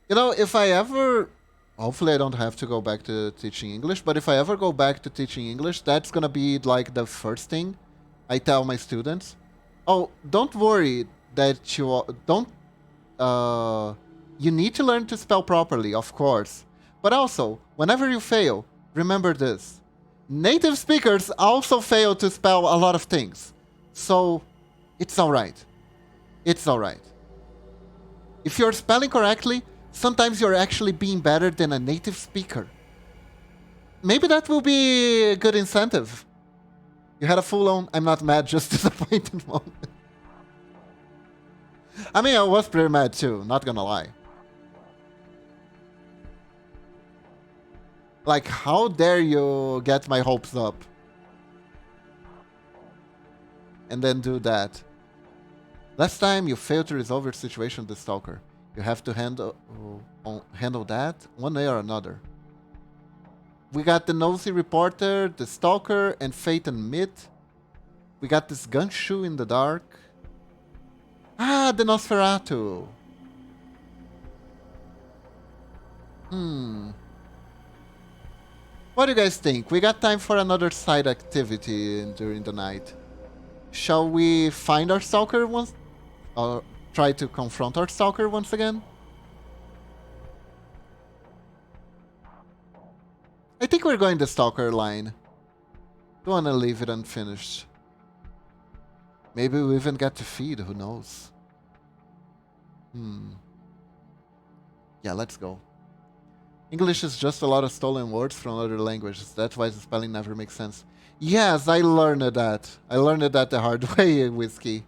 You know, if I ever... Hopefully I don't have to go back to teaching English, but if I ever go back to teaching English, that's gonna be like the first thing I tell my students. Oh, don't worry that you don't... you need to learn to spell properly, of course. But also, whenever you fail, remember this. Native speakers also fail to spell a lot of things. So, it's alright. It's alright. If you're spelling correctly, sometimes you're actually being better than a native speaker. Maybe that will be a good incentive. You had a full-on, I'm not mad, just disappointed moment. I mean, I was pretty mad too, not gonna lie. Like, how dare you get my hopes up? And then do that. Last time you failed to resolve your situation with the stalker. You have to handle that one way or another. We got the nosy reporter, the stalker, and Fate and Myth. We got this gumshoe in the dark. Ah, the Nosferatu. What do you guys think? We got time for another side activity during the night. Shall we find our stalker once? Or try to confront our stalker once again? I think we're going the stalker line. Don't wanna leave it unfinished. Maybe we even get to feed, who knows? Yeah, let's go. English is just a lot of stolen words from other languages. That's why the spelling never makes sense. Yes, I learned that. I learned that the hard way, Whiskey.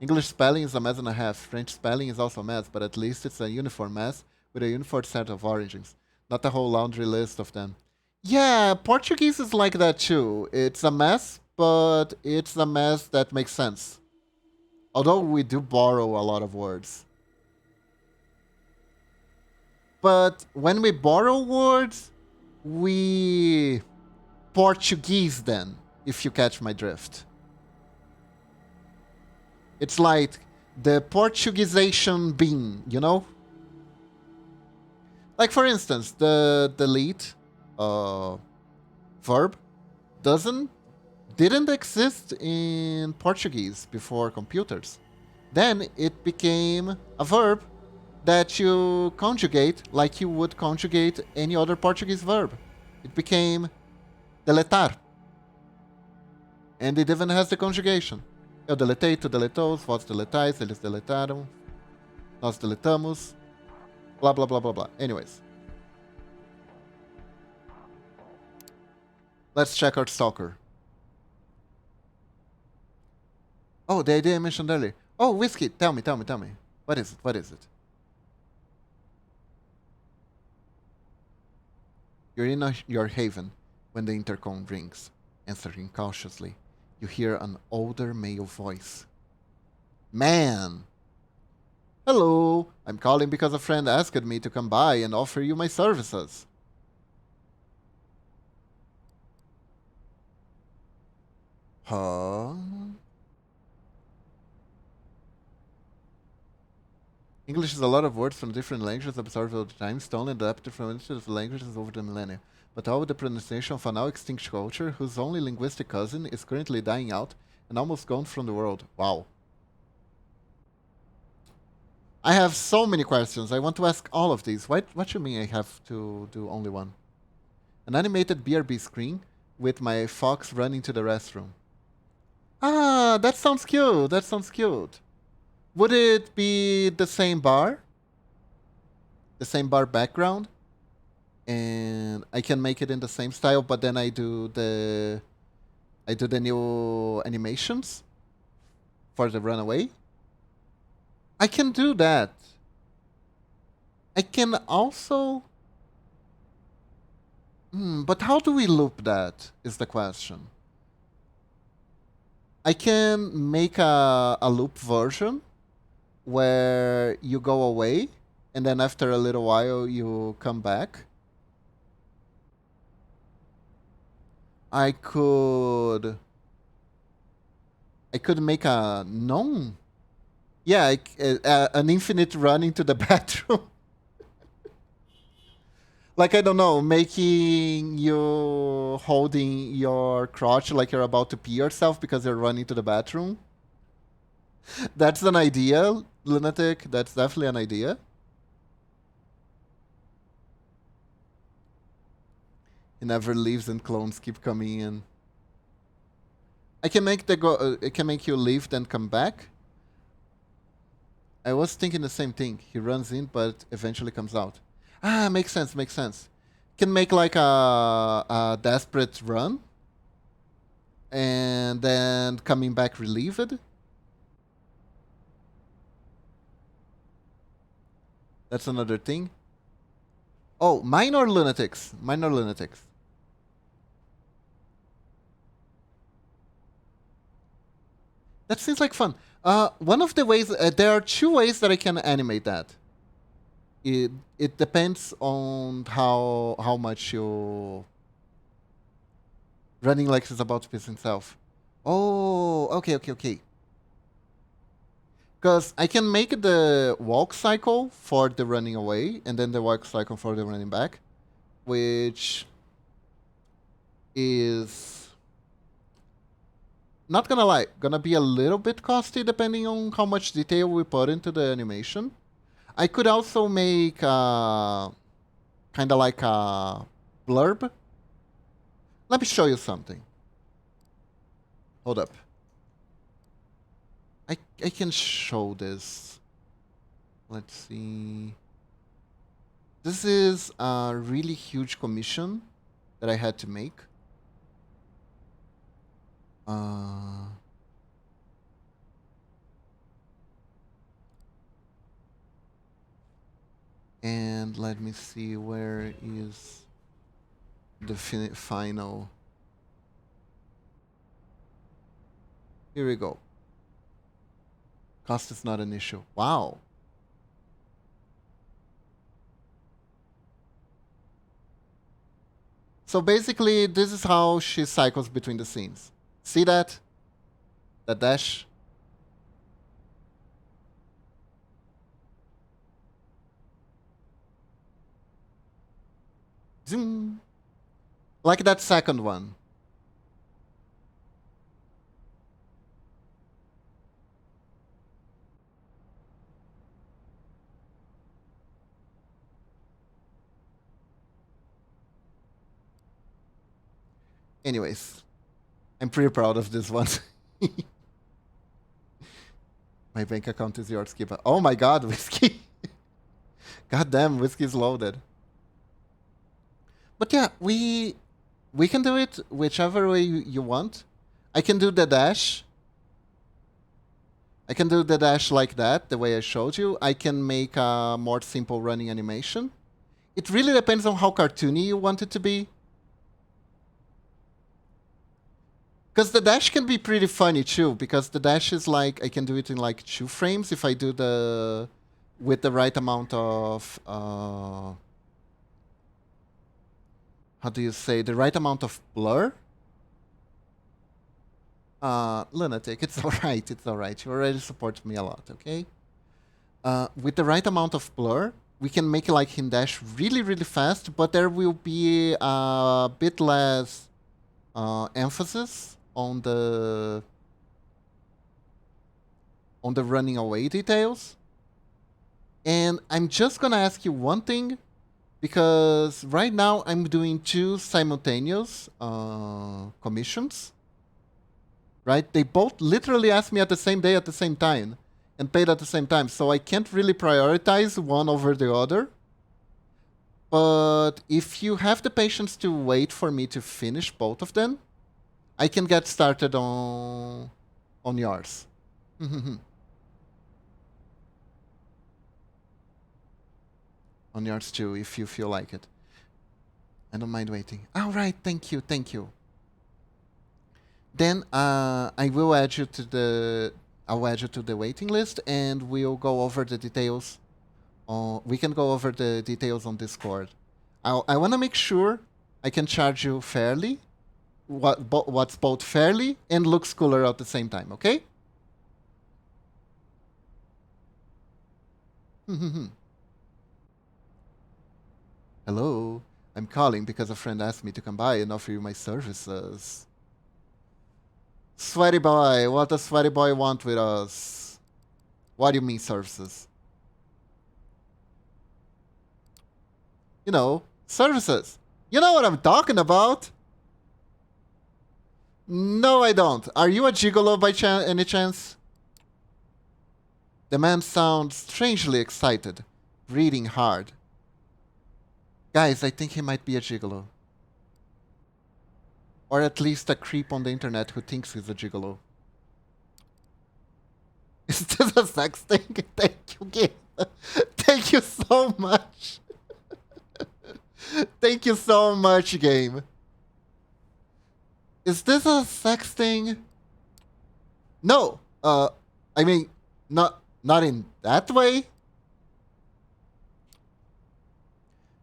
English spelling is a mess and a half. French spelling is also a mess, but at least it's a uniform mess with a uniform set of origins. Not a whole laundry list of them. Yeah, Portuguese is like that too. It's a mess, but it's a mess that makes sense. Although we do borrow a lot of words. But when we borrow words, we Portuguese them, if you catch my drift. It's like the Portuguesation bean, you know? Like, for instance, the delete verb didn't exist in Portuguese before computers. Then it became a verb that you conjugate like you would conjugate any other Portuguese verb. It became deletar. And it even has the conjugation. Eu deletei, tu deletou, vós deletais, eles deletaram, nós deletamos, blah, blah, blah, blah, blah. Anyways. Let's check our stalker. Oh, the idea I mentioned earlier. Oh, Whiskey, tell me. What is it? You're in your haven when the intercom rings. Answering cautiously, you hear an older male voice. Man! Hello, I'm calling because a friend asked me to come by and offer you my services. Huh? English is a lot of words from different languages absorbed over time, stolen and adapted from initiative languages over the millennia. But all with the pronunciation of a now extinct culture, whose only linguistic cousin is currently dying out and almost gone from the world. Wow. I have so many questions. I want to ask all of these. What you mean I have to do only one? An animated BRB screen with my fox running to the restroom. Ah, that sounds cute. That sounds cute. Would it be the same bar? The same bar background? And I can make it in the same style, but then I do the new animations for the runaway. I can do that. I can also... but how do we loop that, is the question. I can make a loop version where you go away, and then after a little while you come back. I could make a non... Yeah, an infinite run into the bathroom. Like, I don't know, making you holding your crotch like you're about to pee yourself because you're running to the bathroom. That's an idea, Lunatic. That's definitely an idea. He never leaves and clones keep coming in. I can make it can make you leave then come back. I was thinking the same thing. He runs in but eventually comes out. Ah, makes sense, makes sense. Can make like a desperate run and then coming back relieved. That's another thing. Oh, minor lunatics. Minor lunatics. That seems like fun. One of the ways, there are two ways that I can animate that. It depends on how much you running like he's about to piss himself. Oh, okay. Because I can make the walk cycle for the running away, and then the walk cycle for the running back, which is, not gonna lie, gonna be a little bit costly depending on how much detail we put into the animation. I could also make kind of like a blurb. Let me show you something. Hold up. I can show this. Let's see. This is a really huge commission that I had to make. And let me see, where is the final. Here we go. Cost is not an issue. Wow. So basically, this is how she cycles between the scenes. See that? The dash. Zoom. Like that second one. Anyways, I'm pretty proud of this one. My bank account is yours, Kiba. Oh my god, Whiskey. God damn, Whiskey is loaded. But yeah, we can do it whichever way you want. I can do the dash. I can do the dash like that, the way I showed you. I can make a more simple running animation. It really depends on how cartoony you want it to be. Because the dash can be pretty funny too, because the dash is like, I can do it in like 2 frames if I do with the right amount of, how do you say, the right amount of blur? Lunatic, it's alright, it's alright. You already support me a lot, okay? With the right amount of blur, we can make like him dash really, really fast, but there will be a bit less emphasis on the running away details. And I'm just gonna ask you one thing, because right now I'm doing 2 simultaneous commissions, right? They both literally asked me at the same day at the same time and paid at the same time, so I can't really prioritize one over the other. But if you have the patience to wait for me to finish both of them, I can get started on yours. On yours too, if you feel like it. I don't mind waiting. All right, thank you, thank you. Then I will add you to the waiting list, and we'll go over the details. We can go over the details on Discord. I want to make sure I can charge you fairly, what's both fairly and looks cooler at the same time. Okay? Hello, I'm calling because a friend asked me to come by and offer you my services. Sweaty boy, what does Sweaty boy want with us? What do you mean services? You know, services. You know what I'm talking about? No, I don't. Are you a gigolo by any chance? The man sounds strangely excited, breathing hard. Guys, I think he might be a gigolo. Or at least a creep on the internet who thinks he's a gigolo. Is this a sex thing? Thank you, Gabe. Thank you so much. Thank you so much, Game. Is this a sex thing? No. I mean, not in that way.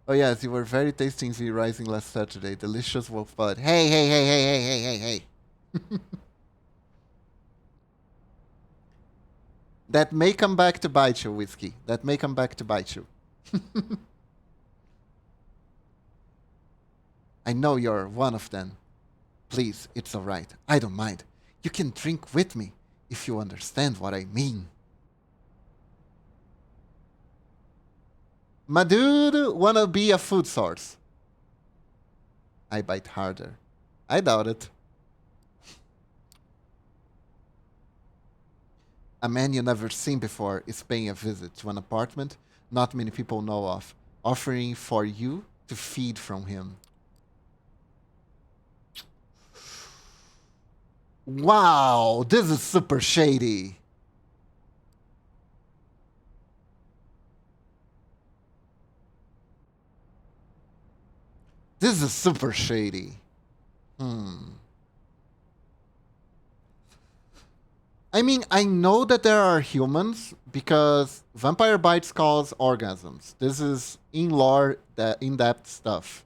Oh yes, you were very tasty in V Rising last Saturday. Delicious wolf blood. Hey. That may come back to bite you, Whiskey. That may come back to bite you. I know you're one of them. Please, it's alright. I don't mind. You can drink with me, if you understand what I mean. My dude wanna be a food source. I bite harder. I doubt it. A man you never seen before is paying a visit to an apartment not many people know of, offering for you to feed from him. Wow, this is super shady. This is super shady. I mean, I know that there are humans because Vampire Bites calls orgasms. This is in lore, in-depth stuff.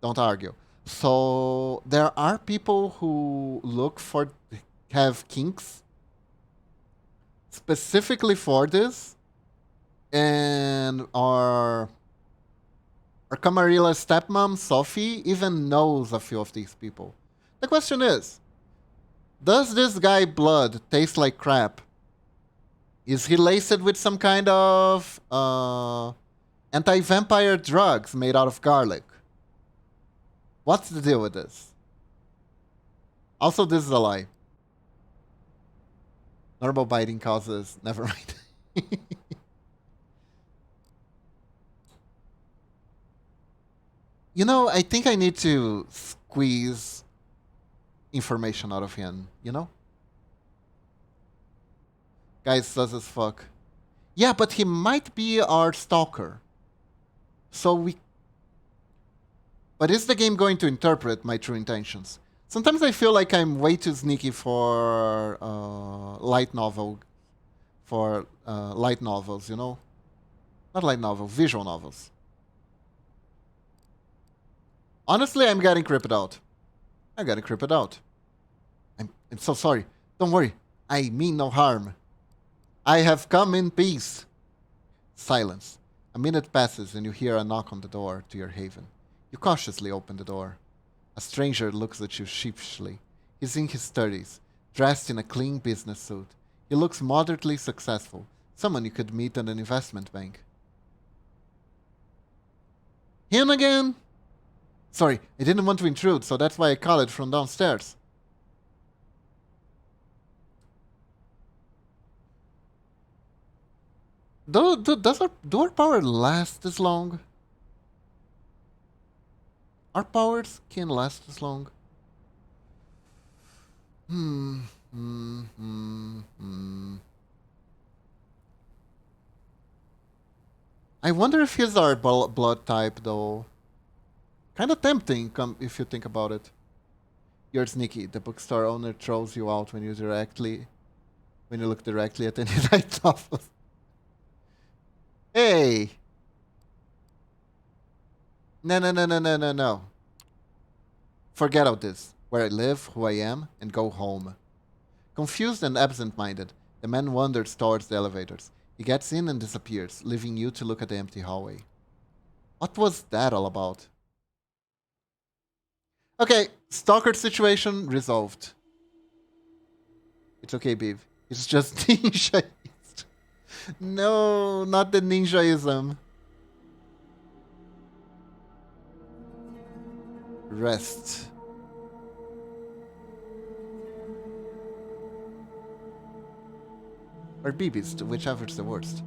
Don't argue. So there are people who have kinks specifically for this, and our Camarilla stepmom, Sophie, even knows a few of these people. The question is, does this guy blood taste like crap? Is he laced with some kind of anti-vampire drugs made out of garlic? What's the deal with this? Also, this is a lie. Normal biting causes... Never mind. You know, I think I need to squeeze information out of him, you know? Guy's sus as fuck. Yeah, but he might be our stalker. So we... But is the game going to interpret my true intentions? Sometimes I feel like I'm way too sneaky for light novels, you know? Not light novel, visual novels. Honestly, I'm getting creeped out. I'm so sorry. Don't worry. I mean no harm. I have come in peace. Silence. A minute passes and you hear a knock on the door to your haven. You cautiously open the door. A stranger looks at you sheepishly. He's in his 30s, dressed in a clean business suit. He looks moderately successful, Someone you could meet at an investment bank. Him again? Sorry, I didn't want to intrude, so that's why I called it from downstairs. Do our power last this long? Our powers can last this long? I wonder if he's our blood type, though. Kinda tempting, if you think about it. You're sneaky. The bookstore owner throws you out when you look directly at any night novels. Hey! No. Forget all this. Where I live, who I am, and go home. Confused and absent-minded, the man wanders towards the elevators. He gets in and disappears, leaving you to look at the empty hallway. What was that all about? Okay, stalker situation resolved. It's okay, Beav. It's just ninjaist. No, not the ninjaism. Rest. Or BBs, whichever's the worst.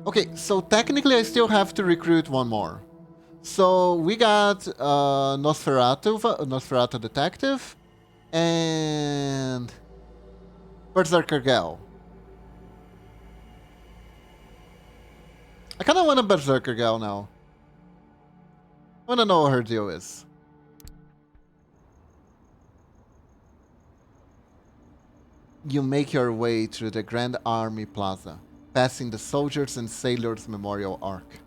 Okay, so technically I still have to recruit one more. So we got Nosferatu Detective and Berserker Gal. I kind of want a Berserker Gal now. I want to know what her deal is. You make your way through the Grand Army Plaza, passing the Soldiers and Sailors Memorial Arc.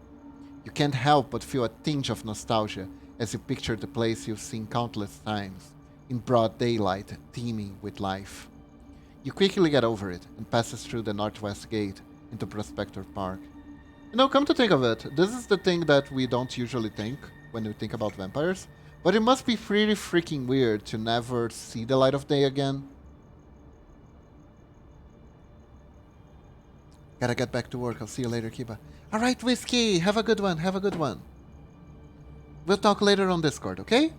You can't help but feel a tinge of nostalgia as you picture the place you've seen countless times, in broad daylight, teeming with life. You quickly get over it and passes through the Northwest Gate into Prospector Park. You know, come to think of it, this is the thing that we don't usually think when we think about vampires, but it must be pretty freaking weird to never see the light of day again. Gotta get back to work. I'll see you later, Kiba. Alright, Whiskey. Have a good one. Have a good one. We'll talk later on Discord, okay?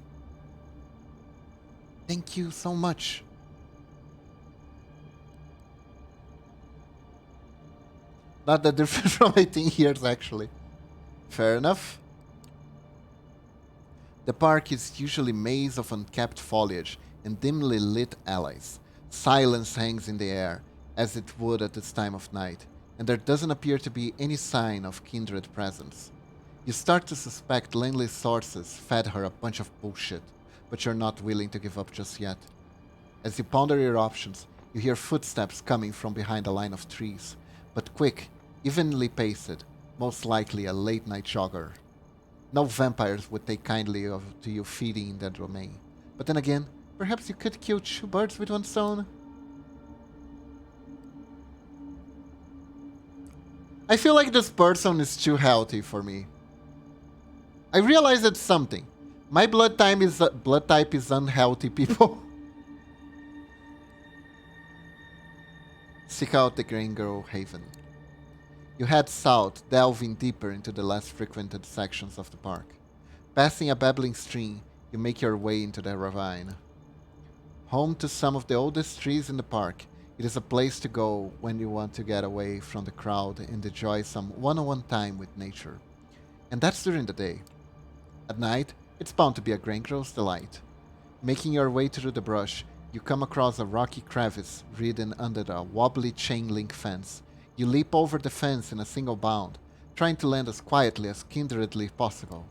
Thank you so much. Not that different from 18 years, actually. Fair enough. The park is usually a maze of unkept foliage and dimly lit alleys. Silence hangs in the air, as it would at this time of night, and there doesn't appear to be any sign of kindred presence. You start to suspect Langley's sources fed her a bunch of bullshit, but you're not willing to give up just yet. As you ponder your options, you hear footsteps coming from behind a line of trees, but quick, evenly paced, most likely a late-night jogger. No vampires would take kindly to you feeding in their domain, but then again, perhaps you could kill two birds with one stone? I feel like this person is too healthy for me. I realized something. My blood type is unhealthy, people. Seek out the Green Girl Haven. You head south, delving deeper into the less frequented sections of the park. Passing a babbling stream, you make your way into the ravine. Home to some of the oldest trees in the park, it is a place to go when you want to get away from the crowd and enjoy some one-on-one time with nature. And that's during the day. At night, it's bound to be a Green Girl's delight. Making your way through the brush, you come across a rocky crevice ridden under a wobbly chain-link fence. You leap over the fence in a single bound, trying to land as quietly as kindredly possible.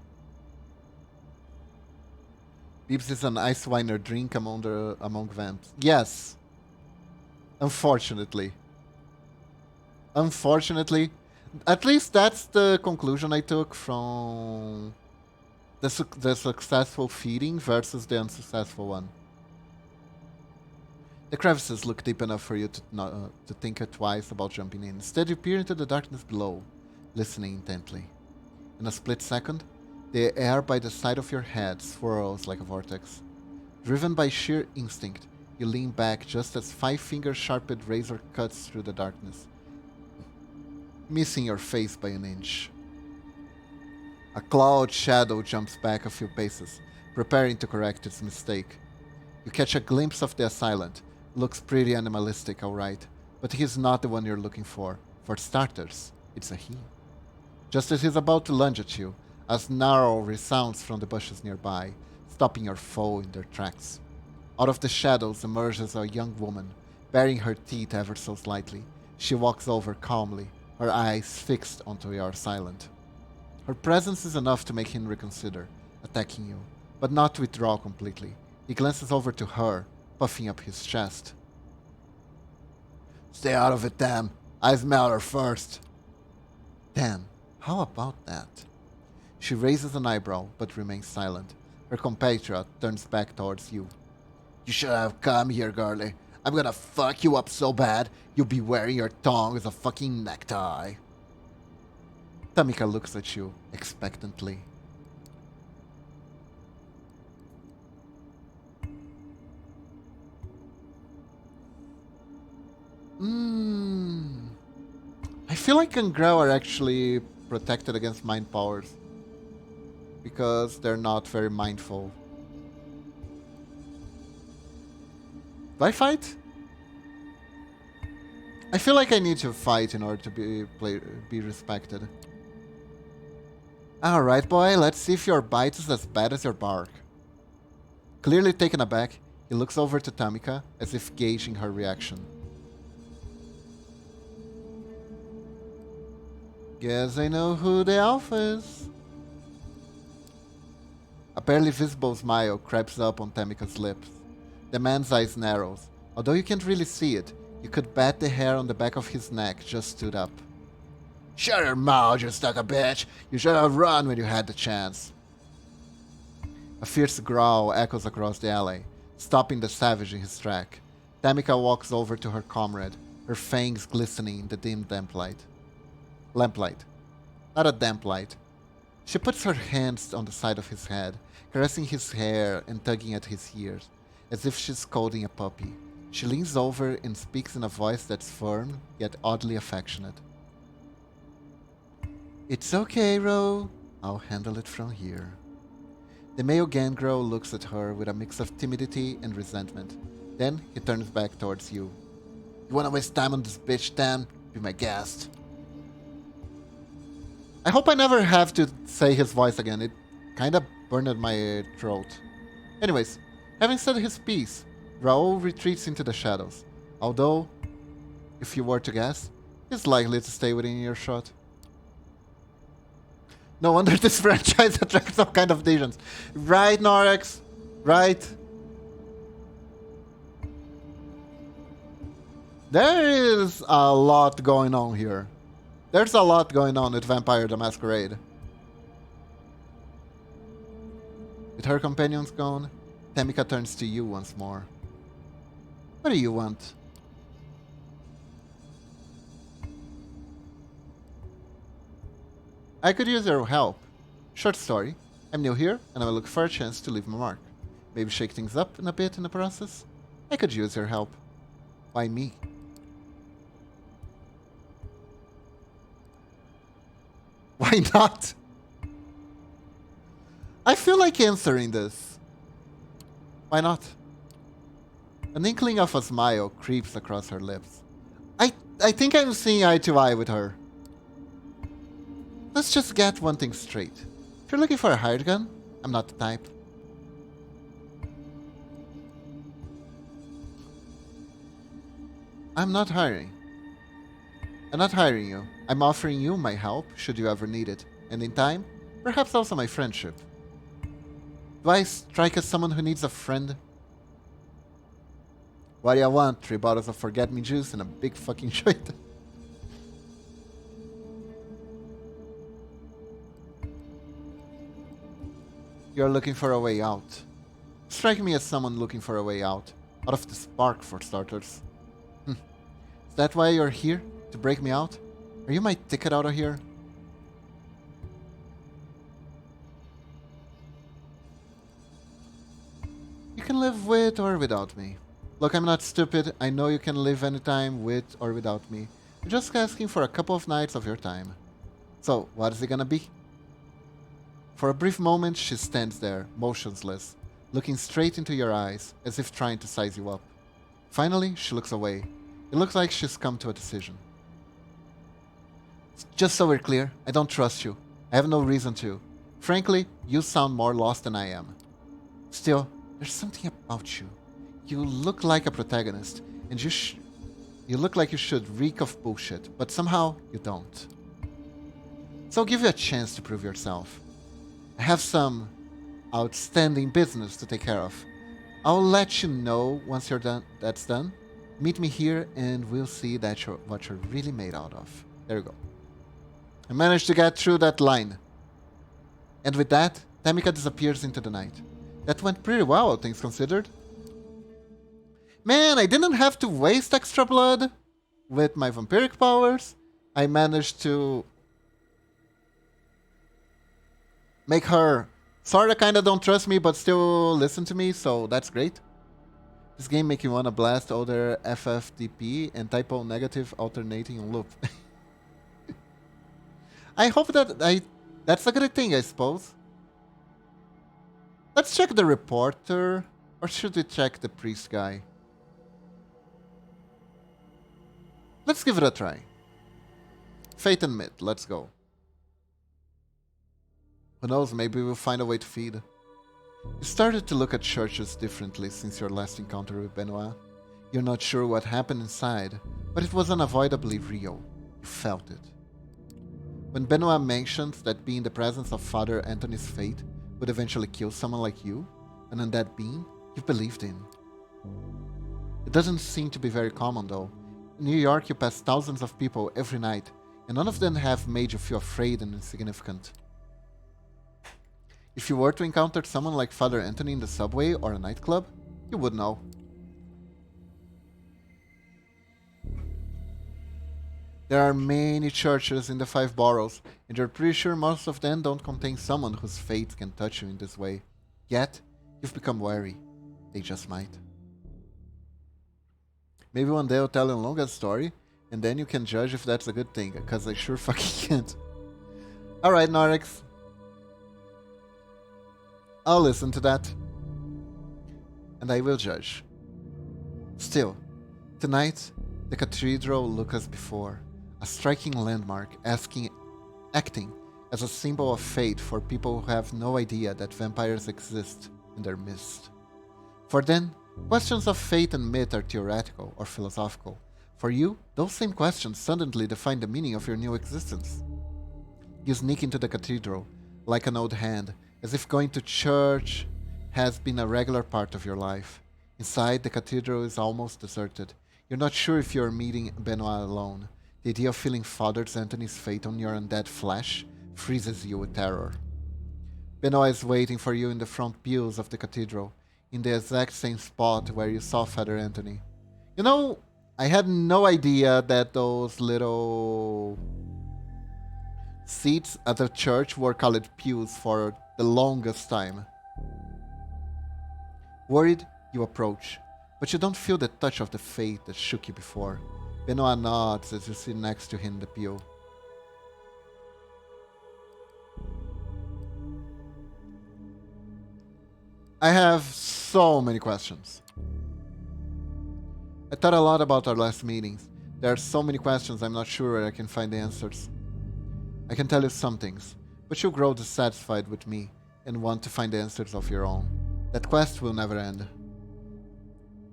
Bibs is an ice winer drink among vamps. Yes. Unfortunately. Unfortunately. At least that's the conclusion I took from the successful feeding versus the unsuccessful one. The crevices look deep enough for you to think twice about jumping in. Instead, you peer into the darkness below, listening intently. In a split second, the air by the side of your head swirls like a vortex. Driven by sheer instinct, You lean back just as 5-finger sharpened razor cuts through the darkness, missing your face by an inch. A clawed shadow jumps back a few paces, preparing to correct its mistake. You catch a glimpse of the assailant. Looks pretty animalistic, alright, but he's not the one you're looking for. For starters, it's a he. Just as he's about to lunge at you, a snarl resounds from the bushes nearby, stopping your foe in their tracks. Out of the shadows emerges a young woman, baring her teeth ever so slightly. She walks over calmly, her eyes fixed onto your assailant. Her presence is enough to make him reconsider, attacking you, but not to withdraw completely. He glances over to her, puffing up his chest. Stay out of it, Dan. I smell her first. Dan, how about that? She raises an eyebrow, but remains silent. Her compatriot turns back towards you. You should have come here, girlie. I'm gonna fuck you up so bad, you'll be wearing your tongue as a fucking necktie. Tamika looks at you, expectantly. I feel like Gangrel are actually protected against mind powers. Because they're not very mindful. Do I fight? I feel like I need to fight in order to be respected. Alright, boy, let's see if your bite is as bad as your bark. Clearly taken aback, he looks over to Tamika as if gauging her reaction. Guess I know who the alpha is. A barely visible smile creeps up on Tamika's lips. The man's eyes narrows. Although you can't really see it, you could bet the hair on the back of his neck just stood up. Shut your mouth, you stuck a bitch! You should have run when you had the chance. A fierce growl echoes across the alley, stopping the savage in his track. Tamika walks over to her comrade, her fangs glistening in the dim lamplight. Not a damp light. She puts her hands on the side of his head, caressing his hair and tugging at his ears, as if she's scolding a puppy. She leans over and speaks in a voice that's firm, yet oddly affectionate. It's okay, Ro. I'll handle it from here. The male gangrel looks at her with a mix of timidity and resentment. Then he turns back towards you. You wanna waste time on this bitch, Dan? Be my guest. I hope I never have to say his voice again. It kinda burned my throat. Anyways, having said his piece, Raoul retreats into the shadows. Although, if you were to guess, he's likely to stay within earshot. No wonder this franchise attracts all kind of visions. Right, Norex? Right? There is a lot going on here. There's a lot going on with Vampire the Masquerade. With her companions gone, Tamika turns to you once more. What do you want? I could use your help. Short story. I'm new here, and I will look for a chance to leave my mark. Maybe shake things up in a bit in the process. I could use your help. Why me? Why not? I feel like answering this. Why not? An inkling of a smile creeps across her lips. I think I'm seeing eye to eye with her. Let's just get one thing straight. If you're looking for a hired gun, I'm not the type. I'm not hiring. I'm not hiring you. I'm offering you my help, should you ever need it. And in time, perhaps also my friendship. Do I strike as someone who needs a friend? What do you want? 3 bottles of forget-me juice and a big fucking joint? You're looking for a way out. Strike me as someone looking for a way out. Out of this park, for starters. Is that why you're here? To break me out? Are you my ticket out of here? You can live with or without me. Look, I'm not stupid. I know you can leave anytime with or without me. I'm just asking for a couple of nights of your time. So, what is it gonna be? For a brief moment, she stands there, motionless, looking straight into your eyes, as if trying to size you up. Finally, she looks away. It looks like she's come to a decision. Just so we're clear, I don't trust you. I have no reason to. Frankly, you sound more lost than I am. Still, there's something about you. You look like a protagonist, and you look like you should reek of bullshit, but somehow you don't. So I'll give you a chance to prove yourself. I have some outstanding business to take care of. I'll let you know once that's done. Meet me here and we'll see what you're really made out of. There you go. I managed to get through that line. And with that, Tamika disappears into the night. That went pretty well, all things considered. Man, I didn't have to waste extra blood with my vampiric powers. I managed to make her sorta kinda don't trust me, but still listen to me, so that's great. This game make you wanna blast all their FFDP and typo negative alternating loop. I hope that's a good thing, I suppose. Let's check the reporter, or should we check the priest guy? Let's give it a try. Fate and Myth, let's go. Who knows, maybe we'll find a way to feed. You started to look at churches differently since your last encounter with Benoit. You're not sure what happened inside, but it was unavoidably real. You felt it. When Benoit mentioned that being in the presence of Father Anthony's fate would eventually kill someone like you, an undead being, you believed in. It doesn't seem to be very common though. In New York you pass thousands of people every night, and none of them have made you feel afraid and insignificant. If you were to encounter someone like Father Anthony in the subway or a nightclub, you would know. There are many churches in the 5 boroughs, and you're pretty sure most of them don't contain someone whose fate can touch you in this way. Yet, you've become wary. They just might. Maybe one day I'll tell you a longer story, and then you can judge if that's a good thing, because I sure fucking can't. Alright, Norix. I'll listen to that. And I will judge. Still, tonight, the cathedral looks as before, a striking landmark acting as a symbol of fate for people who have no idea that vampires exist in their midst. For them, questions of fate and myth are theoretical or philosophical. For you, those same questions suddenly define the meaning of your new existence. You sneak into the cathedral, like an old hand, as if going to church has been a regular part of your life. Inside, the cathedral is almost deserted. You're not sure if you're meeting Benoit alone. The idea of feeling Father Anthony's fate on your undead flesh freezes you with terror. Benoit is waiting for you in the front pews of the cathedral, in the exact same spot where you saw Father Anthony. You know, I had no idea that those little seats at the church were called pews for the longest time. Worried, you approach, but you don't feel the touch of the fate that shook you before. Benoit nods as you sit next to him in the pew. I have so many questions. I thought a lot about our last meetings. There are so many questions I'm not sure where I can find the answers. I can tell you some things, but you'll grow dissatisfied with me and want to find the answers of your own. That quest will never end.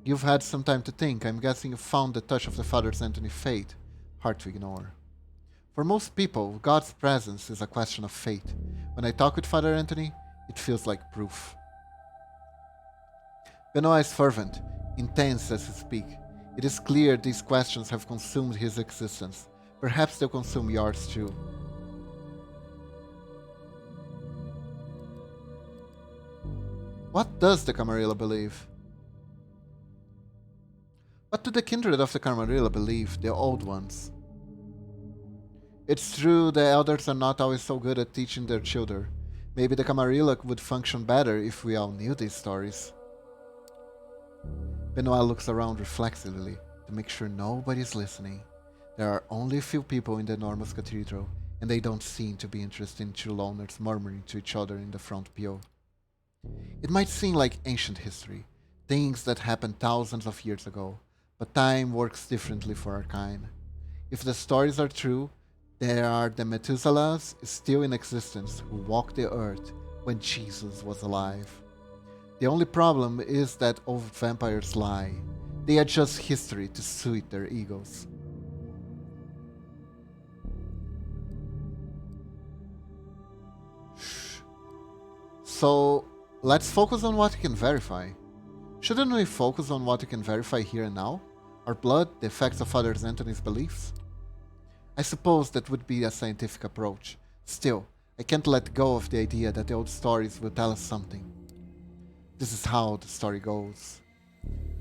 You've had some time to think. I'm guessing you found the touch of the Father Anthony's fate. Hard to ignore. For most people, God's presence is a question of fate. When I talk with Father Anthony, it feels like proof. Benoit is fervent, intense as he speaks. It is clear these questions have consumed his existence. Perhaps they'll consume yours too. What does the Camarilla believe? What do the kindred of the Camarilla believe, the old ones? It's true the elders are not always so good at teaching their children. Maybe the Camarilla would function better if we all knew these stories. Benoit looks around reflexively to make sure nobody's listening. There are only a few people in the enormous cathedral, and they don't seem to be interested in two loners murmuring to each other in the front pew. It might seem like ancient history, things that happened thousands of years ago, but time works differently for our kind. If the stories are true, there are the Methuselahs still in existence who walked the earth when Jesus was alive. The only problem is that old vampires lie. They adjust history to suit their egos. So, let's focus on what we can verify. Shouldn't we focus on what we can verify here and now? Our blood, the effects of Father Anthony's beliefs? I suppose that would be a scientific approach. Still, I can't let go of the idea that the old stories will tell us something. This is how the story goes.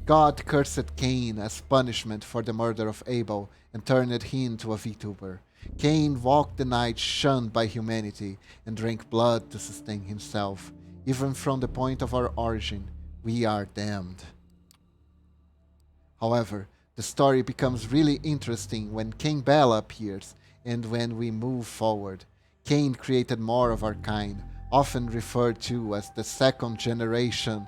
God cursed Cain as punishment for the murder of Abel and turned him into a VTuber. Cain walked the night shunned by humanity and drank blood to sustain himself. Even from the point of our origin, we are damned. However, the story becomes really interesting when King Bela appears and when we move forward. Cain created more of our kind, often referred to as the second generation.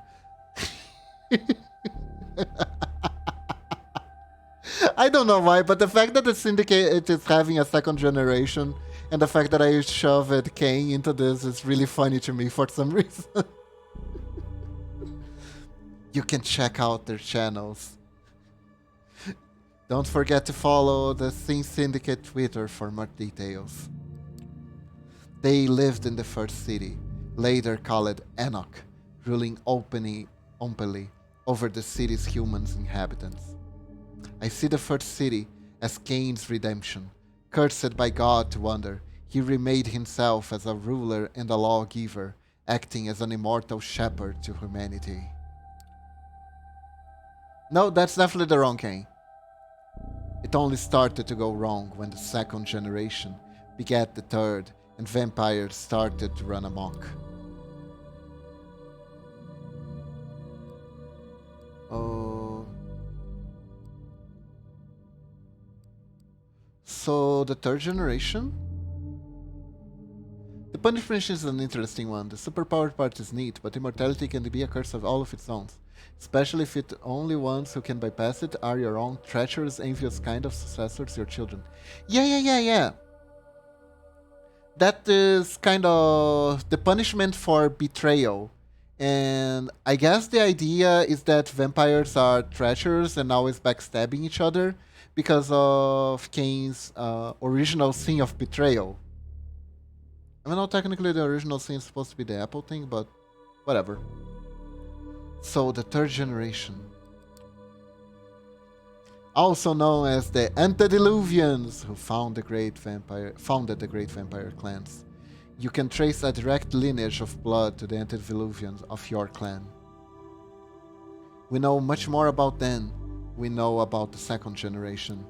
I don't know why, but the fact that the Syndicate is having a second generation and the fact that I shoved Cain into this is really funny to me for some reason. You can check out their channels. Don't forget to follow the Sin Syndicate Twitter for more details. They lived in the first city, later called Enoch, ruling openly over the city's humans inhabitants. I see the first city as Cain's redemption. Cursed by God to wander, he remade himself as a ruler and a lawgiver, acting as an immortal shepherd to humanity. No, that's definitely the wrong Cain. It only started to go wrong when the second generation begat the third and vampires started to run amok. Oh. So the third generation? The punishment is an interesting one. The superpowered part is neat, but immortality can be a curse of all of its own. Especially if the only ones who can bypass it are your own treacherous, envious kind of successors, your children. Yeah. That is kind of the punishment for betrayal. And I guess the idea is that vampires are treacherous and always backstabbing each other because of Cain's original sin of betrayal. I mean, technically the original sin is supposed to be the apple thing, but whatever. So the third generation, also known as the Antediluvians, who founded the great vampire clans. You can trace a direct lineage of blood to the Antediluvians of your clan. We know much more about them. We know about the second generation.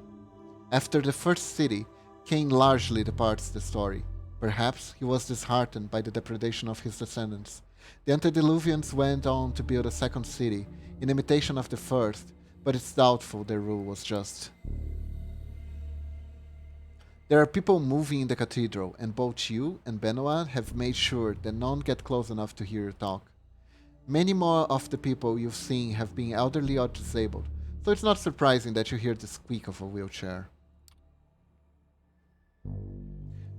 After the first city, Cain largely departs the story. Perhaps he was disheartened by the depredation of his descendants. The Antediluvians went on to build a second city, in imitation of the first, but it's doubtful their rule was just. There are people moving in the cathedral, and both you and Benoit have made sure that none get close enough to hear you talk. Many more of the people you've seen have been elderly or disabled, so it's not surprising that you hear the squeak of a wheelchair.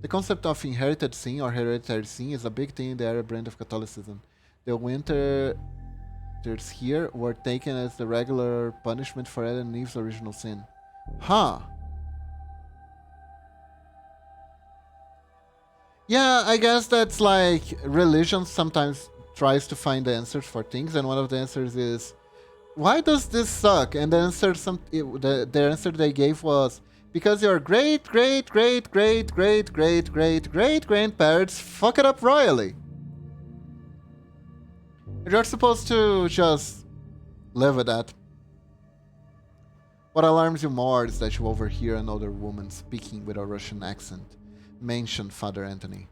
The concept of inherited sin or hereditary sin is a big thing in the Arab brand of Catholicism. The winters here were taken as the regular punishment for Adam and Eve's original sin. Huh. Yeah, I guess that's like religion sometimes tries to find the answers for things, and one of the answers is, why does this suck? And the answer they gave was, because your great grandparents fuck it up royally. You're supposed to just live with that. What alarms you more is that you overhear another woman speaking with a Russian accent mention Father Anthony.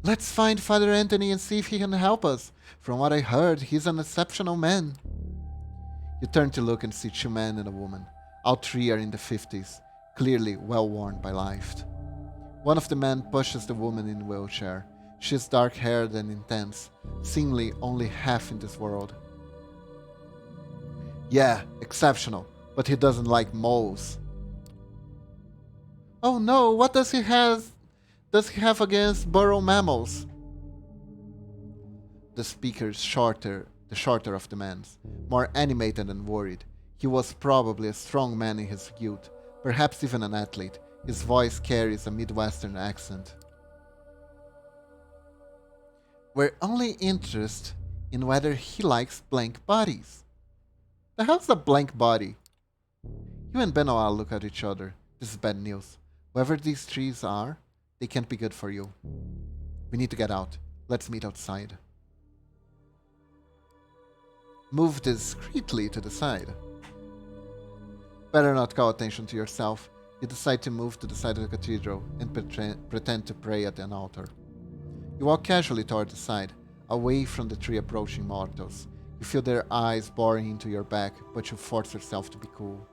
Let's find Father Anthony and see if he can help us. From what I heard, he's an exceptional man. You turn to look and see two men and a woman. All three are in the 50s, clearly well worn by life. One of the men pushes the woman in a wheelchair. She is dark-haired and intense, seemingly only half in this world. Yeah, exceptional, but he doesn't like moles. Oh no, what does he have against burrow mammals? The speaker is the shorter of the men, more animated and worried. He was probably a strong man in his youth, perhaps even an athlete. His voice carries a Midwestern accent. We're only interested in whether he likes blank bodies. The hell's a blank body? You and Benoit look at each other. This is bad news. Whoever these trees are, they can't be good for you. We need to get out. Let's meet outside. Move discreetly to the side. Better not call attention to yourself. You decide to move to the side of the cathedral and pretend to pray at an altar. You walk casually toward the side, away from the three approaching mortals. You feel their eyes boring into your back, but you force yourself to be cool.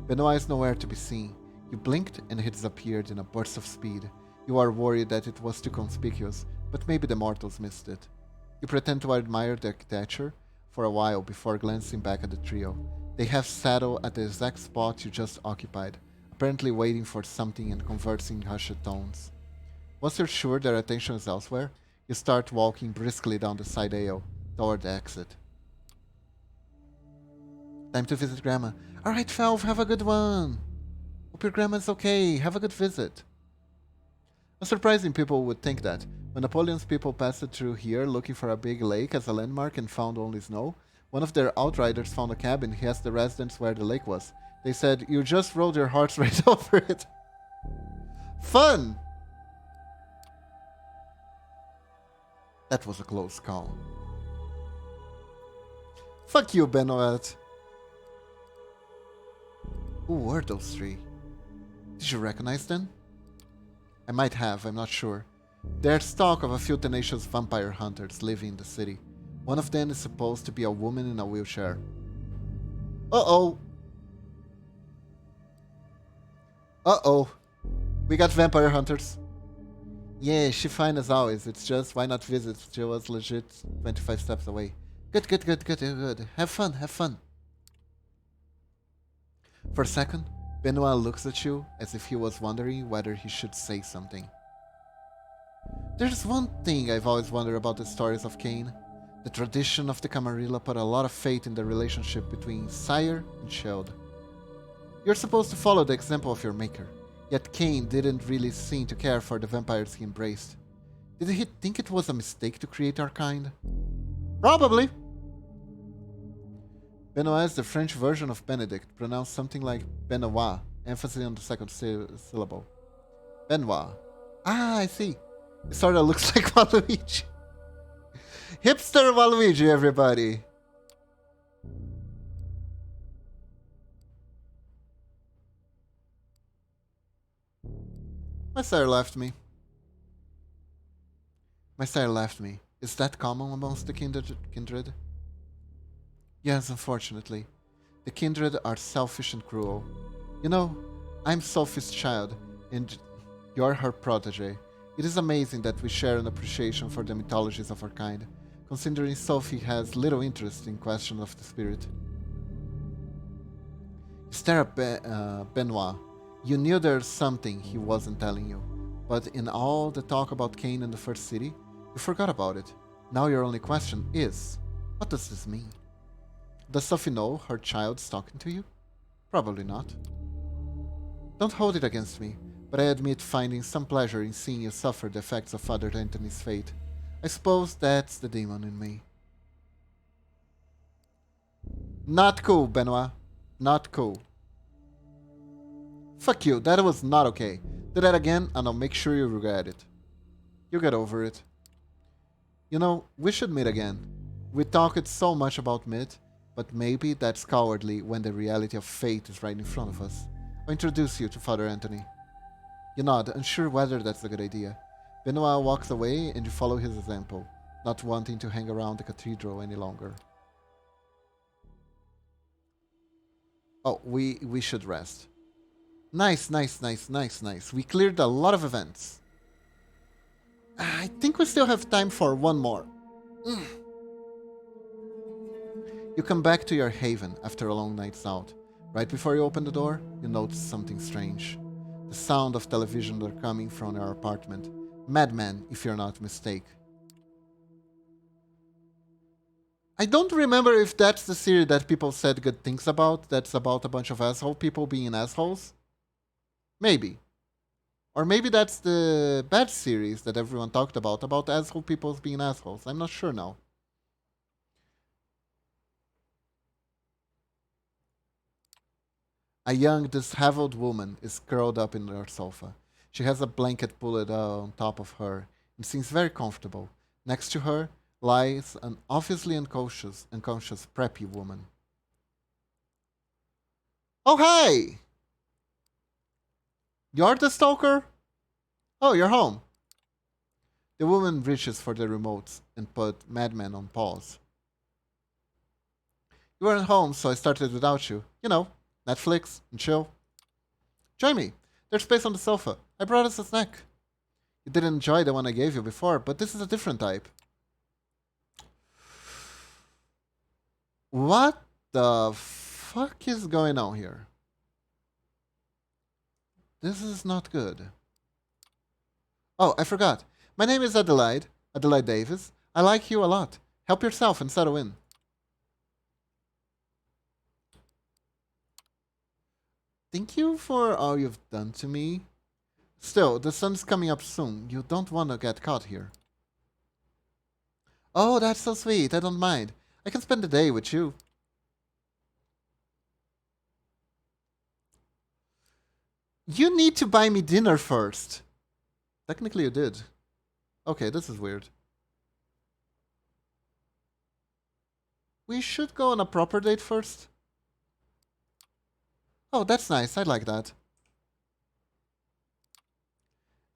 Benoit is nowhere to be seen. You blinked and he disappeared in a burst of speed. You are worried that it was too conspicuous, but maybe the mortals missed it. You pretend to admire the architecture for a while before glancing back at the trio. They have settled at the exact spot you just occupied, apparently waiting for something and conversing in hushed tones. Once you're sure their attention is elsewhere, you start walking briskly down the side aisle toward the exit. Time to visit Grandma. Alright, Valve, have a good one. Hope your grandma's okay. Have a good visit. Unsurprising people would think that. When Napoleon's people passed through here looking for a big lake as a landmark and found only snow, one of their outriders found a cabin. He asked the residents where the lake was. They said, you just rolled your hearts right over it. Fun! That was a close call. Fuck you, Benoit. Who were those three? Did you recognize them? I might have, I'm not sure. There's talk of a few tenacious vampire hunters living in the city. One of them is supposed to be a woman in a wheelchair. Uh-oh. Uh-oh. We got vampire hunters. Yeah, she fine as always. It's just, why not visit? She was legit 25 steps away. Good. Have fun. For a second, Benoit looks at you as if he was wondering whether he should say something. There's one thing I've always wondered about the stories of Cain. The tradition of the Camarilla put a lot of faith in the relationship between sire and child. You're supposed to follow the example of your maker, yet Cain didn't really seem to care for the vampires he embraced. Did he think it was a mistake to create our kind? Probably. Benoit is the French version of Benedict, pronounced something like Benoit, emphasis on the second syllable. Benoit. Ah, I see. It sort of looks like Waluigi. Hipster Waluigi, everybody. My sire left me. Is that common amongst the kindred? Yes, unfortunately. The kindred are selfish and cruel. You know, I'm Sophie's child, and you're her protege. It is amazing that we share an appreciation for the mythologies of our kind, considering Sophie has little interest in questions of the spirit. You stare at Benoit. You knew there's something he wasn't telling you, but in all the talk about Cain in the first city, you forgot about it. Now your only question is, what does this mean? Does Sophie know her child's talking to you? Probably not. Don't hold it against me, but I admit finding some pleasure in seeing you suffer the effects of Father Anthony's fate. I suppose that's the demon in me. Not cool, Benoit. Not cool. Fuck you, that was not okay. Do that again and I'll make sure you regret it. You get over it. You know, we should meet again. We talked so much about myth, but maybe that's cowardly when the reality of fate is right in front of us. I'll introduce you to Father Anthony. You nod, unsure whether that's a good idea. Benoit walks away and you follow his example, not wanting to hang around the cathedral any longer. Oh, we should rest. Nice, nice, nice, nice, nice. We cleared a lot of events. I think we still have time for one more. You come back to your haven after a long night's out. Right before you open the door, you notice something strange. The sound of television are coming from your apartment. Madman, if you're not mistaken. I don't remember if that's the series that people said good things about. That's about a bunch of asshole people being assholes. Maybe. Or maybe that's the bad series that everyone talked about asshole people being assholes. I'm not sure now. A young, disheveled woman is curled up in her sofa. She has a blanket pulled on top of her and seems very comfortable. Next to her lies an obviously unconscious preppy woman. Oh, hey! You're the stalker? Oh, you're home. The woman reaches for the remote and put Madman on pause. You weren't home, so I started without you. You know, Netflix and chill. Join me. There's space on the sofa. I brought us a snack. You didn't enjoy the one I gave you before, but this is a different type. What the fuck is going on here? This is not good. Oh, I forgot. My name is Adelaide. Adelaide Davis. I like you a lot. Help yourself and settle in. Thank you for all you've done to me. Still, the sun's coming up soon. You don't want to get caught here. Oh, that's so sweet. I don't mind. I can spend the day with you. You need to buy me dinner first. Technically, you did. Okay, this is weird. We should go on a proper date first. Oh, that's nice. I like that.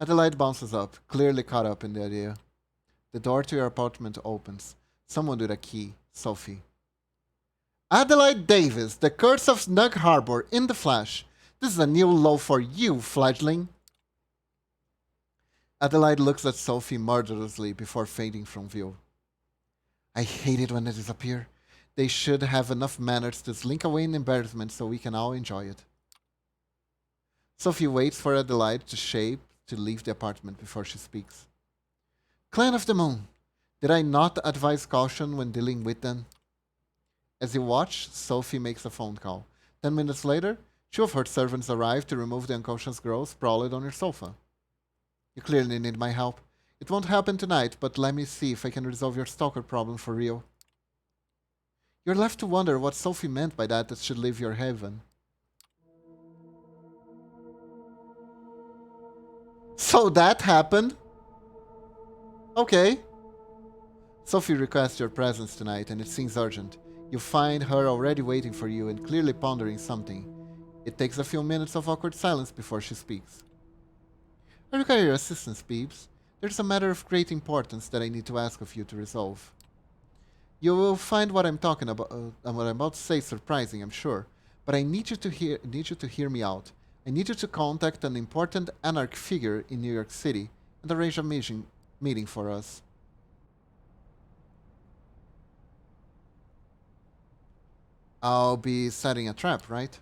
Adelaide bounces up, clearly caught up in the idea. The door to your apartment opens. Someone with a key. Sophie. Adelaide Davis, the curse of Snug Harbor in the flesh. This is a new low for you, fledgling. Adelaide looks at Sophie murderously before fading from view. I hate it when they disappear. They should have enough manners to slink away in embarrassment so we can all enjoy it. Sophie waits for Adelaide to leave the apartment before she speaks. Clan of the Moon, did I not advise caution when dealing with them? As you watch, Sophie makes a phone call. 10 minutes later, two of her servants arrive to remove the unconscious girl sprawled on her sofa. You clearly need my help. It won't happen tonight, but let me see if I can resolve your stalker problem for real. You're left to wonder what Sophie meant by that should leave your haven. So that happened? Okay. Sophie requests your presence tonight, and it seems urgent. You find her already waiting for you and clearly pondering something. It takes a few minutes of awkward silence before she speaks. I require your assistance, Peeps. There's a matter of great importance that I need to ask of you to resolve. You will find what I'm talking about, what I'm about to say surprising, I'm sure, but I need you to hear me out. I need you to contact an important anarch figure in New York City and arrange a meeting for us. I'll be setting a trap, right?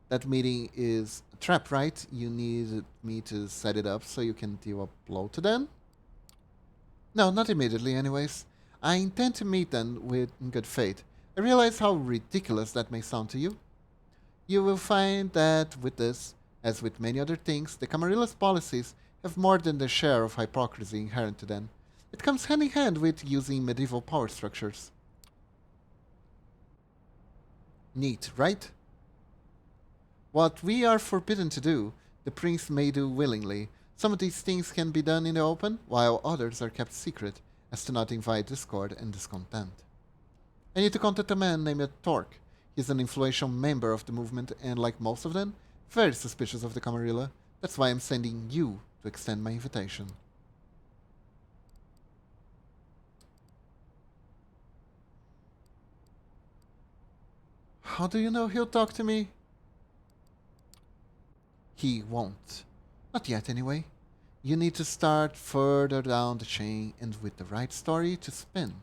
That meeting is a trap, right? You need me to set it up so you can deal a blow to them? No, not immediately, anyways. I intend to meet them in good faith. I realize how ridiculous that may sound to you. You will find that with this, as with many other things, the Camarilla's policies have more than their share of hypocrisy inherent to them. It comes hand in hand with using medieval power structures. Neat, right? What we are forbidden to do, the prince may do willingly. Some of these things can be done in the open, while others are kept secret, as to not invite discord and discontent. I need to contact a man named Torque. He's an influential member of the movement and, like most of them, very suspicious of the Camarilla. That's why I'm sending you to extend my invitation. How do you know he'll talk to me? He won't. Not yet, anyway. You need to start further down the chain and with the right story to spin.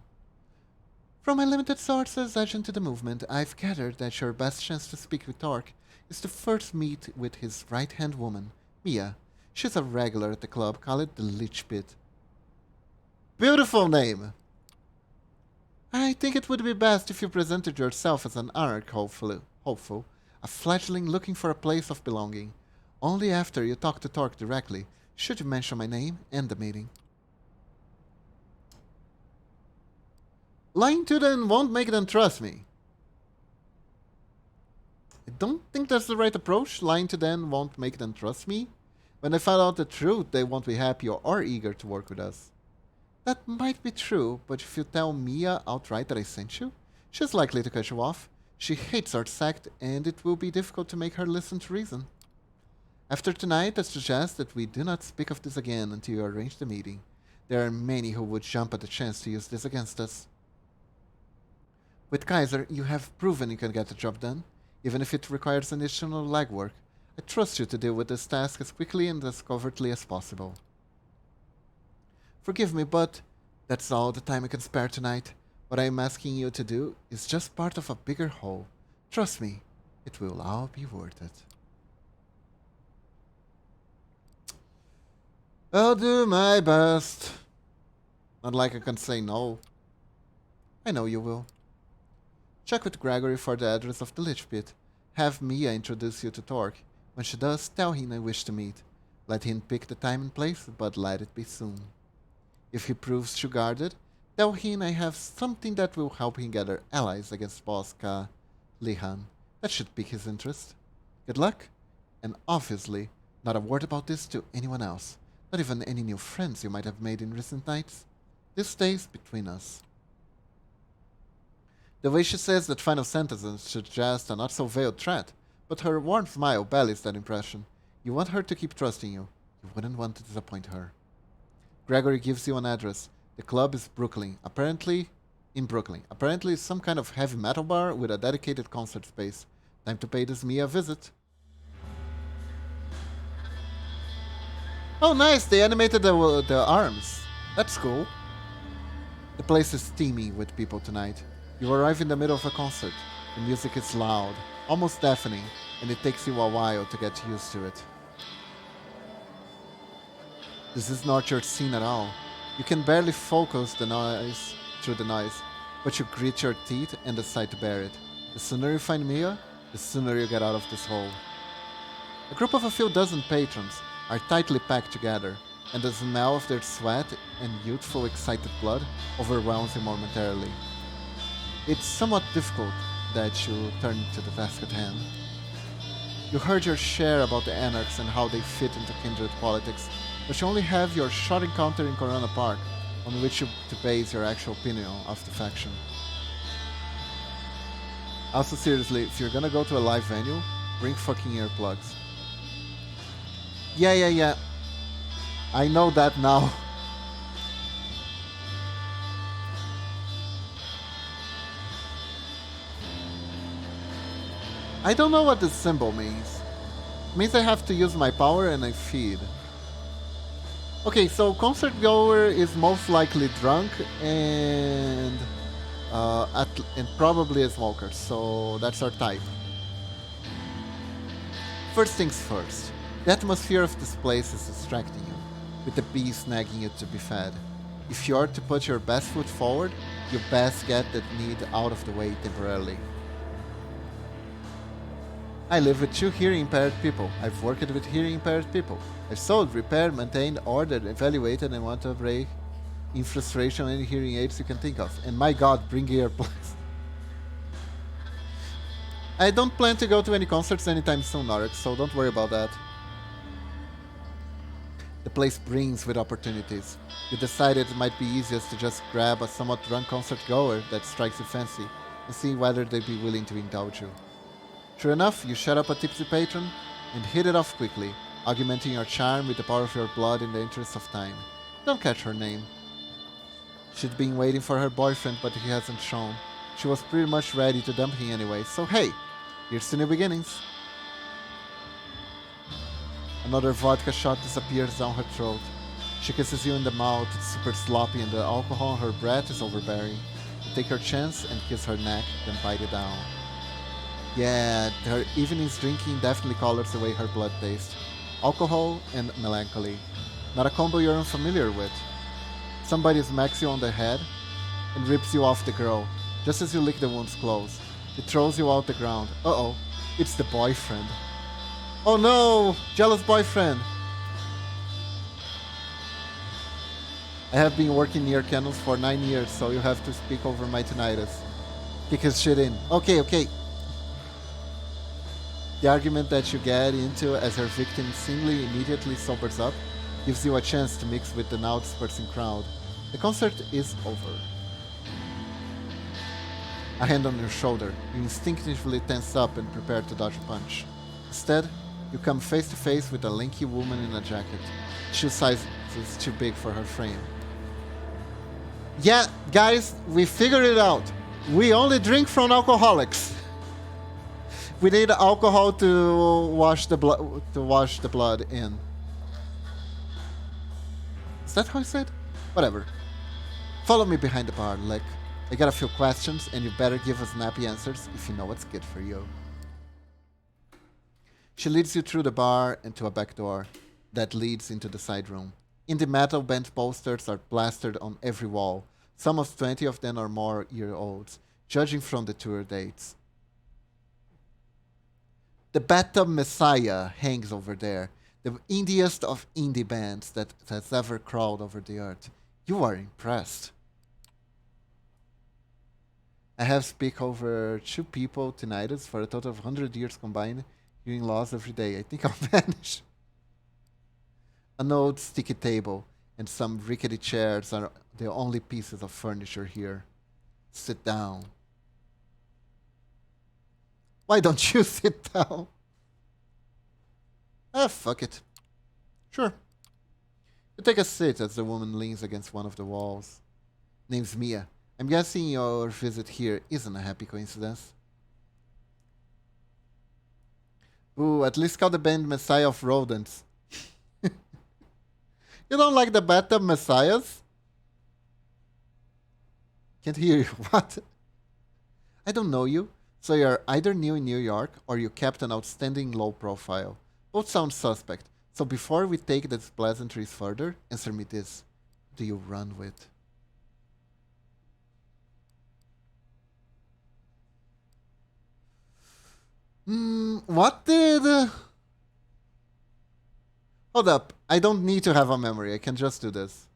From my limited sources edging to the movement, I've gathered that your best chance to speak with Torque is to first meet with his right-hand woman, Mia. She's a regular at the club, call it the Lich Pit. Beautiful name! I think it would be best if you presented yourself as an hopeful, a fledgling looking for a place of belonging. Only after you talk to Torque directly should you mention my name and the meeting. Lying to them won't make them trust me. I don't think that's the right approach. Lying to them won't make them trust me. When they find out the truth, they won't be happy or eager to work with us. That might be true, but if you tell Mia outright that I sent you, she's likely to cut you off. She hates our sect, and it will be difficult to make her listen to reason. After tonight, I suggest that we do not speak of this again until you arrange the meeting. There are many who would jump at the chance to use this against us. With Kaiser, you have proven you can get the job done, even if it requires additional legwork. I trust you to deal with this task as quickly and as covertly as possible. Forgive me, but that's all the time I can spare tonight. What I am asking you to do is just part of a bigger whole. Trust me, it will all be worth it. I'll do my best. Not like I can say no. I know you will. Check with Gregory for the address of the Lich Pit. Have Mia introduce you to Torque. When she does, tell him I wish to meet. Let him pick the time and place, but let it be soon. If he proves too guarded, tell him I have something that will help him gather allies against Boss Lihan. That should pique his interest. Good luck, and obviously, not a word about this to anyone else. Not even any new friends you might have made in recent nights. This stays between us. The way she says that final sentence suggests a not-so-veiled threat, but her warm smile belies that impression. You want her to keep trusting you. You wouldn't want to disappoint her. Gregory gives you an address. The club is in Brooklyn. Apparently it's some kind of heavy metal bar with a dedicated concert space. Time to pay this Mia a visit. Oh nice, they animated the arms. That's cool. The place is steamy with people tonight. You arrive in the middle of a concert. The music is loud, almost deafening, and it takes you a while to get used to it. This is not your scene at all. You can barely focus through the noise, but you grit your teeth and decide to bear it. The sooner you find Mia, the sooner you get out of this hole. A group of a few dozen patrons are tightly packed together, and the smell of their sweat and youthful, excited blood overwhelms you momentarily. It's somewhat difficult that you turn to the task at hand. You heard your share about the Anarchs and how they fit into kindred politics, but you only have your short encounter in Corona Park, on which to base your actual opinion of the faction. Also seriously, if you're gonna go to a live venue, bring fucking earplugs. Yeah. I know that now. I don't know what this symbol means. It means I have to use my power and I feed. Okay, so concert goer is most likely drunk and probably a smoker, so that's our type. First things first, the atmosphere of this place is distracting you, with the bees nagging you to be fed. If you are to put your best foot forward, you best get that need out of the way temporarily. I live with 2 hearing-impaired people. I've worked with hearing-impaired people. I've sold, repaired, maintained, ordered, evaluated, and want to break in frustration any hearing aids you can think of. And my god, bring earplugs. I don't plan to go to any concerts anytime soon, Narek, so don't worry about that. The place brings with opportunities. You decided it might be easiest to just grab a somewhat drunk concert goer that strikes you fancy and see whether they'd be willing to indulge you. True enough, you shut up a tipsy patron and hit it off quickly, augmenting your charm with the power of your blood in the interest of time. Don't catch her name. She'd been waiting for her boyfriend, but he hasn't shown. She was pretty much ready to dump him anyway, so hey, here's to new beginnings. Another vodka shot disappears down her throat. She kisses you in the mouth, it's super sloppy, and the alcohol on her breath is overbearing. You take her chance and kiss her neck, then bite it down. Yeah, her evening's drinking definitely colors the way her blood tastes. Alcohol and melancholy. Not a combo you're unfamiliar with. Somebody smacks you on the head and rips you off the girl, just as you lick the wound's close. It throws you out the ground. Uh-oh, it's the boyfriend. Oh no, jealous boyfriend. I have been working near cannons for 9 years, so you have to speak over my tinnitus. Kick his shit in. Okay. The argument that you get into as her victim seemingly immediately sobers up gives you a chance to mix with the now dispersing crowd. The concert is over. A hand on your shoulder. You instinctively tense up and prepare to dodge a punch. Instead, you come face to face with a lanky woman in a jacket. Shoe size is too big for her frame. Yeah, guys, we figured it out. We only drink from alcoholics. We need alcohol to wash the blood in. Is that how I said? Whatever. Follow me behind the bar, Lick. I got a few questions, and you better give us snappy answers if you know what's good for you. She leads you through the bar and to a back door that leads into the side room. Indie metal band posters are plastered on every wall. Some of 20 of them are more year-olds, judging from the tour dates. The Bathtub Messiah hangs over there, the indiest of indie bands that has ever crawled over the earth. You are impressed. I have speak over 2 people tinnitus for a total of 100 years combined, hearing laws every day. I think I'll vanish. An old sticky table and some rickety chairs are the only pieces of furniture here. Sit down. Why don't you sit down? Ah, fuck it. Sure. You take a seat as the woman leans against one of the walls. Name's Mia. I'm guessing your visit here isn't a happy coincidence. Ooh, at least call the band Messiah of Rodents. You don't like the Bathtub Messiahs? Can't hear you. What? I don't know you, so you're either new in New York or you kept an outstanding low profile. Both sound suspect, so before we take these pleasantries further, answer me this. Who do you run with? What did... Hold up, I don't need to have a memory, I can just do this.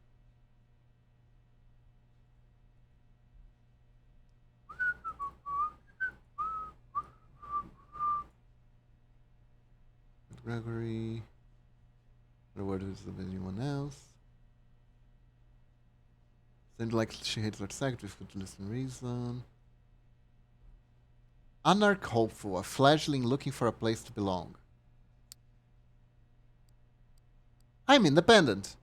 Gregory... Where is anyone else? Seemed like she hates her sect with good listen reason. Anarch hopeful, a fledgling looking for a place to belong. I'm independent.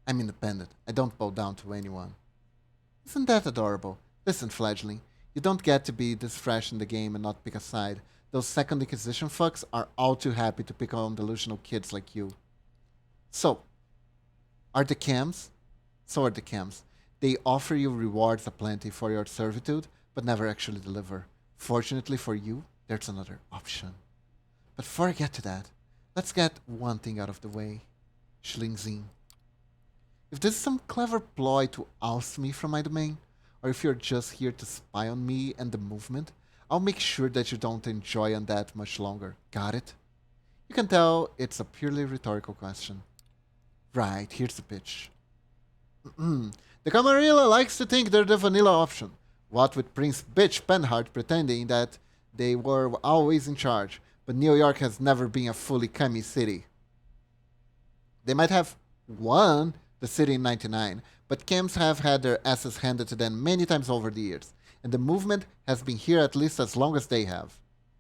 I'm independent. I don't bow down to anyone. Isn't that adorable? Listen, fledgling, you don't get to be this fresh in the game and not pick a side. Those second inquisition fucks are all too happy to pick on delusional kids like you. So are the cams? So are the cams. They offer you rewards aplenty for your servitude, but never actually deliver. Fortunately for you, there's another option. But before I get to that, let's get one thing out of the way. Schlingzing. If this is some clever ploy to oust me from my domain, or if you're just here to spy on me and the movement, I'll make sure that you don't enjoy on that much longer. Got it? You can tell it's a purely rhetorical question. Right, here's the pitch. The Camarilla likes to think they're the vanilla option. What with Prince Bitch Penhart pretending that they were always in charge, but New York has never been a fully cami city. They might have won the city in '99, but cams have had their asses handed to them many times over the years, and the movement has been here at least as long as they have.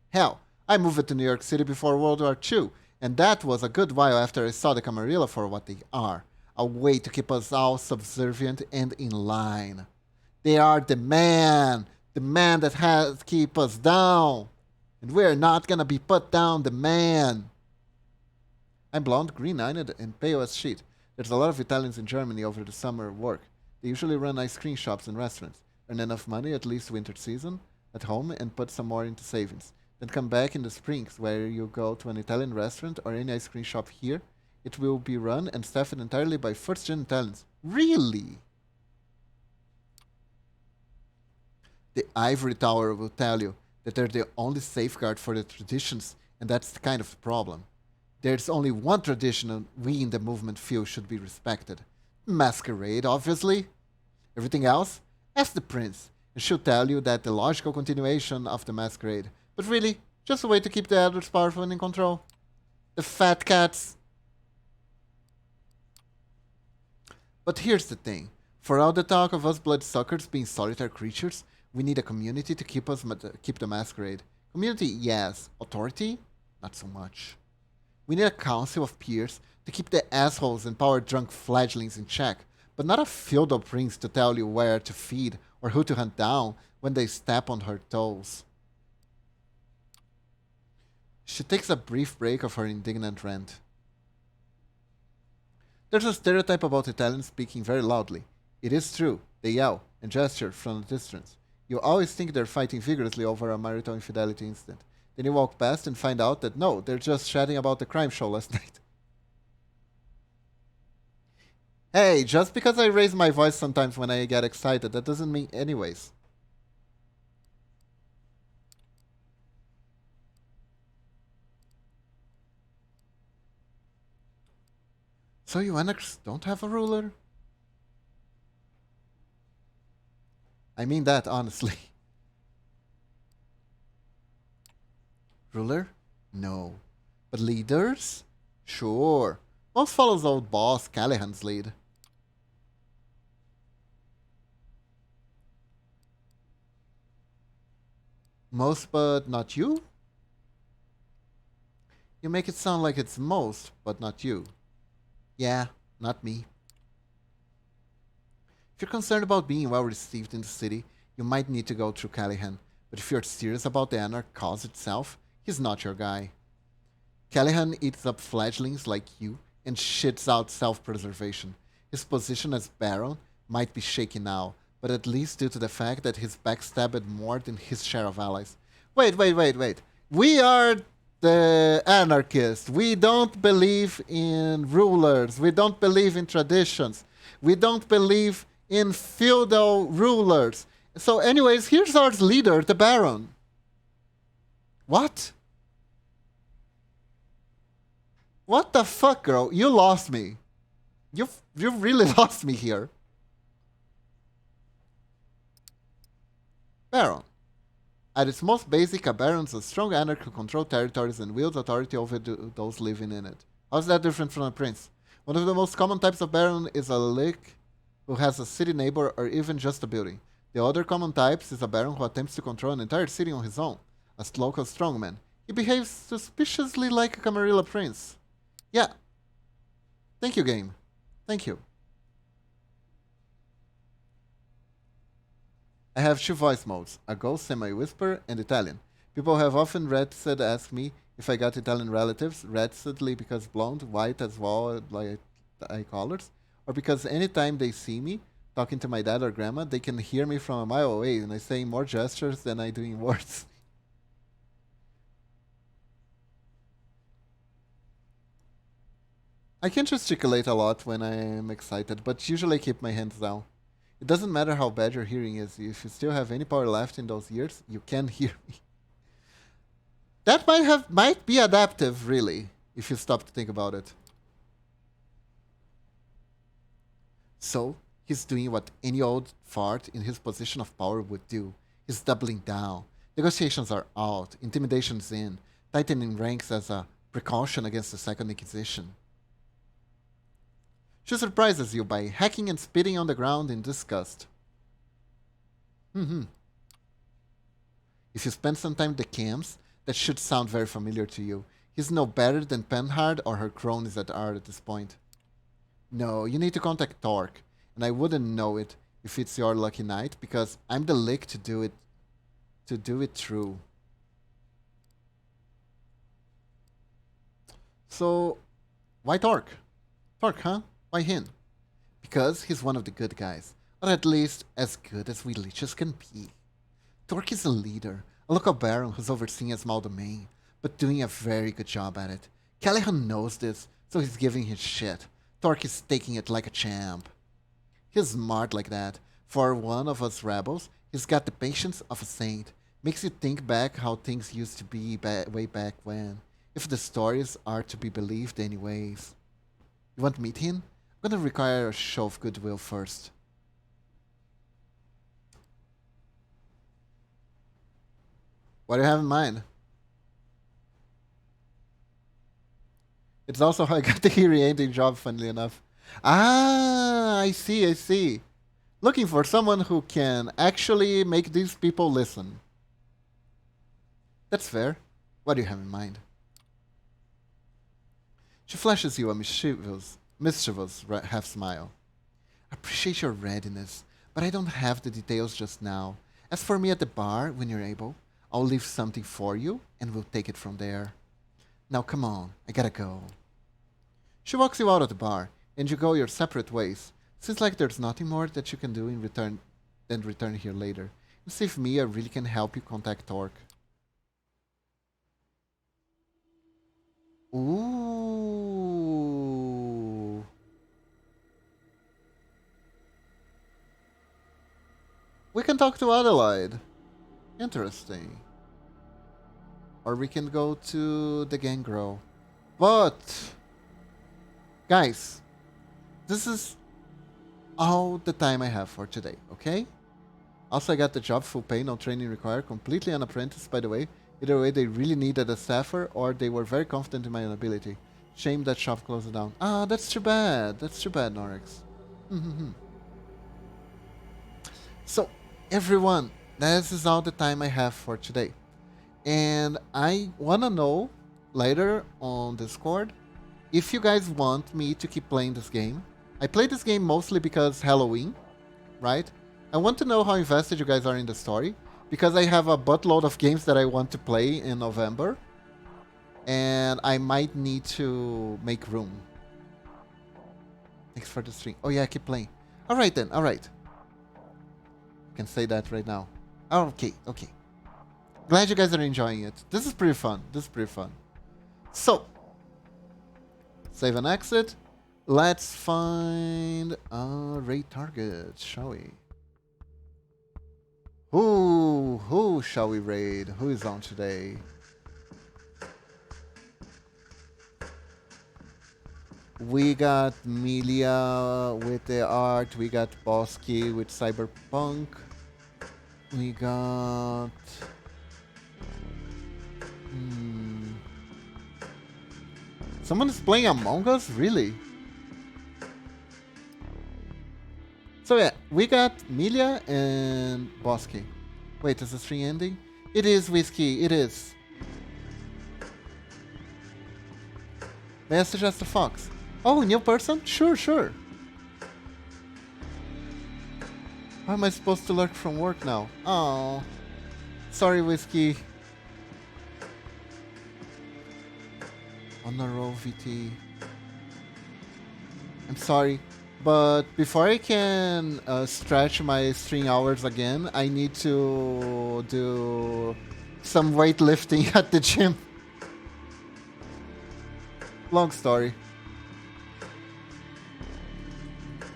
Hell, I moved to New York City before World War II, and that was a good while after I saw the Camarilla for what they are. a way to keep us all subservient and in line. They are the man that has to keep us down. And we're not gonna be put down, the man. I'm blonde, green-eyed, and pale as shit. There's a lot of Italians in Germany over the summer work. They usually run ice cream shops and restaurants, earn enough money at least winter season at home and put some more into savings. Then come back in the springs where you go to an Italian restaurant or any ice cream shop here. It will be run and staffed entirely by first-gen Italians. Really? The ivory tower will tell you that they're the only safeguard for the traditions, and that's the kind of the problem. There's only one tradition we in the movement feel should be respected. Masquerade, obviously. Everything else? Ask the prince, and she'll tell you that the logical continuation of the masquerade. But really, just a way to keep the elders powerful and in control. The fat cats. But here's the thing. For all the talk of us bloodsuckers being solitary creatures, we need a community to keep the masquerade. Community, yes. Authority? Not so much. We need a council of peers to keep the assholes and power-drunk fledglings in check, but not a feudal prince to tell you where to feed or who to hunt down when they step on her toes. She takes a brief break of her indignant rant. There's a stereotype about Italians speaking very loudly. It is true. They yell and gesture from a distance. You always think they're fighting vigorously over a marital infidelity incident. Then you walk past and find out that no, they're just chatting about the crime show last night. Hey, just because I raise my voice sometimes when I get excited, that doesn't mean anyways. So you anarchists don't have a ruler? I mean that, honestly. Ruler? No. But leaders? Sure. Most follows old boss Callahan's lead. Most but not you? You make it sound like it's most, but not you. Yeah, not me. If you're concerned about being well received in the city, you might need to go through Callahan. But if you're serious about the Anarch cause itself, he's not your guy. Callahan eats up fledglings like you and shits out self-preservation. His position as Baron might be shaky now, but at least due to the fact that he's backstabbed more than his share of allies. Wait. We are the anarchists. We don't believe in rulers. We don't believe in traditions. We don't believe in feudal rulers. So anyways, here's our leader, the Baron. What? What the fuck, girl? You lost me. You really lost me here. Baron. At its most basic, a baron is a strong anarch who controls territories and wields authority over those living in it. How's that different from a prince? One of the most common types of baron is a lick who has a city neighbor or even just a building. The other common types is a baron who attempts to control an entire city on his own, a local strongman. He behaves suspiciously like a Camarilla prince. Yeah. Thank you, game. Thank you. I have two voice modes, a ghost semi-whisper and Italian. People have often asked me if I got Italian relatives, reticently because blonde, white as well, like eye colors, or because anytime they see me talking to my dad or grandma, they can hear me from a mile away and I say more gestures than I do in words. I can gesticulate a lot when I'm excited, but usually I keep my hands down. It doesn't matter how bad your hearing is. If you still have any power left in those ears, you can hear me. That might be adaptive, really, if you stop to think about it. So, he's doing what any old fart in his position of power would do. He's doubling down. Negotiations are out, intimidation's in, tightening ranks as a precaution against the Second Inquisition. She surprises you by hacking and spitting on the ground in disgust. If you spend some time with the camps, that should sound very familiar to you. He's no better than Penhard or her cronies that are at this point. No, you need to contact Torque, and I wouldn't know it if it's your lucky night because I'm the lick to do it through. So, why Torque? Torque, huh? Why him? Because he's one of the good guys, or at least as good as we leeches can be. Torque is a leader, a local baron who's overseeing a small domain, but doing a very good job at it. Callahan knows this, so he's giving his shit. Torque is taking it like a champ. He's smart like that. For one of us rebels, he's got the patience of a saint. Makes you think back how things used to be way back when. If the stories are to be believed anyways. You want to meet him? I'm gonna require a show of goodwill first. What do you have in mind? It's also how I got the reacting job, funnily enough. Ah, I see, I see. Looking for someone who can actually make these people listen. That's fair. What do you have in mind? She flashes you a mischievous half smile. Appreciate your readiness, but I don't have the details just now. As for me at the bar, when you're able, I'll leave something for you, and we'll take it from there. Now come on, I gotta go. She walks you out of the bar, and you go your separate ways. Seems like there's nothing more that you can do in return than return here later. And see if Mia really can help you contact Torque. Ooh. We can talk to Adelaide. Interesting. Or we can go to the Gangrel. But, guys, this is all the time I have for today, okay? Also, I got the job, full pay, no training required, completely unapprentice, by the way. Either way, they really needed a staffer, or they were very confident in my ability. Shame that shop closed down. Ah, that's too bad. That's too bad, Norix. So, everyone, this is all the time I have for today. And I want to know later on Discord if you guys want me to keep playing this game. I play this game mostly because Halloween, right? I want to know how invested you guys are in the story, because I have a buttload of games that I want to play in November, and I might need to make room. Thanks for the stream. Oh yeah, keep playing. Alright then, alright. I can say that right now. Okay, okay. Glad you guys are enjoying it. This is pretty fun. This is pretty fun. So, save and exit. Let's find a raid target, shall we? Who shall we raid? Who is on today? We got Milia with the art. We got Bosky with Cyberpunk. We got... Someone is playing Among Us? Really? So yeah, we got Milia and Bosky. Wait, is the stream ending? It is, Whiskey, it is. May I suggest a fox? Oh, new person? Sure, sure. How am I supposed to lurk from work now? Oh, sorry, Whiskey. On a roll, VT. I'm sorry. But before I can stretch my string hours again, I need to do some weightlifting at the gym. Long story.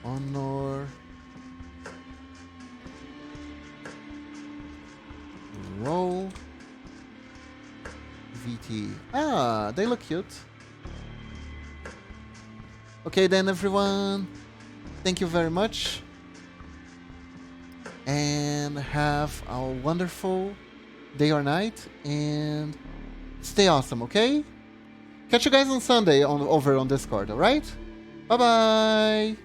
Honor. Roll. VT. Ah, they look cute. Okay then, everyone. Thank you very much. And have a wonderful day or night. And stay awesome, okay? Catch you guys on Sunday over on Discord, alright? Bye-bye!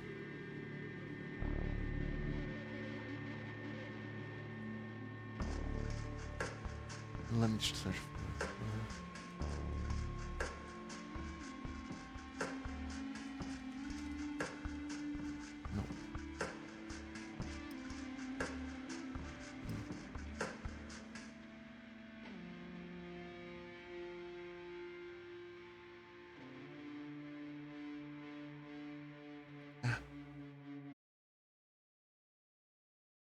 Let me search.